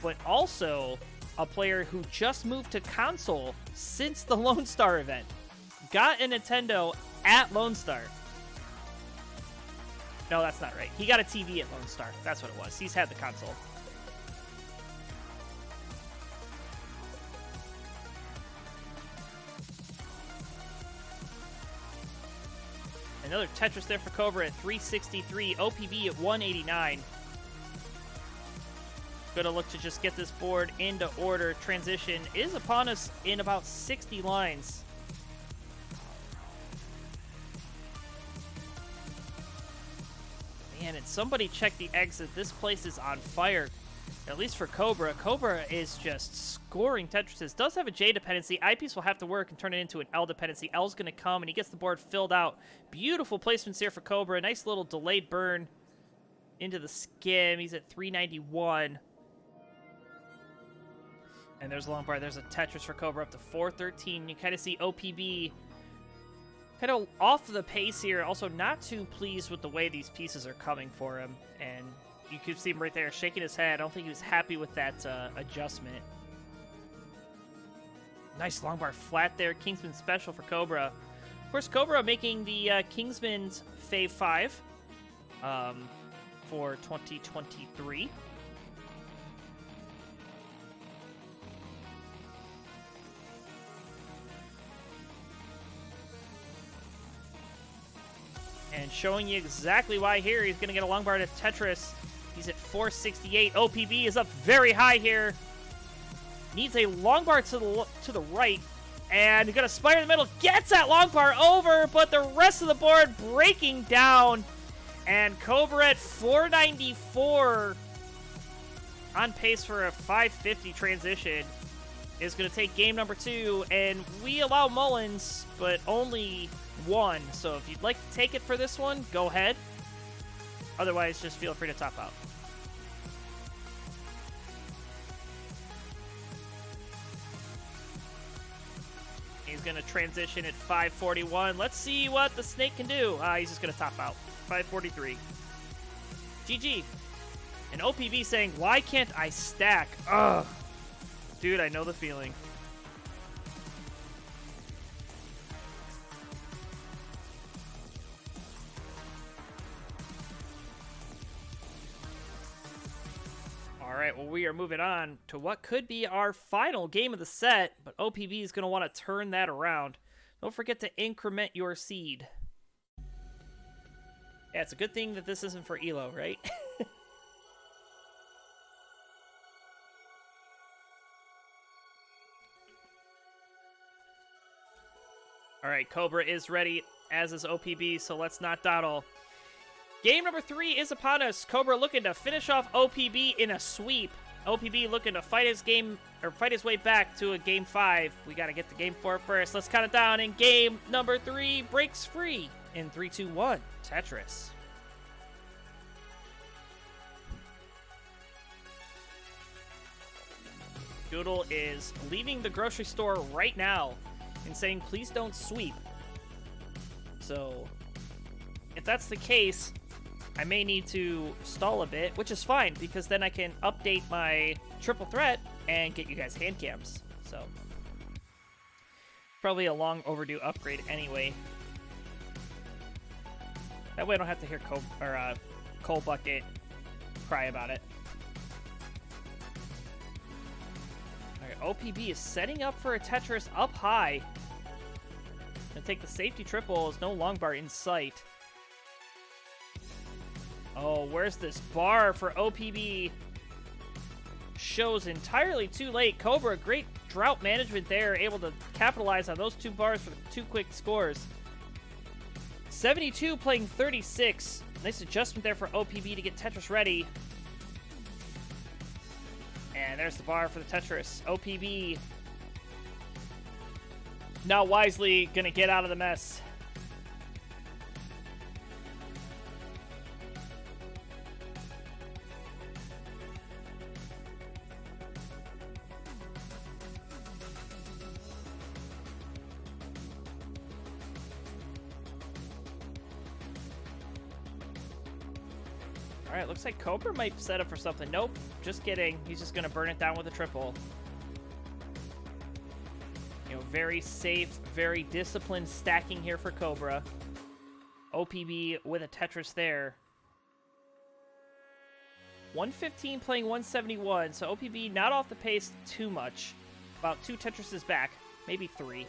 but also a player who just moved to console since the Lone Star event. Got a Nintendo at Lone Star. No, that's not right. He got a TV at Lone Star. That's what it was. He's had the console. And Another Tetris there for Cobra at 363. OPB at 189. Gonna look to just get this board into order. Transition is upon us in about 60 lines. Man, and somebody check the exit. This place is on fire. At least for Cobra. Cobra is just scoring Tetrises. Does have a J dependency. Eyepiece will have to work and turn it into an L dependency. L's going to come, and he gets the board filled out. Beautiful placements here for Cobra. Nice little delayed burn into the skim. He's at 391. And there's a long bar. There's a Tetris for Cobra up to 413. You kind of see OPB kind of off the pace here. Also not too pleased with the way these pieces are coming for him. And you could see him right there shaking his head. I don't think he was happy with that adjustment. Nice long bar flat there. Kingsman special for Cobra. Of course, Cobra making the Kingsman's Fave 5 for 2023. And showing you exactly why here. He's going to get a long bar to Tetris. He's at 468. OPB is up very high here. Needs a long bar to the right. And he's got a spider in the middle. Gets that long bar over, but the rest of the board breaking down. And Cobra at 494. On pace for a 550 transition. Is going to take game number 2. And we allow Mullins, but only 1. So if you'd like to take it for this one, go ahead. Otherwise, just feel free to top out. He's going to transition at 541. Let's see what the snake can do. He's just going to top out. 543. GG. And OPB saying, why can't I stack? Ugh. Dude, I know the feeling. All right, well, we are moving on to what could be our final game of the set, but OPB is going to want to turn that around. Don't forget to increment your seed. Yeah, it's a good thing that this isn't for ELO, right? All right, Cobra is ready, as is OPB, so let's not dawdle. Game number 3 is upon us. Cobra looking to finish off OPB in a sweep. OPB looking to fight his way back to a game 5. We got to get to game 4 first. Let's count it down. And game number 3 breaks free in 3, 2, 1. Tetris. Doodle is leaving the grocery store right now and saying, please don't sweep. So, if that's the case, I may need to stall a bit, which is fine, because then I can update my triple threat and get you guys hand cams. So, probably a long overdue upgrade anyway. That way I don't have to hear Coal Bucket cry about it. Alright, OPB is setting up for a Tetris up high. Gonna take the safety triple. There's no long bar in sight. Oh, where's this bar for OPB? Shows entirely too late. Cobra, great drought management there. Able to capitalize on those 2 bars for 2 quick scores. 72 playing 36. Nice adjustment there for OPB to get Tetris ready. And there's the bar for the Tetris. OPB now wisely gonna get out of the mess. Alright, looks like Cobra might set up for something. Nope, just kidding. He's just going to burn it down with a triple. You know, very safe, very disciplined stacking here for Cobra. OPB with a Tetris there. 115 playing 171, so OPB not off the pace too much. About 2 Tetrises back, maybe 3.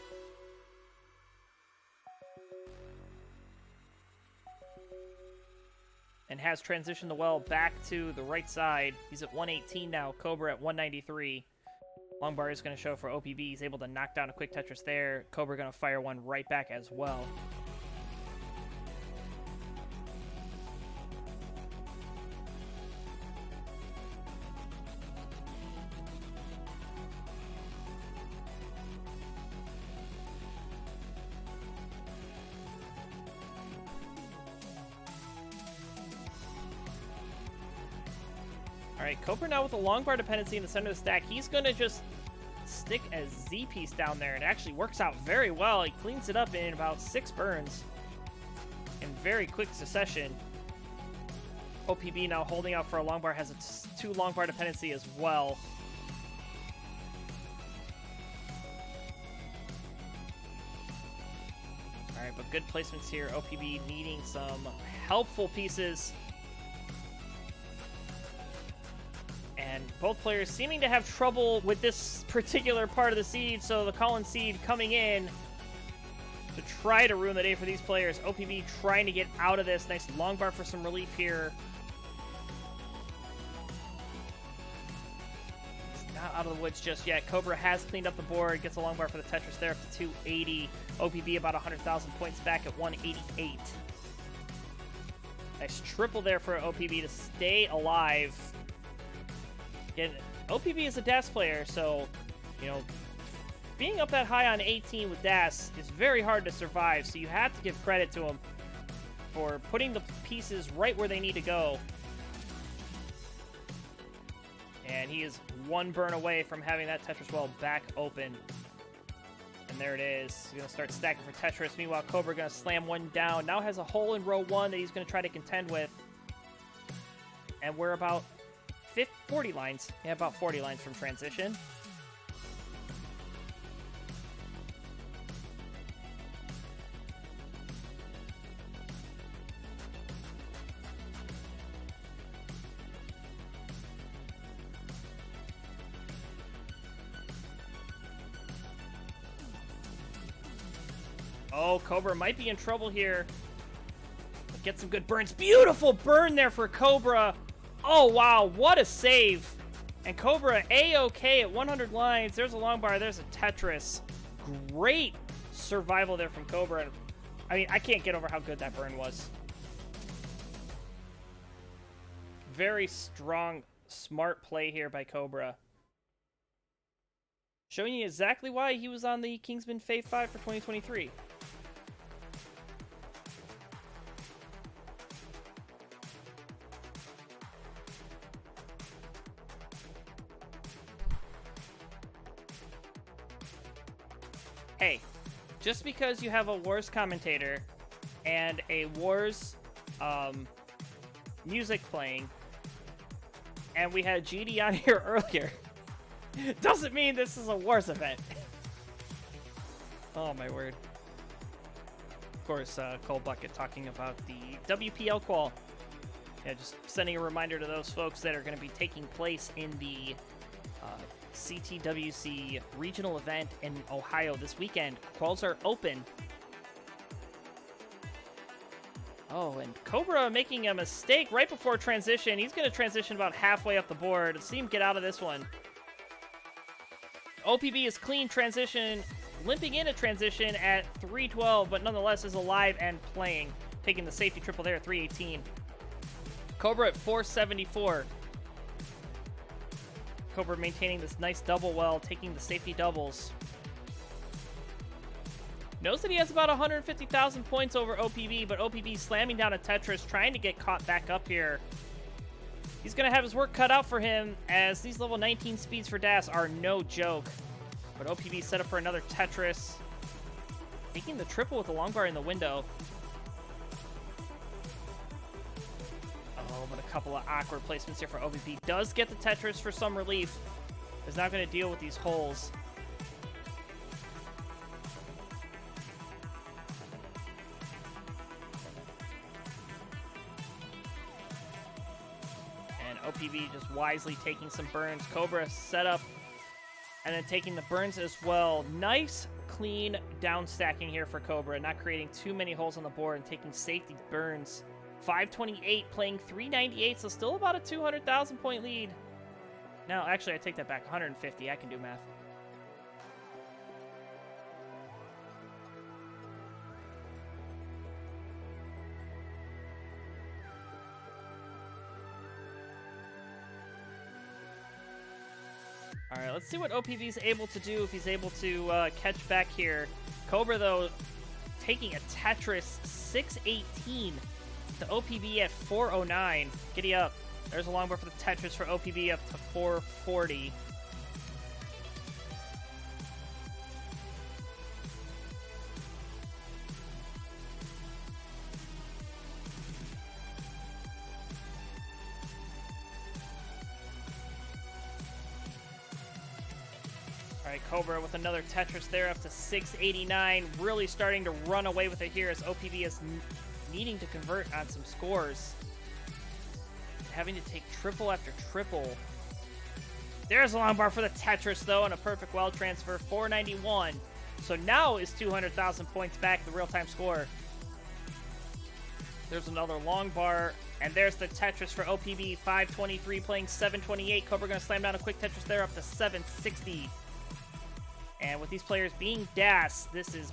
and has transitioned the well back to the right side. He's at 118 now. Cobra at 193. Long bar is going to show for OPB. He's able to knock down a quick Tetris there. Cobra going to fire one right back as well. Alright, Cobra now with a long bar dependency in the center of the stack. He's going to just stick a Z piece down there. It actually works out very well. He cleans it up in about 6 burns in very quick succession. OPB now holding out for a long bar, has a 2 long bar dependency as well. Alright, but good placements here. OPB needing some helpful pieces. And both players seeming to have trouble with this particular part of the seed, so the Colin seed coming in to try to ruin the day for these players. OPB trying to get out of this. Nice long bar for some relief here. It's not out of the woods just yet. Cobra has cleaned up the board, gets a long bar for the Tetris there up to 280. OPB about 100,000 points back at 188. Nice triple there for OPB to stay alive. Again, OPB is a DAS player, so, you know, being up that high on 18 with DAS is very hard to survive, so you have to give credit to him for putting the pieces right where they need to go. And he is 1 burn away from having that Tetris well back open. And there it is. He's going to start stacking for Tetris. Meanwhile, Cobra going to slam one down. Now has a hole in row 1 that he's going to try to contend with. And we're about 40 lines. Yeah, about 40 lines from transition. Oh, Cobra might be in trouble here. Get some good burns. Beautiful burn there for Cobra. Oh, wow. What a save. And Cobra A-OK at 100 lines. There's a long bar. There's a Tetris. Great survival there from Cobra. I mean, I can't get over how good that burn was. Very strong, smart play here by Cobra. Showing you exactly why he was on the Kingsman Fave 5 for 2023. Hey, just because you have a Wars commentator and a Wars music playing, and we had GD on here earlier, doesn't mean this is a Wars event. Oh my word. Of course, Cold Bucket talking about the WPL qual. Yeah, just sending a reminder to those folks that are going to be taking place in the CTWC regional event in Ohio this weekend. Quals are open. Oh, and Cobra making a mistake right before transition. He's going to transition about halfway up the board. Let's see him get out of this one. OPB is clean transition, limping into transition at 312, but nonetheless is alive and playing. Taking the safety triple there at 318. Cobra at 474. Cobra maintaining this nice double well, taking the safety doubles. Knows that he has about 150,000 points over OPB, but OPB slamming down a Tetris, trying to get caught back up here. He's going to have his work cut out for him, as these level 19 speeds for DAS are no joke. But OPB set up for another Tetris. Taking the triple with the long bar in the window. Oh, but a couple of awkward placements here for OPB. Does get the Tetris for some relief. Is not going to deal with these holes. And OPB just wisely taking some burns. Cobra set up and then taking the burns as well. Nice, clean down stacking here for Cobra. Not creating too many holes on the board and taking safety burns 528 playing 398, so still about a 200,000 point lead. No, actually, I take that back. 150. I can do math. All right, let's see what OPV is able to do if he's able to catch back here. Cobra, though, taking a Tetris 618 to OPV at 409. Giddy up. There's a long bar for the Tetris for OPV up to 440. Alright, Cobra with another Tetris there up to 689. Really starting to run away with it here as OPV is needing to convert on some scores. Having to take triple after triple. There's a long bar for the Tetris, though, and a perfect well transfer, 491. So now is 200,000 points back, the real-time score. There's another long bar, and there's the Tetris for OPB, 523 playing 728. Cobra going to slam down a quick Tetris there up to 760. And with these players being DAS, this is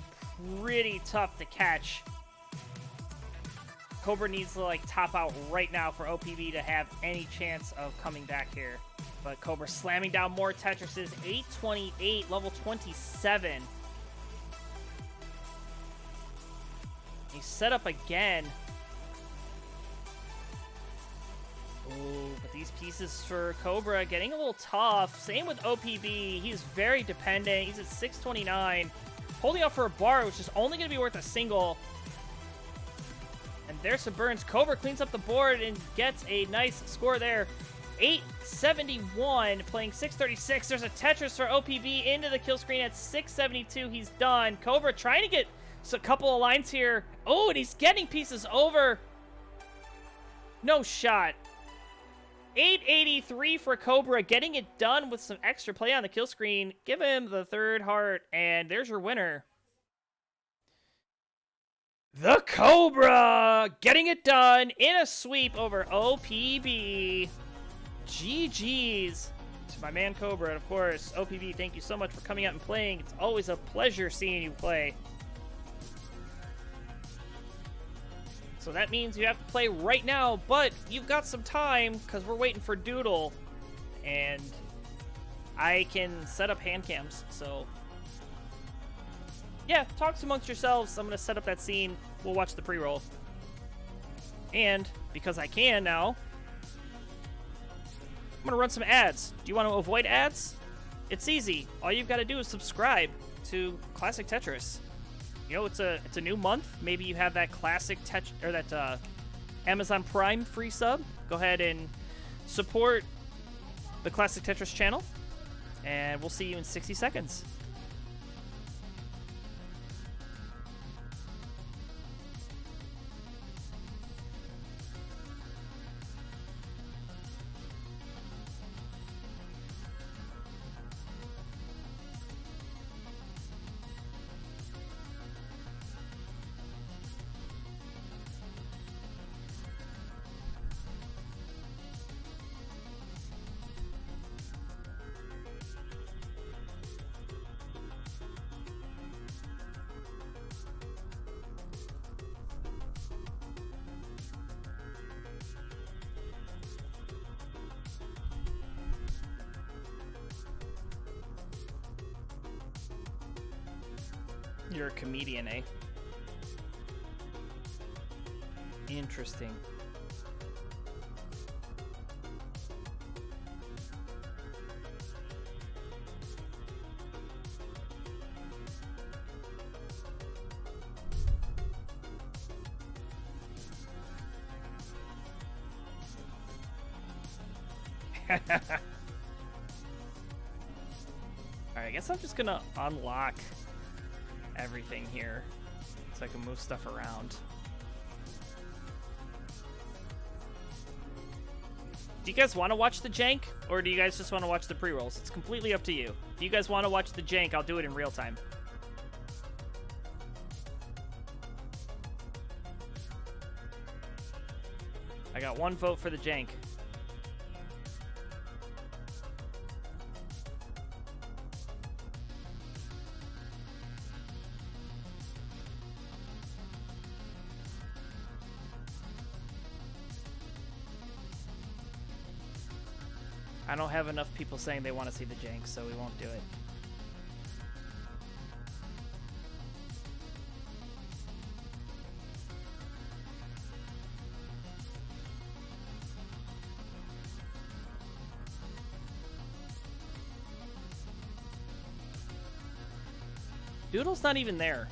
pretty tough to catch. Cobra needs to, like, top out right now for OPV to have any chance of coming back here. But Cobra slamming down more Tetrises. 828, level 27. He's set up again. Ooh, but these pieces for Cobra getting a little tough. Same with OPV. He's very dependent. He's at 629. Holding out for a bar, which is only going to be worth a single. And there's some burns. Cobra cleans up the board and gets a nice score there. 871, playing 636. There's a Tetris for OPB into the kill screen at 672. He's done. Cobra trying to get a couple of lines here. Oh, and he's getting pieces over. No shot. 883 for Cobra, getting it done with some extra play on the kill screen. Give him the third heart, and there's your winner. The Cobra getting it done in a sweep over OPB. GG's to my man Cobra. And of course, OPB, thank you so much for coming out and playing. It's always a pleasure seeing you play. So that means you have to play right now, but you've got some time because we're waiting for Doodle. And I can set up hand cams, so yeah, talk amongst yourselves. I'm going to set up that scene. We'll watch the pre-roll. And because I can now, I'm going to run some ads. Do you want to avoid ads? It's easy. All you've got to do is subscribe to Classic Tetris. You know, it's a new month. Maybe you have that Classic Tetris or that Amazon Prime free sub. Go ahead and support the Classic Tetris channel, and we'll see you in 60 seconds. You're a comedian, eh? Interesting. Alright, I guess I'm just gonna unlock everything here so I can move stuff around. Do you guys want to watch the jank, or do you guys just want to watch the pre-rolls? It's completely up to you. If you guys want to watch the jank, I'll do it in real time. Got 1 vote for the jank. I don't have enough people saying they want to see the jank, so we won't do it. Doodle's not even there.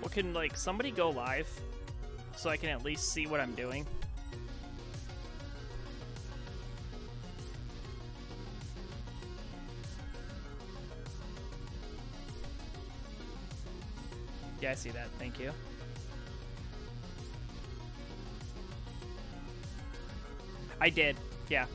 Well, can, like, somebody go live so I can at least see what I'm doing? Yeah, I see that. Thank you. I did. Yeah.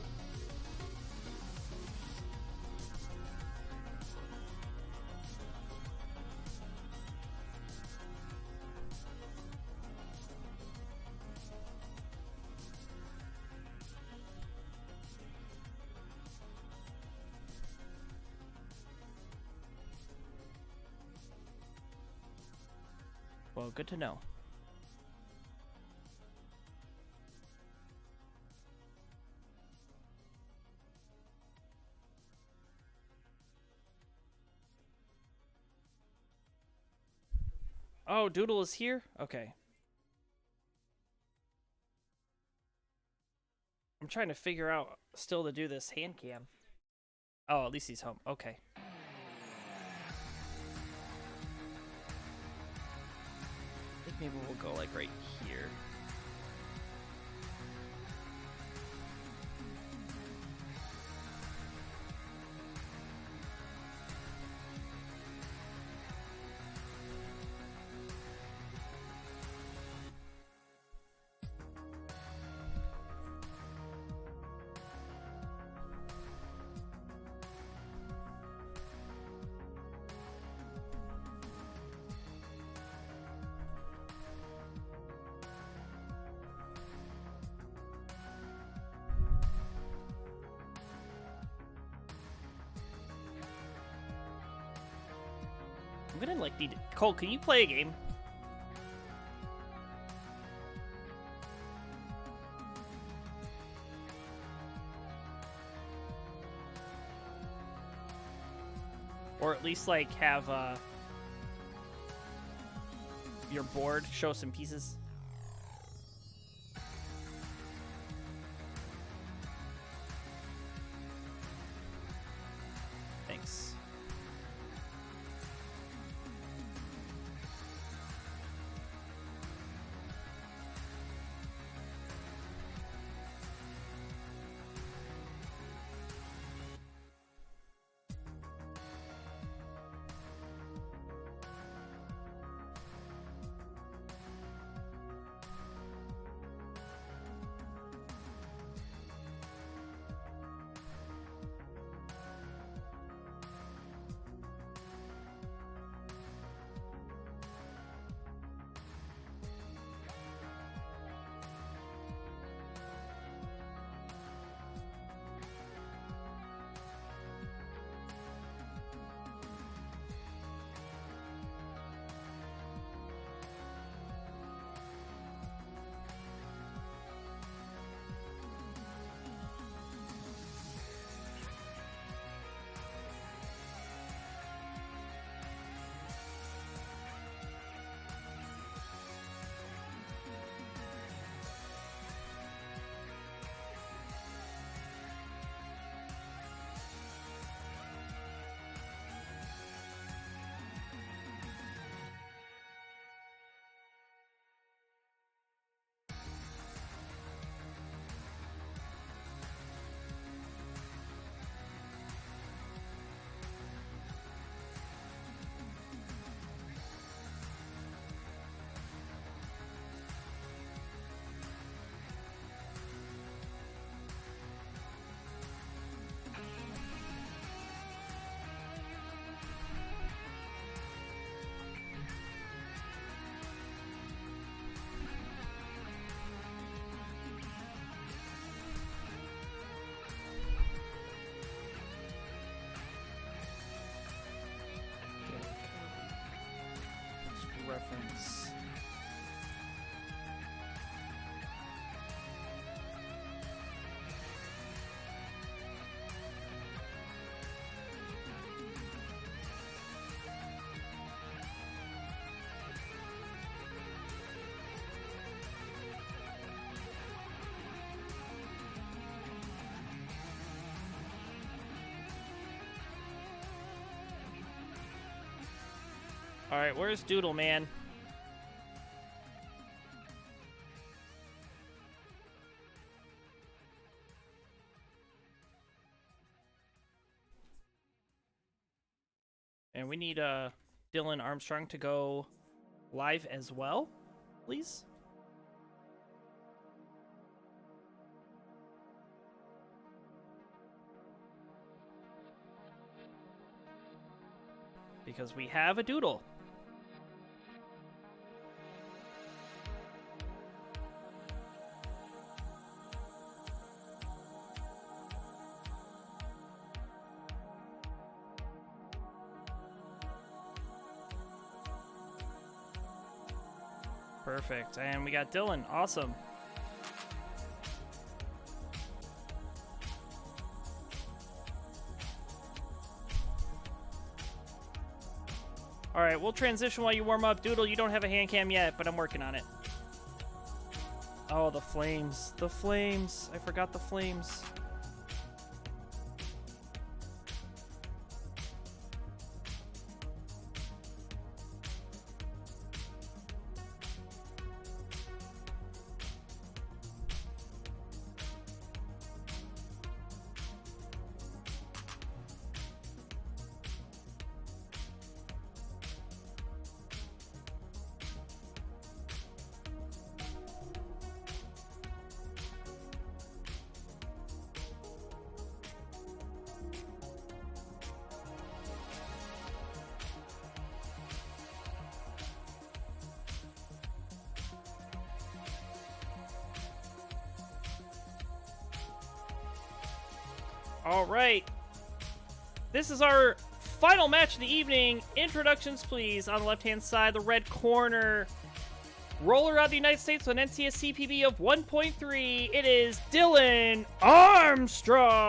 Well, good to know. Oh, Doodle is here? Okay. I'm trying to figure out still to do this hand cam. Oh, at least he's home. Okay. I think maybe we'll go like right here. I'm gonna like need to... Cole, can you play a game? Or at least like have your board show some pieces. Thanks. heavens. Alright, where's Doodle, man? And we need Dylan Armstrong to go live as well, please. Because we have a Doodle. Perfect. And we got Dylan. Awesome. All right, we'll transition while you warm up. Doodle, you don't have a hand cam yet, but I'm working on it. Oh, the flames. The flames. I forgot the flames. All right. This is our final match of the evening. Introductions, please. On the left-hand side, the red corner. Roller out of the United States with an NCS CPB of 1.3. It is Dylan Armstrong.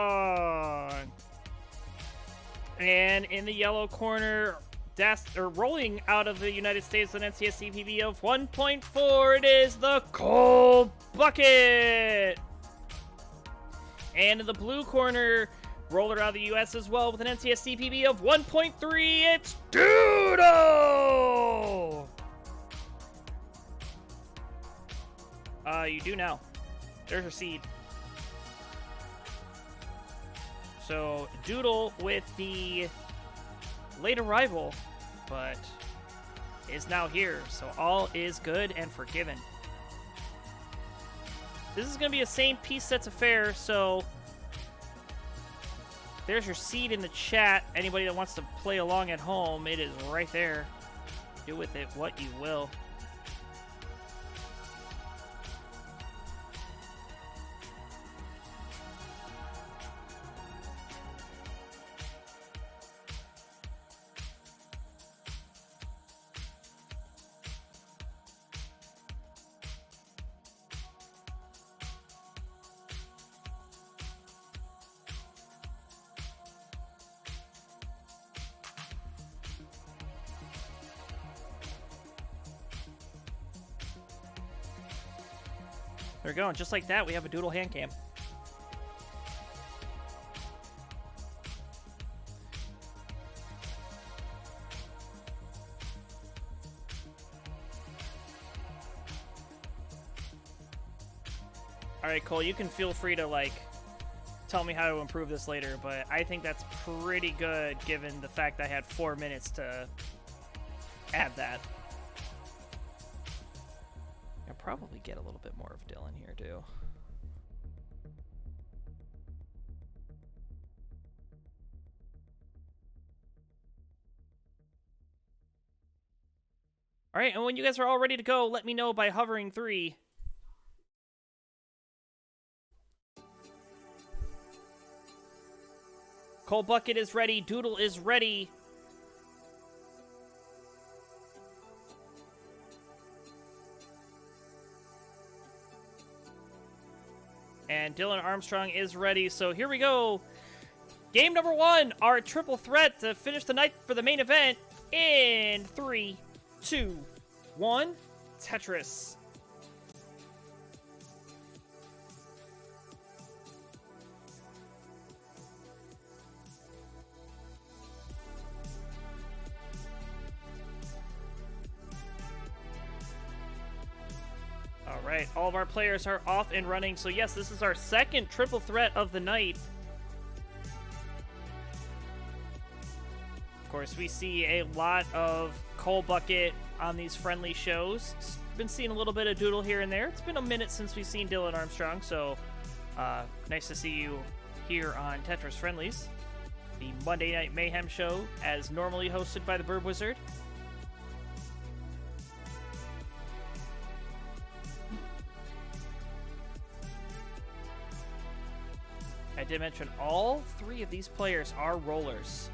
And in the yellow corner, rolling out of the United States with an NCS CPB of 1.4, it is the Cold Bucket. And in the blue corner, roller out of the U.S. as well with an NCS CPB of 1.3, it's Doodle! You do now. There's your seed. So, Doodle with the late arrival, but is now here. So all is good and forgiven. This is going to be a same piece sets affair, so there's your seed in the chat. Anybody that wants to play along at home, it is right there. Do with it what you will. There we go, and just like that, we have a Doodle hand cam. Alright, Cole, you can feel free to, like, tell me how to improve this later, but I think that's pretty good given the fact I had 4 minutes to add that. I'll probably get a little bit more of Dylan here, too. All right, and when you guys are all ready to go, let me know by hovering 3. Cold Bucket is ready. Doodle is ready. And Dylan Armstrong is ready, so here we go. Game number 1, our triple threat to finish the night for the main event in 3, 2, 1, Tetris. Alright, all of our players are off and running, so yes, this is our second triple threat of the night. Of course, we see a lot of Coal Bucket on these friendly shows. Been seeing a little bit of Doodle here and there. It's been a minute since we've seen Dylan Armstrong, so nice to see you here on Tetris Friendlies, the Monday Night Mayhem show, as normally hosted by the Burb Wizard. I did mention all 3 of these players are rollers.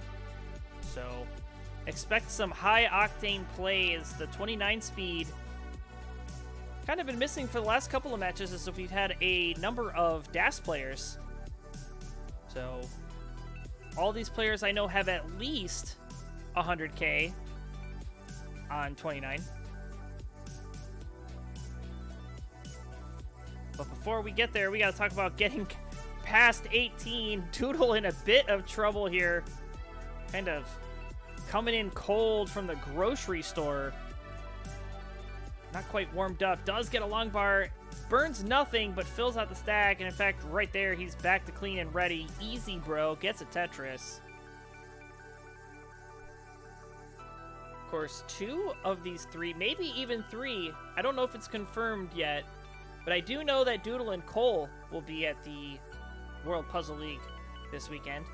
So expect some high-octane plays. The 29 speed kind of been missing for the last couple of matches as if we've had a number of DAS players. So all these players I know have at least 100k on 29. But before we get there, we got to talk about getting past 18. Doodle in a bit of trouble here. Kind of coming in cold from the grocery store. Not quite warmed up. Does get a long bar. Burns nothing, but fills out the stack. And in fact, right there, he's back to clean and ready. Easy, bro. Gets a Tetris. Of course, 2 of these 3, maybe even 3. I don't know if it's confirmed yet. But I do know that Doodle and Cole will be at the World Puzzle League this weekend.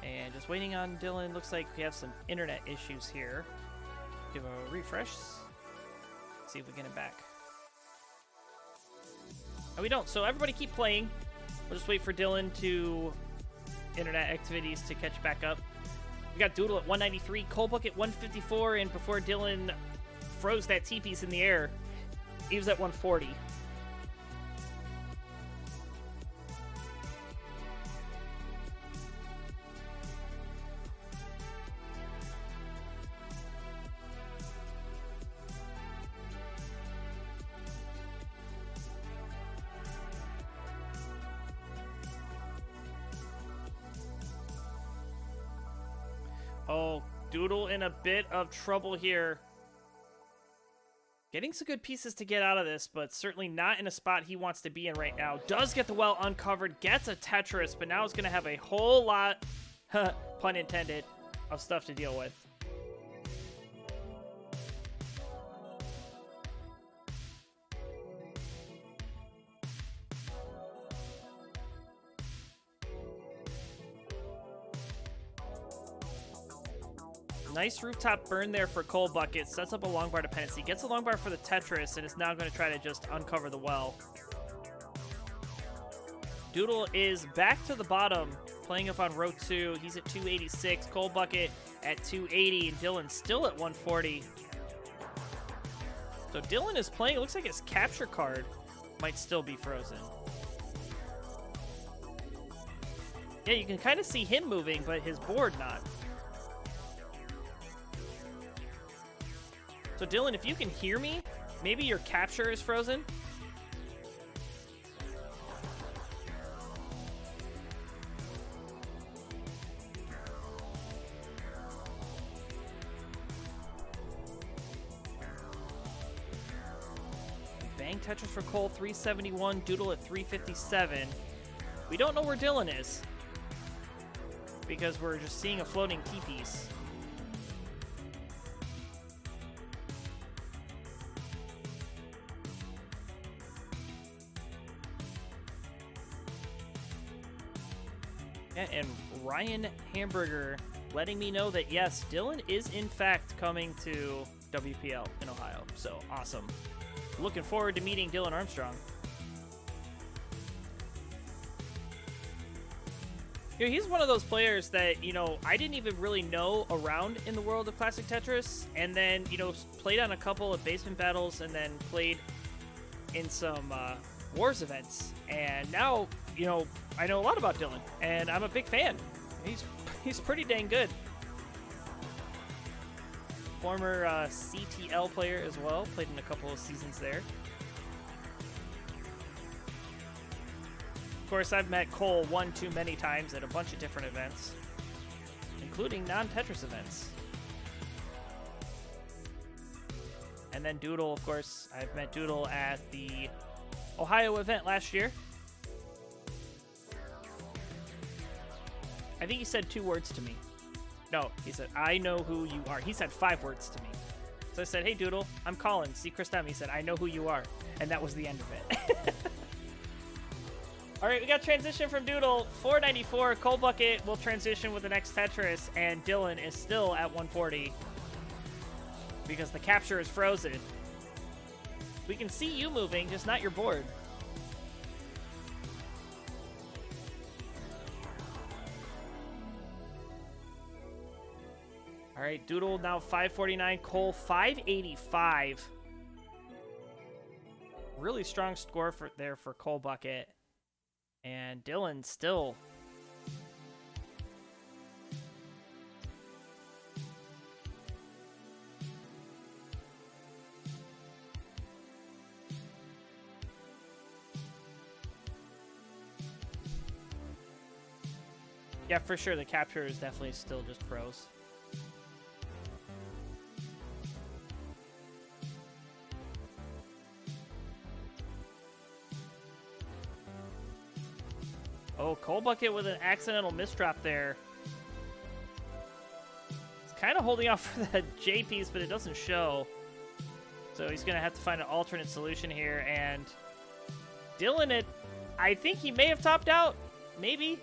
And just waiting on Dylan. Looks like we have some internet issues here. Give a refresh. See if we get him back. Oh, we don't. So everybody keep playing. We'll just wait for Dylan to internet activities to catch back up. We got Doodle at 193, Coalbuck at 154, and before Dylan froze that T-piece in the air, he was at 140. Oh, Doodle in a bit of trouble here. Getting some good pieces to get out of this, but certainly not in a spot he wants to be in right now. Does get the well uncovered, gets a Tetris, but now it's going to have a whole lot, pun intended, of stuff to deal with. Nice rooftop burn there for Coal Bucket. Sets up a long bar dependency. Gets a long bar for the Tetris and is now going to try to just uncover the well. Doodle is back to the bottom, playing up on row 2. He's at 286. Coal Bucket at 280. And Dylan still at 140. So Dylan is playing. It looks like his capture card might still be frozen. Yeah, you can kind of see him moving, but his board not. So Dylan, if you can hear me, maybe your capture is frozen. Bang Tetris for Cole, 371. Doodle at 357. We don't know where Dylan is because we're just seeing a floating T-piece. And Ryan Hamburger letting me know that, yes, Dylan is in fact coming to WPL in Ohio. So awesome. Looking forward to meeting Dylan Armstrong. You know, he's one of those players that, you know, I didn't even really know around in the world of Classic Tetris, and then, you know, played on a couple of basement battles, and then played in some Wars events. And now, you know, I know a lot about Dylan, and I'm a big fan. He's pretty dang good. Former CTL player as well, played in a couple of seasons there. Of course, I've met Cole one too many times at a bunch of different events, including non-Tetris events. And then Doodle, of course, I've met Doodle at the Ohio event last year. I think he said 2 words to me. No, he said, "I know who you are." He said 5 words to me. So I said, "Hey, Doodle, I'm Colin. See Chris Dem." He said, "I know who you are." And that was the end of it. All right, we got transition from Doodle. 494. Cold Bucket will transition with the next Tetris, and Dylan is still at 140 because the capture is frozen. We can see you moving, just not your board. All right, Doodle now 549. Cole 585. Really strong score there for Coal Bucket. And Dylan still. Yeah, for sure, the capture is definitely still just froze. Oh, Coal Bucket with an accidental misdrop there. He's kind of holding off for that J piece, but it doesn't show. So he's going to have to find an alternate solution here. And Dylan, I think he may have topped out. Maybe.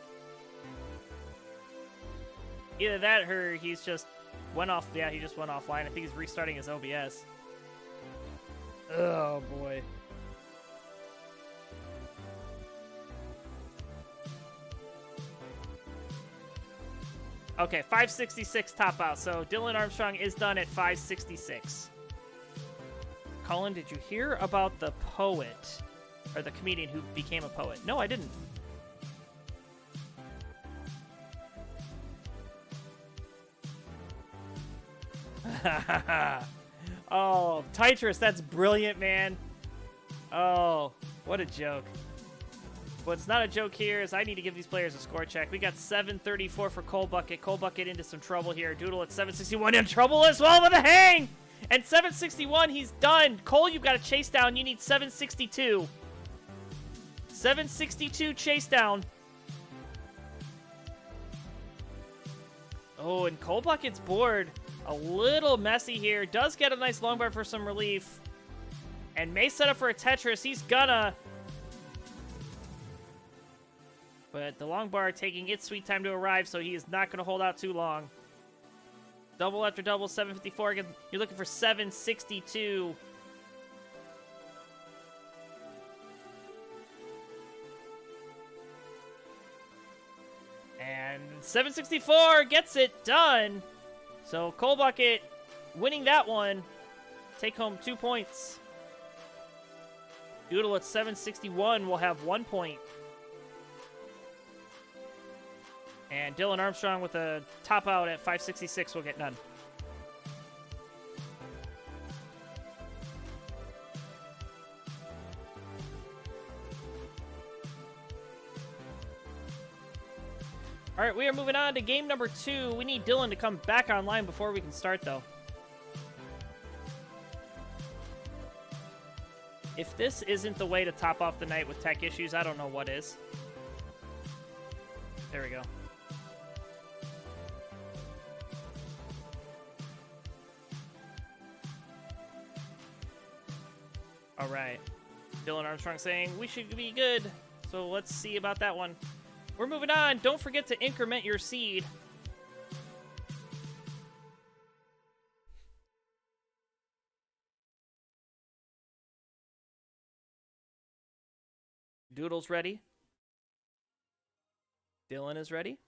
Either that or he's just went off. Yeah, he just went offline. I think he's restarting his OBS. Oh, boy. Okay, 566 top out. So Dylan Armstrong is done at 566. Colin, did you hear about the poet? Or the comedian who became a poet? No, I didn't. Oh, Tetris, that's brilliant, man. Oh, what a joke. What's not a joke here is I need to give these players a score check. We got 734 for Coal Bucket. Coal Bucket into some trouble here. Doodle at 761 in trouble as well with a hang! And 761, he's done. Cole, you've got a chase down. You need 762. 762 chase down. Oh, and Coal Bucket's board a little messy here. Does get a nice long bar for some relief. And may set up for a Tetris. He's gonna. But the long bar taking its sweet time to arrive, so he is not going to hold out too long. Double after double, 754. Again, you're looking for 762. And 764 gets it done. So Coal Bucket winning that one. Take home 2 points. Doodle at 761 will have 1 point. And Dylan Armstrong with a top out at 566 will get none. All right, we are moving on to game number 2. We need Dylan to come back online before we can start, though. If this isn't the way to top off the night with tech issues, I don't know what is. There we go. All right. Dylan Armstrong saying we should be good. So let's see about that one. We're moving on. Don't forget to increment your seed. Doodle's ready. Dylan is ready.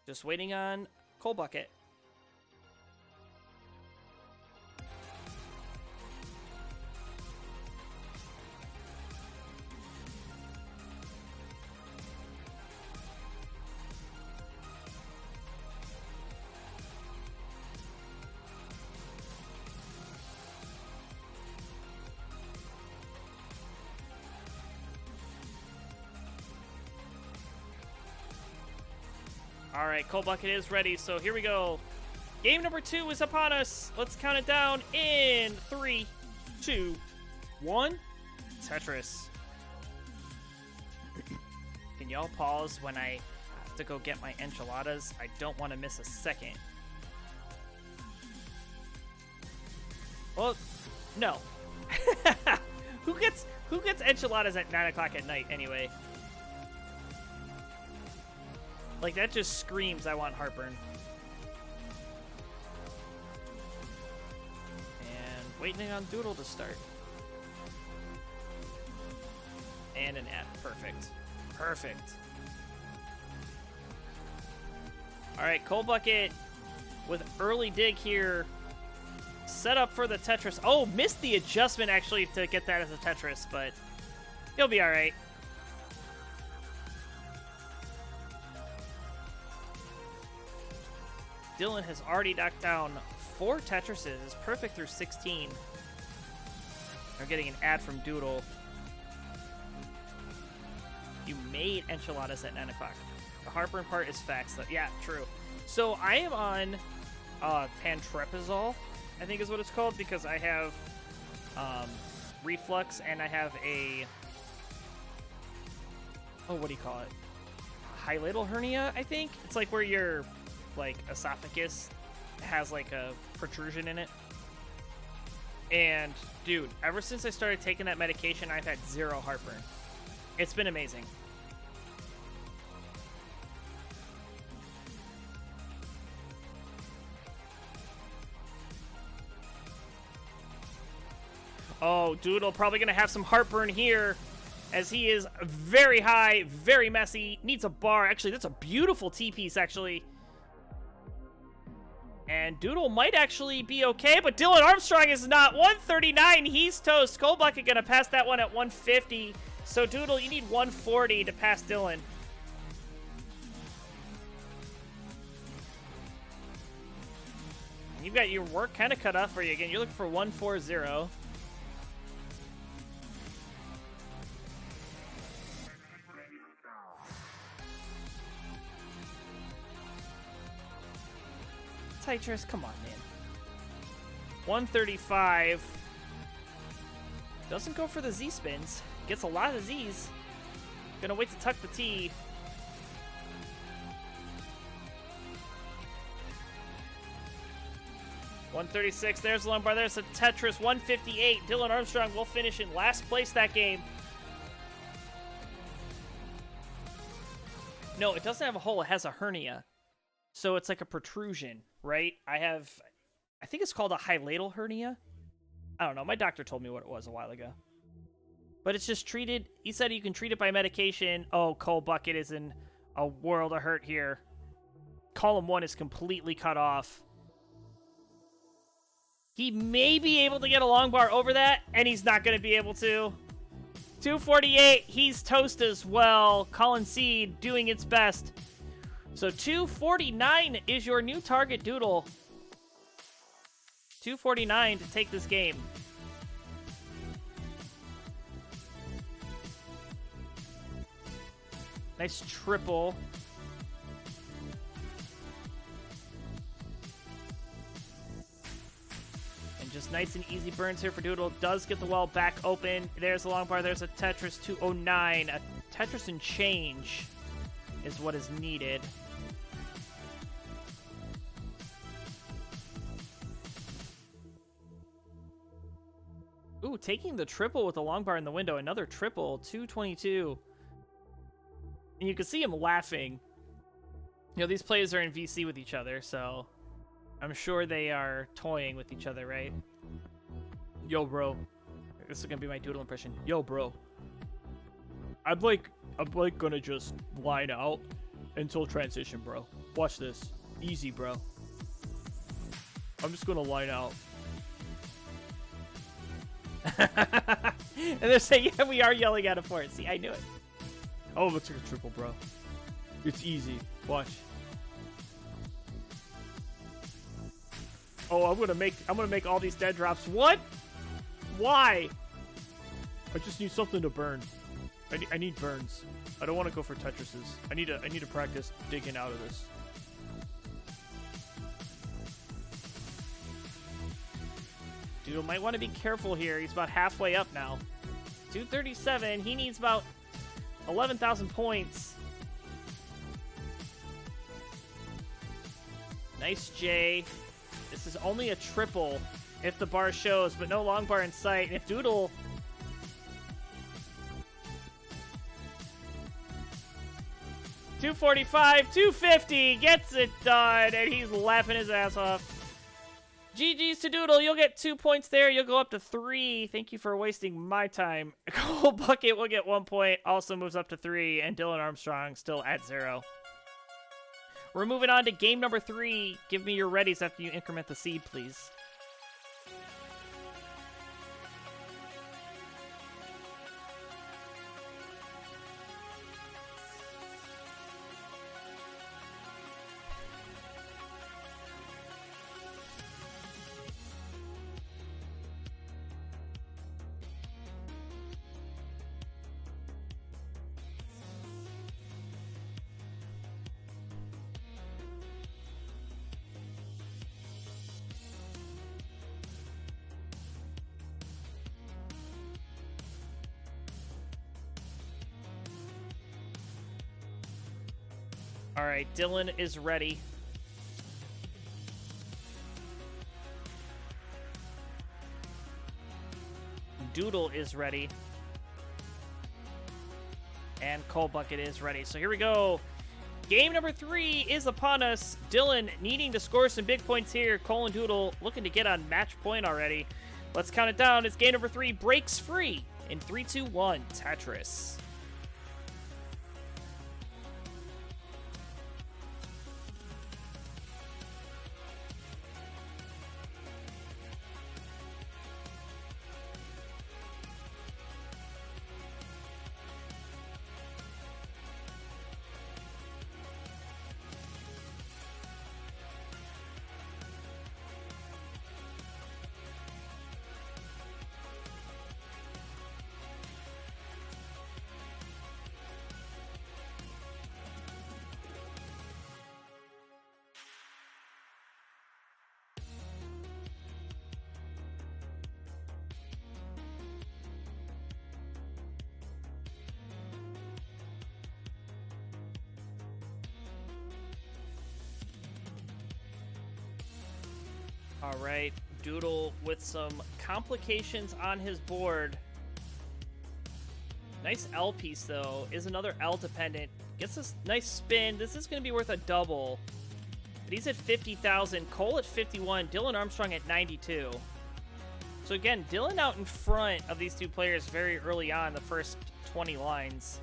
Just waiting on Coal Bucket. All right, Coal Bucket is ready, so here we go. Game number 2 is upon us. Let's count it down in 3, 2, 1. Tetris. Can y'all pause when I have to go get my enchiladas? I don't want to miss a second. Well, no. Who gets enchiladas at 9 o'clock at night anyway? Like, that just screams I want heartburn. And waiting on Doodle to start. And an F. Perfect. Perfect. Alright, Coal Bucket with early dig here. Set up for the Tetris. Oh, missed the adjustment, actually, to get that as a Tetris, but he'll be alright. Dylan has already knocked down 4 Tetrises. It's perfect through 16. We're getting an ad from Doodle. You made enchiladas at 9 o'clock. The heartburn part is facts, though. Yeah, true. So I am on pantoprazole, I think is what it's called, because I have reflux and I have a... Oh, what do you call it? Hiatal hernia, I think? It's like where your... like esophagus has like a protrusion in it. And dude, ever since I started taking that medication, I've had 0 heartburn. It's been amazing. Oh, Doodle probably gonna have some heartburn here, as he is very high, very messy, needs a bar. Actually, that's a beautiful T-piece, actually. And Doodle might actually be okay, but Dylan Armstrong is not. 139, he's toast. Coal Bucket gonna pass that one at 150. So Doodle, you need 140 to pass Dylan. You've got your work kind of cut off for you again. You're looking for 140. Tetris, come on, man. 135. Doesn't go for the Z spins. Gets a lot of Z's. Gonna wait to tuck the T. $136. There's the lumbar. There's a Tetris. 158. Dylan Armstrong will finish in last place that game. No, it doesn't have a hole. It has a hernia. So it's like a protrusion, right? I think it's called a hiatal hernia. I don't know. My doctor told me what it was a while ago. But it's just treated. He said you can treat it by medication. Oh, Coal Bucket is in a world of hurt here. Column 1 is completely cut off. He may be able to get a long bar over that, and he's not going to be able to. 248, he's toast as well. Colin Seed doing its best. So 249 is your new target, Doodle. 249 to take this game. Nice triple. And just nice and easy burns here for Doodle. Does get the well back open. There's the long bar. There's a Tetris 209. A Tetris and change is what is needed. Ooh, taking the triple with the long bar in the window. Another triple, 222. And you can see him laughing. You know, these players are in VC with each other, so I'm sure they are toying with each other, right? Yo, bro. This is gonna be my Doodle impression. Yo, bro. I'm like gonna just line out until transition, bro. Watch this. Easy, bro. I'm just gonna line out. And they're saying, yeah, we are yelling at it for it. See, I knew it. Oh, let's take a triple, bro. It's easy. Watch. Oh, I'm gonna make all these dead drops. What? Why? I just need something to burn. I need burns. I don't want to go for Tetrises. I need to practice digging out of this. Dude, might want to be careful here. He's about halfway up now. 237. He needs about 11,000 points. Nice J. This is only a triple if the bar shows, but no long bar in sight. And if Doodle... $245, $250 gets it done, and he's laughing his ass off. GG's to Doodle. You'll get 2 points there. You'll go up to 3. Thank you for wasting my time. Cole Bucket will get 1 point. Also moves up to 3, and Dylan Armstrong still at 0. We're moving on to game number 3. Give me your readies after you increment the seed, please. All right, Dylan is ready. Doodle is ready. And Cole Bucket is ready. So here we go. Game number 3 is upon us. Dylan needing to score some big points here. Cole and Doodle looking to get on match point already. Let's count it down. It's game number 3 breaks free in 3, 2, 1, Tetris. All right, Doodle with some complications on his board. Nice L piece, though. Is another L dependent. Gets this nice spin. This is going to be worth a double. But he's at 50,000. Cole at 51. Dylan Armstrong at 92. So again, Dylan out in front of these two players very early on, the first 20 lines.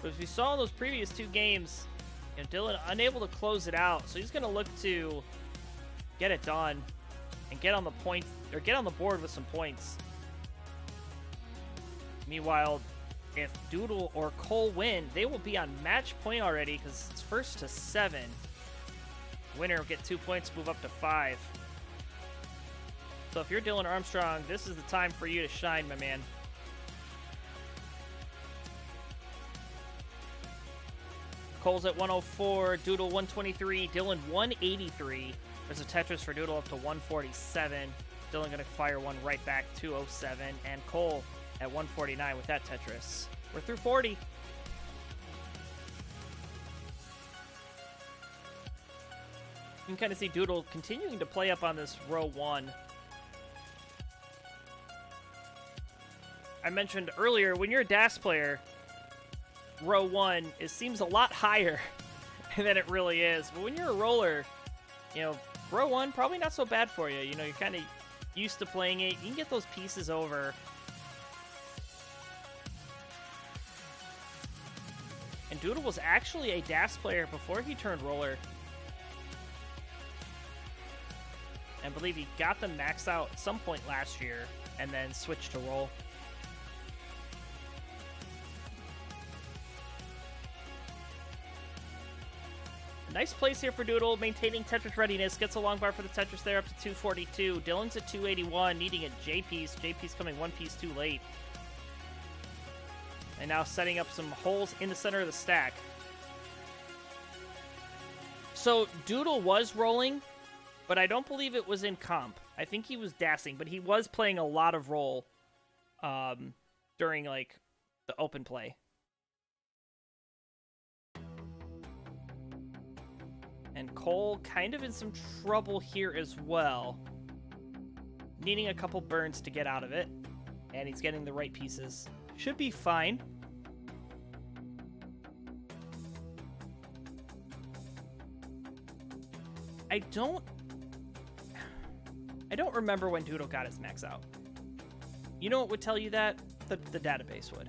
But as we saw in those previous 2 games, you know, Dylan unable to close it out. So he's going to look to get it done and get on the point, or get on the board with some points. Meanwhile, if Doodle or Cole win, they will be on match point already because it's first to 7. Winner will get 2 points, move up to 5. So if you're Dylan Armstrong, this is the time for you to shine, my man. Cole's at 104, Doodle 123, Dylan 183. There's a Tetris for Doodle up to 147. Dylan going to fire one right back, 207. And Cole at 149 with that Tetris. We're through 40. You can kind of see Doodle continuing to play up on this row 1. I mentioned earlier, when you're a DAS player, row 1, it seems a lot higher than it really is. But when you're a roller, you know, row 1, probably not so bad for you. You know, you're kind of used to playing it. You can get those pieces over And Doodle was actually a DAS player before he turned roller. And I believe he got them maxed out at some point last year and then switched to roll. Nice place here for Doodle, maintaining Tetris readiness. Gets a long bar for the Tetris there, up to 242. Dylan's at 281, needing a J-piece. J-piece coming one piece too late. And now setting up some holes in the center of the stack. So Doodle was rolling, but I don't believe it was in comp. I think he was dassing, but he was playing a lot of roll during, like, the open play. And Cole kind of in some trouble here as well. Needing a couple burns to get out of it. And he's getting the right pieces. Should be fine. I don't remember when Doodle got his max out. You know what would tell you that? The database would.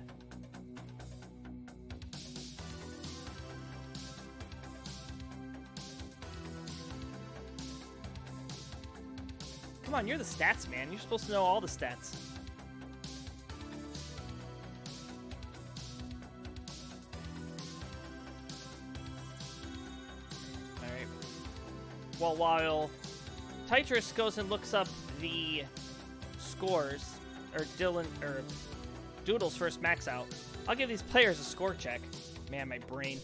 Come on, you're the stats man. You're supposed to know all the stats. Alright. Well, while Tetris goes and looks up the scores, or Doodle's first max out, I'll give these players a score check. Man, my brain.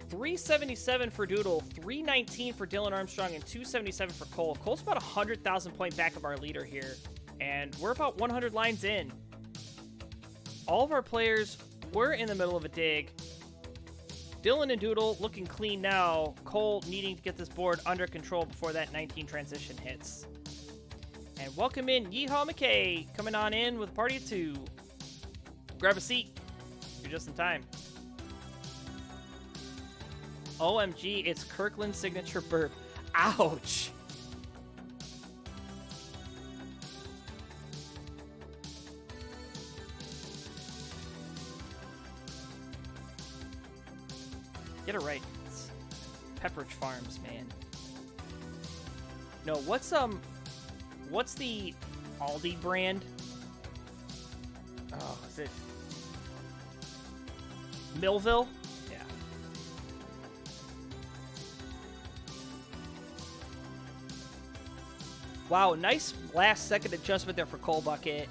377 for Doodle, 319 for Dylan Armstrong, and 277 for Cole. Cole's about 100,000 point back of our leader here, and we're about 100 lines in. All of our players were in the middle of a dig. Dylan and Doodle looking clean now. Cole needing to get this board under control before that 19 transition hits. And welcome in Yeehaw McKay, coming on in with a party of two. Grab a seat. You're just in time. OMG, it's Kirkland's signature burp. Ouch! Get it right. It's Pepperidge Farms, man. No, what's the Aldi brand? Oh, is it Millville? Yeah. Wow, nice last second adjustment there for Coal Bucket.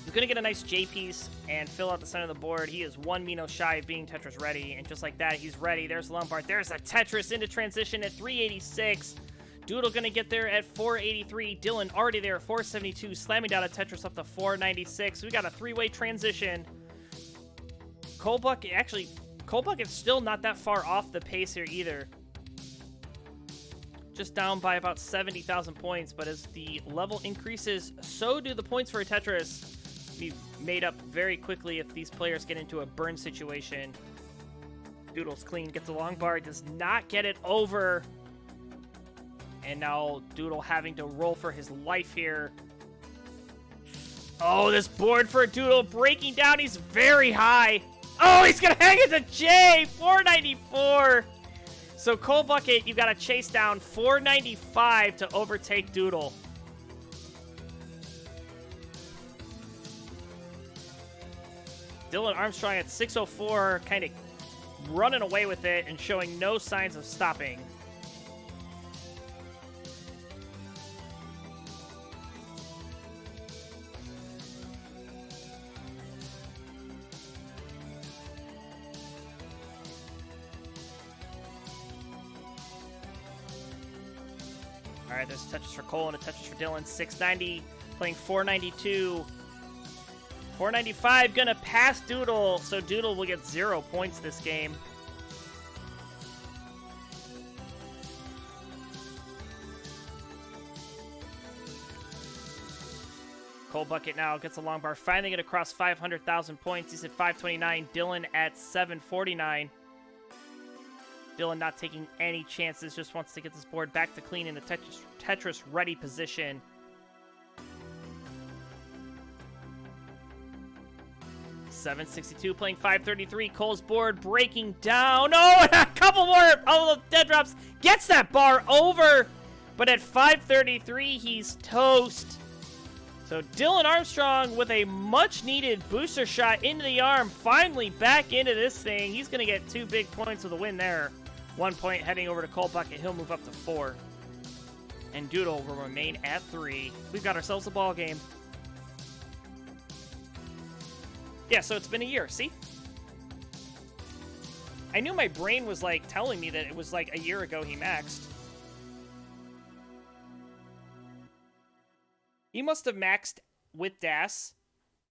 He's going to get a nice J-piece and fill out the center of the board. He is one Mino shy of being Tetris ready, and just like that, he's ready. There's Lombard. There's a Tetris into transition at 386. Doodle going to get there at 483. Dylan already there at 472, slamming down a Tetris up to 496. We got a three-way transition. Coal Bucket's still not that far off the pace here either. Just down by about 70,000 points, but as the level increases, so do the points for a Tetris. Be made up very quickly if these players get into a burn situation. Doodle's clean, gets a long bar, does not get it over. And now Doodle having to roll for his life here. Oh, this board for Doodle breaking down. He's very high. Oh, he's going to hang it to J. 494. So Coal Bucket, you got to chase down 495 to overtake Doodle. Dylan Armstrong at 604, kind of running away with it and showing no signs of stopping. All right, there's a Tetris for Cole and a Tetris for Dylan. 690, playing 492. 495 gonna pass Doodle, so Doodle will get 0 points this game. Coal Bucket now gets a long bar, finally get across 500,000 points. He's at 529. Dylan at 749. Dylan not taking any chances, just wants to get this board back to clean in the Tetris ready position. 762 playing 533. Cole's board breaking down. Oh, and a couple more. Oh, the dead drops. Gets that bar over. But at 533, he's toast. So Dylan Armstrong with a much-needed booster shot into the arm. Finally back into this thing. He's going to get 2 big points with a win there. 1 point heading over to Cole Bucket. He'll move up to 4. And Doodle will remain at 3. We've got ourselves a ball game. Yeah, so it's been a year. See? I knew my brain was, like, telling me that it was, like, a year ago he maxed. He must have maxed with DAS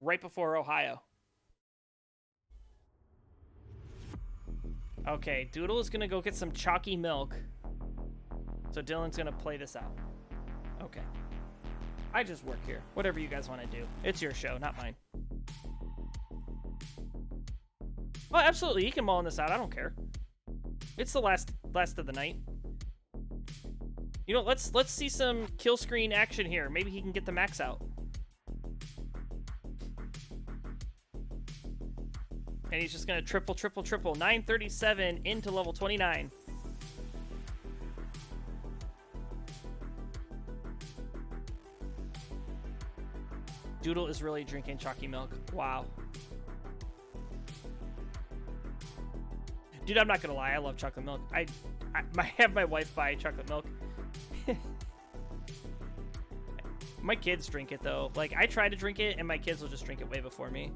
right before Ohio. Okay, Doodle is going to go get some chalky milk. So Dylan's going to play this out. Okay. I just work here. Whatever you guys want to do. It's your show, not mine. Oh, absolutely. He can mull this out. I don't care. It's the last of the night. You know, let's see some kill screen action here. Maybe he can get the max out. And he's just going to triple. 937 into level 29. Doodle is really drinking chalky milk. Wow. Dude, I'm not going to lie. I love chocolate milk. I have my wife buy chocolate milk. My kids drink it, though. Like, I try to drink it, and my kids will just drink it way before me.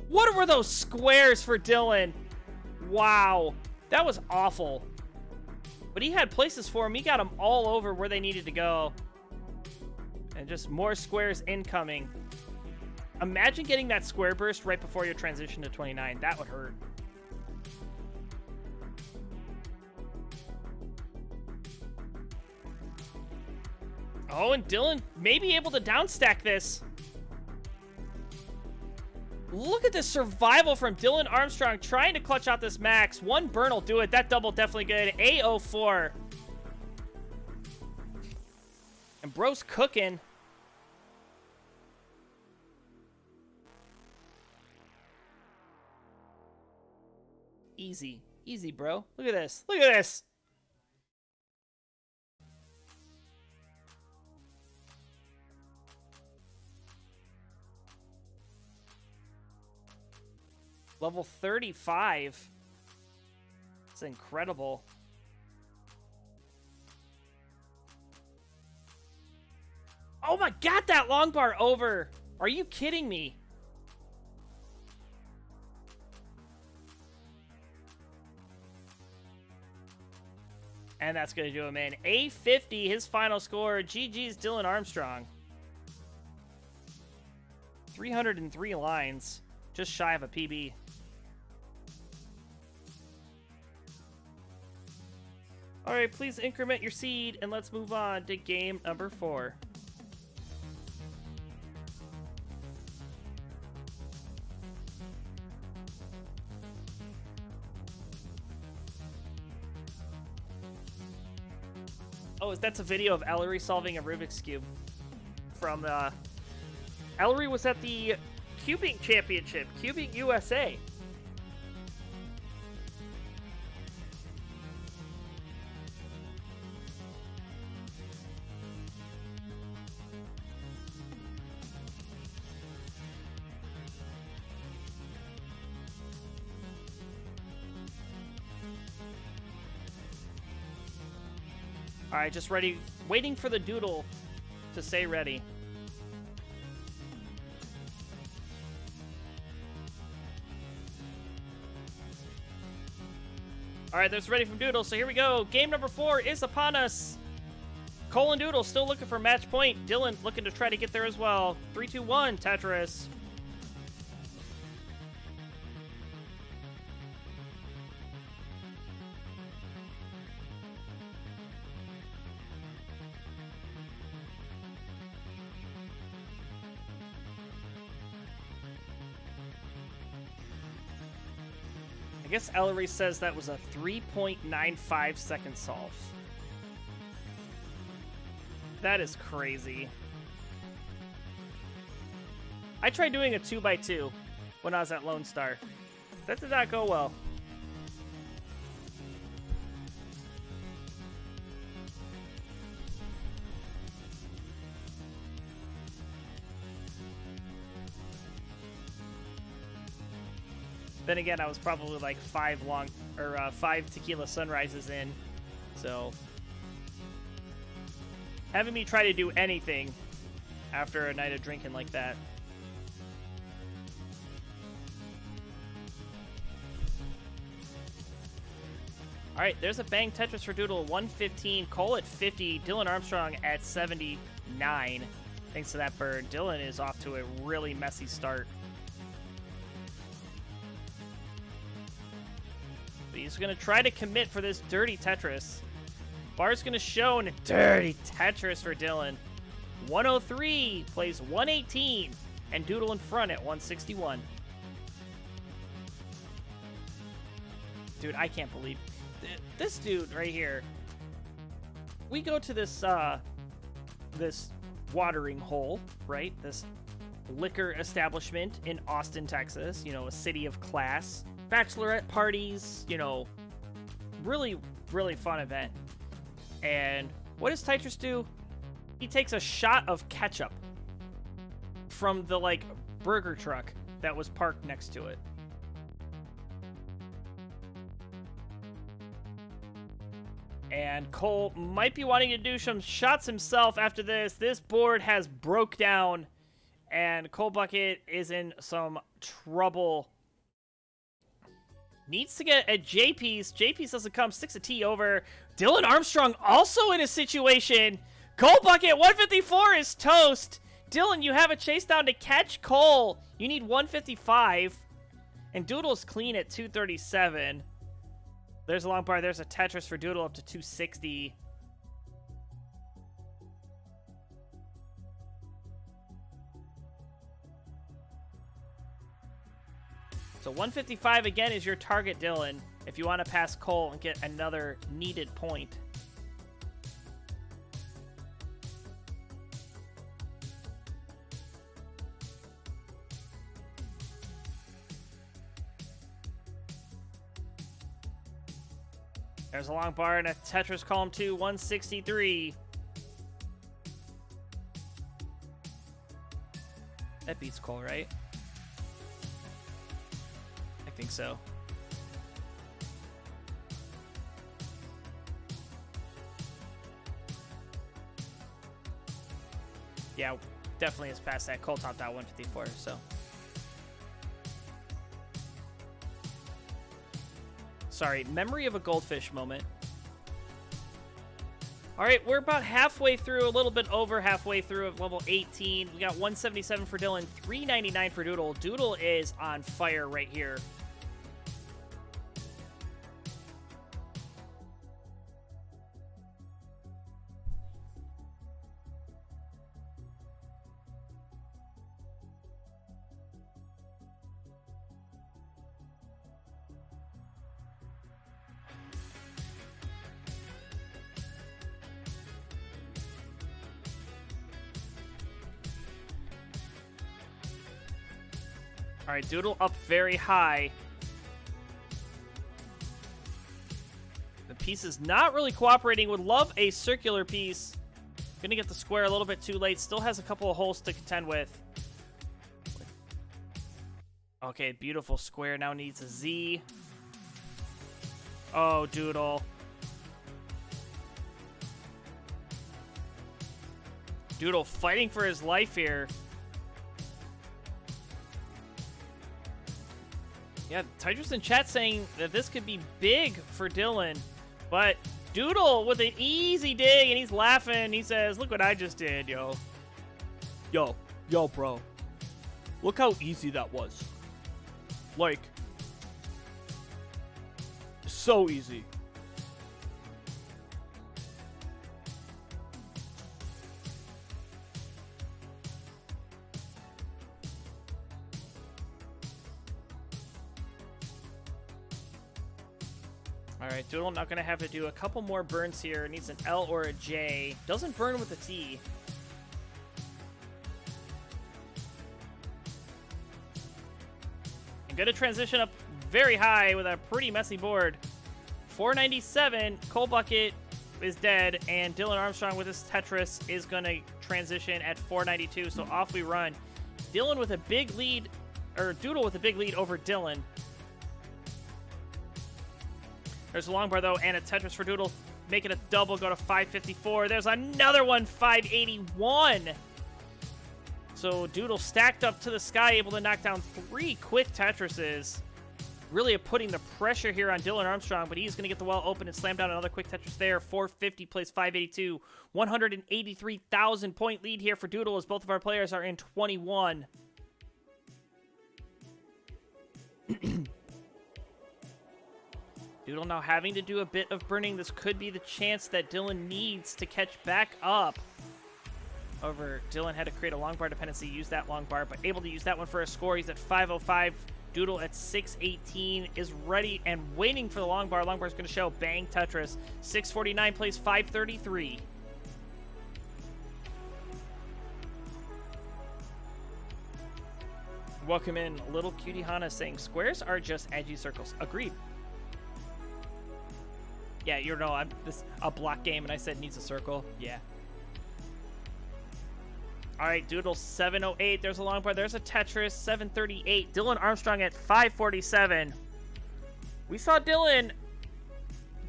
What were those squares for Dylan? Wow. That was awful. But he had places for him. He got them all over where they needed to go. And just more squares incoming. Imagine getting that square burst right before your transition to 29. That would hurt. Oh, and Dylan may be able to downstack this. Look at the survival from Dylan Armstrong trying to clutch out this max. 1 burn will do it. That double definitely good. A04. And bro's cooking. Easy. Easy, bro. Look at this. Look at this. Level 35. It's incredible. Oh my god, that long bar over. Are you kidding me? And that's going to do him in. A50, his final score. GG's Dylan Armstrong. 303 lines. Just shy of a PB. Alright, please increment your seed, and let's move on to game number 4. Oh, that's a video of Ellery solving a Rubik's Cube. From, Ellery was at the Cubing Championship, Cubing USA. Alright, just ready, waiting for the doodle to say ready. Alright, that's ready from Doodle, so here we go. Game number 4 is upon us. Colin Doodle still looking for match point. Dylan looking to try to get there as well. 3, 2, 1, Tetris. I guess Ellery says that was a 3.95 second solve. That is crazy. I tried doing a 2x2. when I was at Lone Star. That did not go well. Then again, I was probably like 5 tequila sunrises in, so having me try to do anything after a night of drinking like that. All right, there's a bang Tetris for Doodle, 115, Cole at 50, Dylan Armstrong at 79. Thanks to that bird, Dylan is off to a really messy start. He's going to try to commit for this dirty Tetris. Bar's going to show and dirty Tetris for Dylan. 103 plays 118 and Doodle in front at 161. Dude, I can't believe this dude right here. We go to this this watering hole, right? This liquor establishment in Austin, Texas, you know, a city of class. Bachelorette parties, you know, really, really fun event. And what does Tetris do? He takes a shot of ketchup from the, like, burger truck that was parked next to it. And Cole might be wanting to do some shots himself after this. This board has broke down, and Cole Bucket is in some trouble. Needs to get a J-piece. J-piece doesn't come. Sticks a T over. Dylan Armstrong also in a situation. Cole Bucket, 154 is toast. Dylan, you have a chase down to catch Cole. You need 155. And Doodle's clean at 237. There's a long bar. There's a Tetris for Doodle up to 260. So 155 again is your target, Dylan, if you want to pass Cole and get another needed point. There's a long bar and a Tetris column 2, 163. That beats Cole, right? I think so. Yeah, definitely is past that. Cole topped out 154, so. Sorry, memory of a goldfish moment. All right, we're about halfway through, a little bit over halfway through of level 18. We got 177 for Dylan, 399 for Doodle. Doodle is on fire right here. All right, Doodle up very high. The piece is not really cooperating. Would love a circular piece. Gonna get the square a little bit too late. Still has a couple of holes to contend with. Okay, beautiful square. Now needs a Z. Oh, Doodle. Doodle fighting for his life here. Yeah, Tetris in chat saying that this could be big for Dylan, but Doodle with an easy dig, and he's laughing. He says, look what I just did, yo. Yo, bro. Look how easy that was. Like, so easy. All right, Doodle not going to have to do a couple more burns here. Needs an L or a J. Doesn't burn with a T. gonna transition up very high with a pretty messy board. 497, Cold Bucket is dead, and Dylan Armstrong with his Tetris is gonna transition at 492, so off we run. Dylan with a big lead, or Doodle with a big lead over Dylan. There's a long bar, though, and a Tetris for Doodle. Make it a double, go to 554. There's another one, 581. So Doodle stacked up to the sky, able to knock down 3 quick Tetrises. Really putting the pressure here on Dylan Armstrong, but he's going to get the wall open and slam down another quick Tetris there. 450 plays 582. 183,000 point lead here for Doodle as both of our players are in 21. Doodle now having to do a bit of burning. This could be the chance that Dylan needs to catch back up. However, Dylan had to create a long bar dependency, use that long bar, but able to use that one for a score. He's at 505. Doodle at 618 is ready and waiting for the long bar. Long bar is going to show. Bang, Tetris. 649 plays 533. Welcome in, Little Cutie Hana saying, squares are just edgy circles. Agreed. Yeah, you know, this a block game, and I said needs a circle. Yeah. All right, Doodle 708. There's a long bar. There's a Tetris 738. Dylan Armstrong at 547. We saw Dylan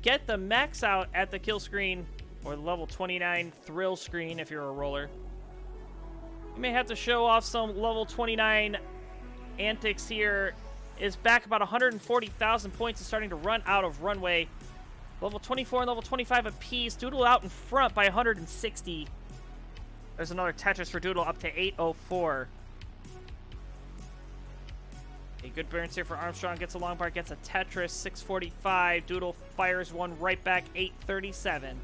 get the max out at the kill screen, or the level 29 thrill screen if you're a roller. You may have to show off some level 29 antics here. Is back about 140,000 points and starting to run out of runway. Level 24 and level 25 apiece. Doodle out in front by 160. There's another Tetris for Doodle up to 804. A good burns here for Armstrong. Gets a long bar, gets a Tetris, 645. Doodle fires one right back, 837.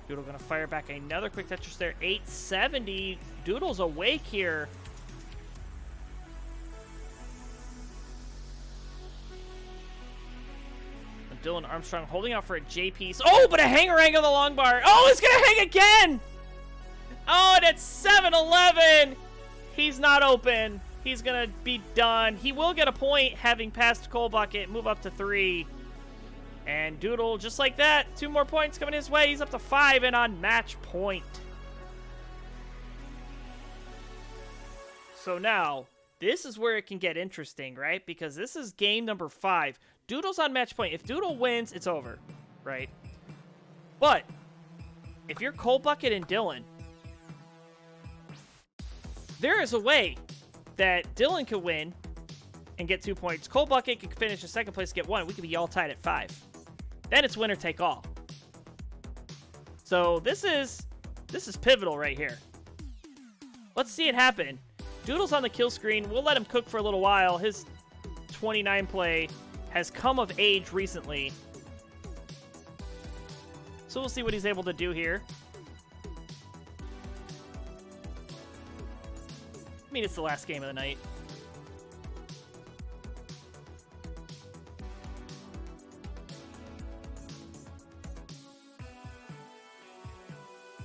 Doodle gonna fire back another quick Tetris there, 870. Doodle's awake here. Dylan Armstrong holding out for a J piece. Oh, but a hangarang on the long bar. Oh, it's gonna hang again. Oh, and it's 7-11. He's not open. He's gonna be done. He will get a point having passed Coal Bucket, move up to 3. And Doodle, just like that, 2 more points coming his way. He's up to 5 and on match point. So now, this is where it can get interesting, right? Because this is game number 5. Doodle's on match point. If Doodle wins, it's over, right? But if you're Coal Bucket and Dylan, there is a way that Dylan could win and get 2 points. Coal Bucket can finish in second place, get 1. We could be all tied at 5. Then it's winner take all. So this is pivotal right here. Let's see it happen. Doodle's on the kill screen. We'll let him cook for a little while. His 29 play has come of age recently. So we'll see what he's able to do here. I mean, it's the last game of the night.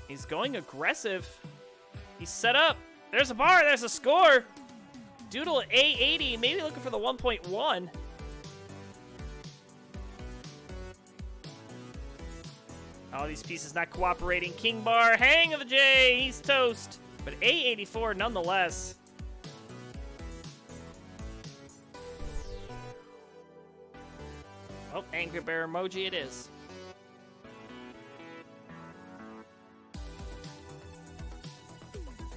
He's going aggressive. He's set up. There's a bar. There's a score. Doodle at A80. Maybe looking for the 1.1. All these pieces not cooperating. King bar. Hang of the J. He's toast. But A84 nonetheless. Oh, Angry Bear emoji it is.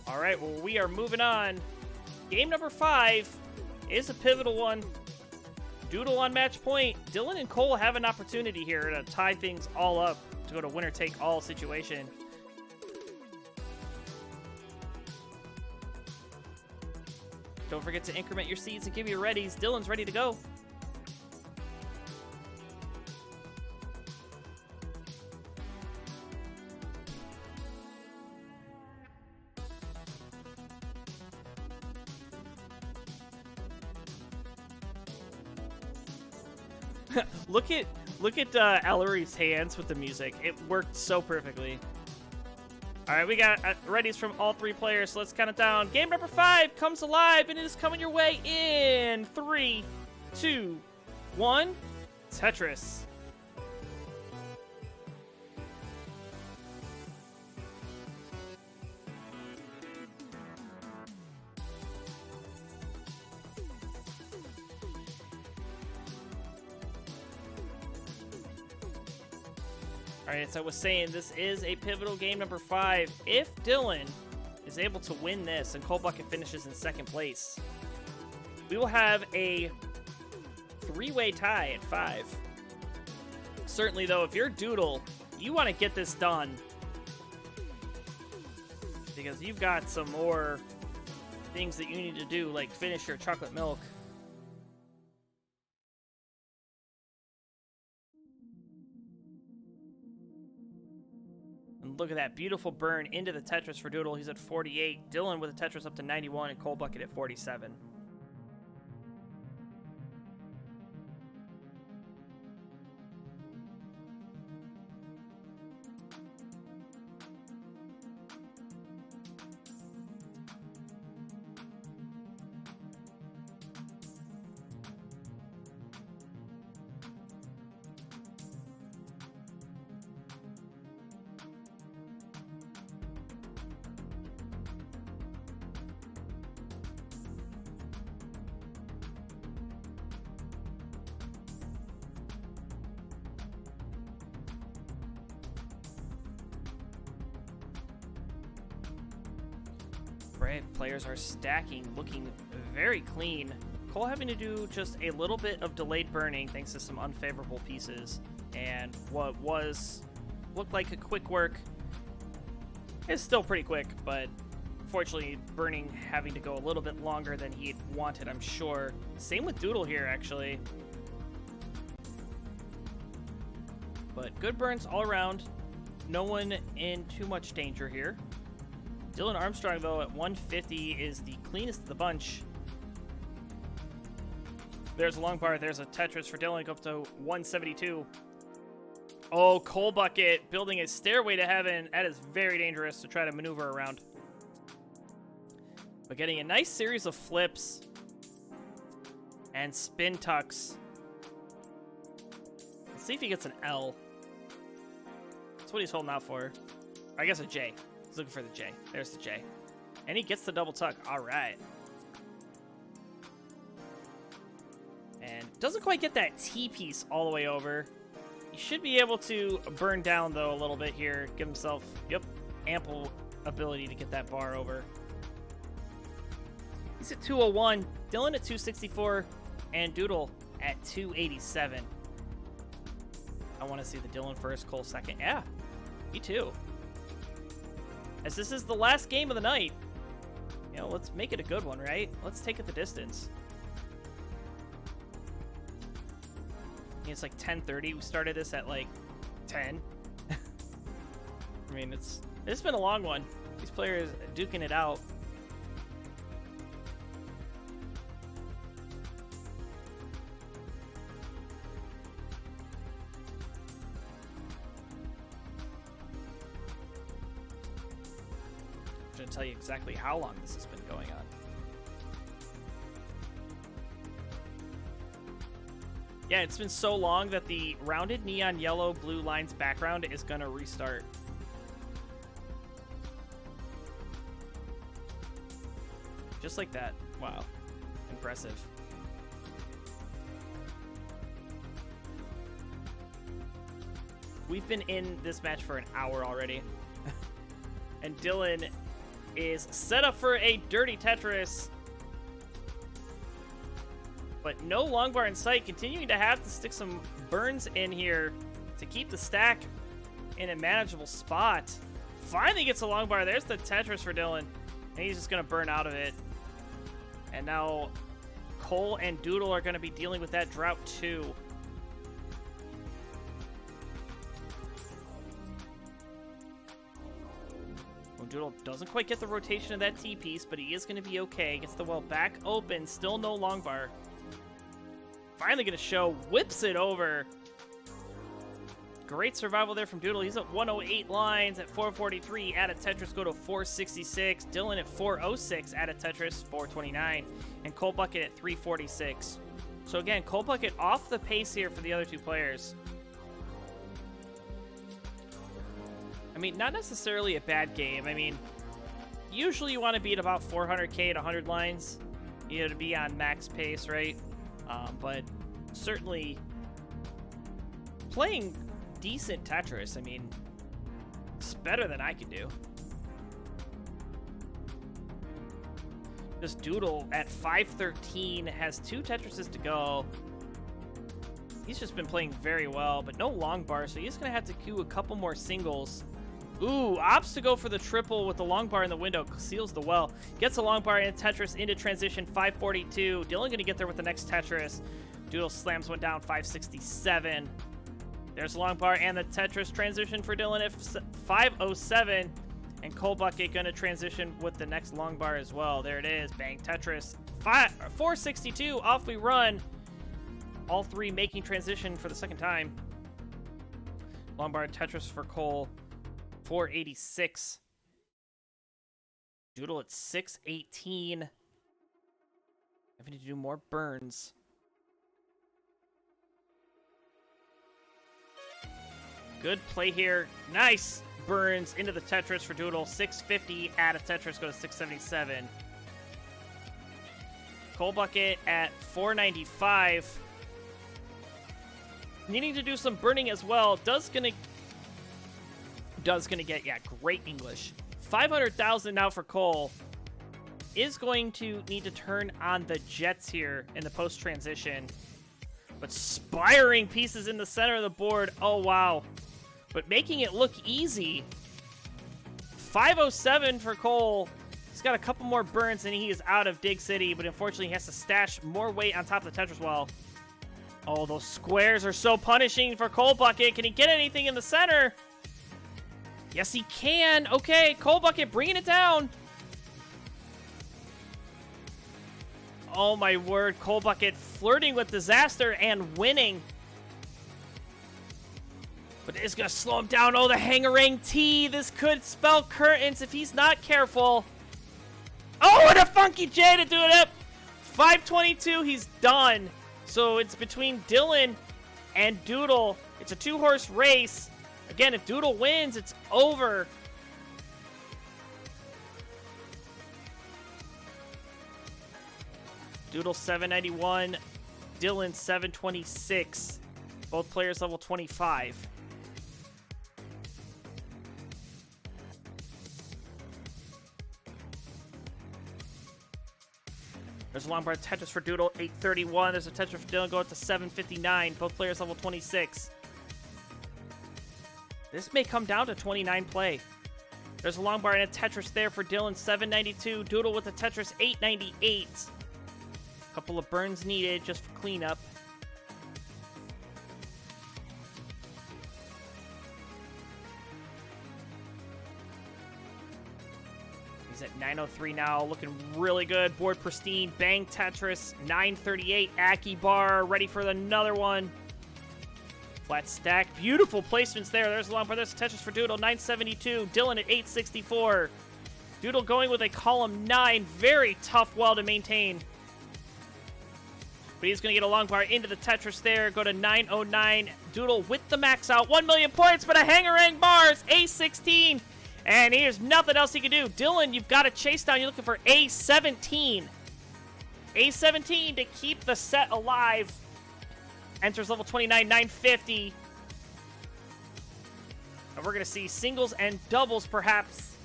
All right, well, we are moving on. Game number 5 is a pivotal one. Doodle on match point. Dylan and Cole have an opportunity here to tie things all up to go to winner-take-all situation. Don't forget to increment your seeds and give your readies. Dylan's ready to go. Look at Ellery's hands with the music. It worked so perfectly. All right, we got readies from all three players, so let's count it down. Game number 5 comes alive, and it is coming your way in 3, 2, 1. Tetris. Alright, so I was saying this is a pivotal game number 5. If Dylan is able to win this and Cold Bucket finishes in second place, we will have a 3-way tie at 5. Certainly, though, if you're Doodle, you want to get this done because you've got some more things that you need to do, like finish your chocolate milk. Look at that beautiful burn into the Tetris for Doodle. He's at 48. Dylan with a Tetris up to 91 and Cold Bucket at 47. Right, players are stacking, looking very clean. Cole having to do just a little bit of delayed burning thanks to some unfavorable pieces. And what looked like a quick work is still pretty quick, but unfortunately burning having to go a little bit longer than he'd wanted, I'm sure. Same with Doodle here, actually. But good burns all around. No one in too much danger here. Dylan Armstrong, though, at 150 is the cleanest of the bunch. There's a long bar. There's a Tetris for Dylan up to 172. Oh, Cold Bucket building a stairway to heaven. That is very dangerous to try to maneuver around. But getting a nice series of flips and spin tucks. Let's see if he gets an L. That's what he's holding out for. I guess a J. He's looking for the J. There's the J. And he gets the double tuck. All right. And doesn't quite get that T piece all the way over. He should be able to burn down, though, a little bit here. Give himself, ample ability to get that bar over. He's at 201. Dylan at 264. And Doodle at 287. I want to see the Dylan first, Cole second. Yeah, me too. As this is the last game of the night, let's make it a good one, right? Let's take it the distance. It's like 10:30. We started this at like 10. I mean, it's been a long one. These players duking it out. Tell you exactly how long this has been going on. Yeah, it's been so long that the rounded neon yellow blue lines background is gonna restart. Just like that. Wow. Impressive. We've been in this match for an hour already. And Dylan is set up for a dirty Tetris. But no long bar in sight, continuing to have to stick some burns in here to keep the stack in a manageable spot. Finally gets a long bar. There's the Tetris for Dylan. And he's just going to burn out of it. And now Cole and Doodle are going to be dealing with that drought too. Doodle doesn't quite get the rotation of that T-piece, but he is going to be okay. Gets the well back open. Still no long bar. Finally going to show. Whips it over. Great survival there from Doodle. He's at 108 lines at 443. Added Tetris go to 466. Dylan at 406. Added Tetris 429. And Cold Bucket at 346. So again, Cold Bucket off the pace here for the other two players. I mean, not necessarily a bad game. I mean, usually you want to be at about 400k at 100 lines. You know, to be on max pace, right? But certainly playing decent Tetris, I mean, it's better than I could do. This Doodle at 513 has 2 Tetrises to go. He's just been playing very well, but no long bar, so he's going to have to queue a couple more singles. Ooh, opts to go for the triple with the long bar in the window, seals the well. Gets a long bar in Tetris into transition, 542. Dylan going to get there with the next Tetris. Doodle slams one down, 567. There's a long bar and the Tetris transition for Dylan at 507. And Cold Bucket going to transition with the next long bar as well. There it is. Bang, Tetris. 462. Off we run. All three making transition for the second time. Long bar Tetris for Cole. 486. Doodle at 618. Having to do more burns. Good play here. Nice burns into the Tetris for Doodle. 650 at a Tetris, go to 677. Cold Bucket at 495. Needing to do some burning as well. Does gonna get, yeah, great English. 500,000 now for Cole. Is going to need to turn on the Jets here in the post-transition. But spiring pieces in the center of the board. Oh, wow. But making it look easy. 507 for Cole. He's got a couple more burns and he is out of Dig City, but unfortunately he has to stash more weight on top of the Tetris well. Oh, those squares are so punishing for Cold Bucket. Can he get anything in the center? Yes, he can. Okay, Cold Bucket bringing it down. Oh, my word. Cold Bucket flirting with disaster and winning. But it's going to slow him down. Oh, the Hangarang T. This could spell curtains if he's not careful. Oh, and a Funky J to do it up. 522, he's done. So it's between Dylan and Doodle. It's a 2-horse race. Again, if Doodle wins, it's over. Doodle 791, Dylan 726. Both players level 25. There's a long bar Tetris for Doodle, 831. There's a Tetris for Dylan, go up to 759. Both players level 26. This may come down to 29 play. There's a long bar and a Tetris there for Dylan, 792. Doodle with a Tetris, 898. Couple of burns needed just for cleanup. He's at 903 now, looking really good. Board pristine, bang Tetris, 938. Aki bar, ready for another one. Flat stack, beautiful placements there. There's a long bar, there's a Tetris for Doodle, 972. Dylan at 864. Doodle going with a column 9, very tough well to maintain. But he's going to get a long bar into the Tetris there. Go to 909. Doodle with the max out. 1 million points, but a Hangarang bars. A16. And here's nothing else he can do. Dylan, you've got to chase down. You're looking for A17. A17 to keep the set alive. Enters level 29, 950. And we're going to see singles and doubles, perhaps.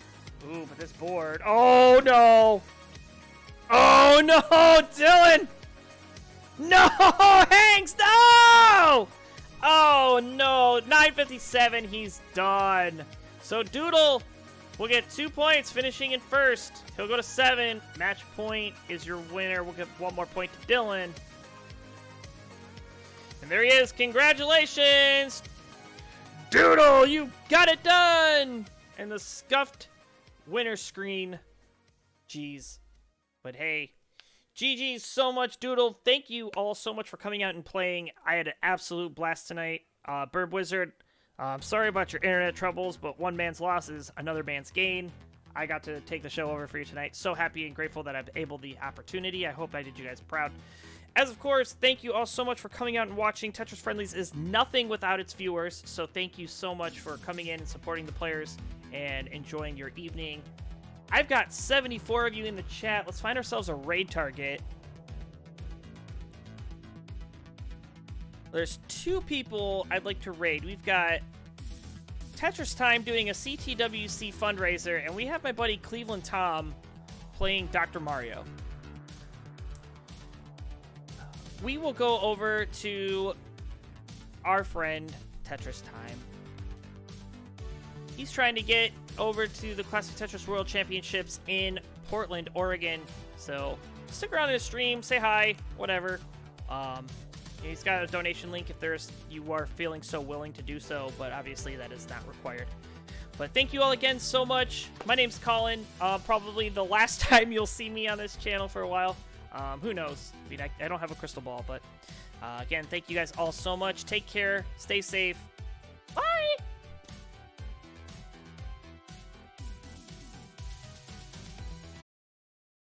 Ooh, but this board. Oh, no. Oh, no, Dylan. No, Hanks, no! Oh, no, 957, he's done. So Doodle will get 2 points, finishing in first. He'll go to 7. Match point is your winner. We'll give 1 more point to Dylan. And there he is. Congratulations, Doodle, you got it done! And the scuffed winner screen. Jeez. But hey, GG's so much, Doodle. Thank you all so much for coming out and playing. I had an absolute blast tonight. Burb Wizard, Sorry about your internet troubles, but one man's loss is another man's gain. I got to take the show over for you tonight. So happy and grateful that I've able the opportunity. I hope I did you guys proud. As of course, thank you all so much for coming out and watching. Tetris Friendlies is nothing without its viewers, so thank you so much for coming in and supporting the players and enjoying your evening. I've got 74 of you in the chat. Let's find ourselves a raid target. There's 2 people I'd like to raid. We've got Tetris Time doing a CTWC fundraiser, and we have my buddy Cleveland Tom playing Dr. Mario. We will go over to our friend Tetris Time. He's trying to get over to the Classic Tetris World Championships in Portland, Oregon. So stick around in his stream, say hi, whatever. He's got a donation link if you are feeling so willing to do so, but obviously that is not required. But thank you all again so much. My name's Colin. Probably the last time you'll see me on this channel for a while. Who knows? I mean, I don't have a crystal ball, but again, thank you guys all so much. Take care. Stay safe.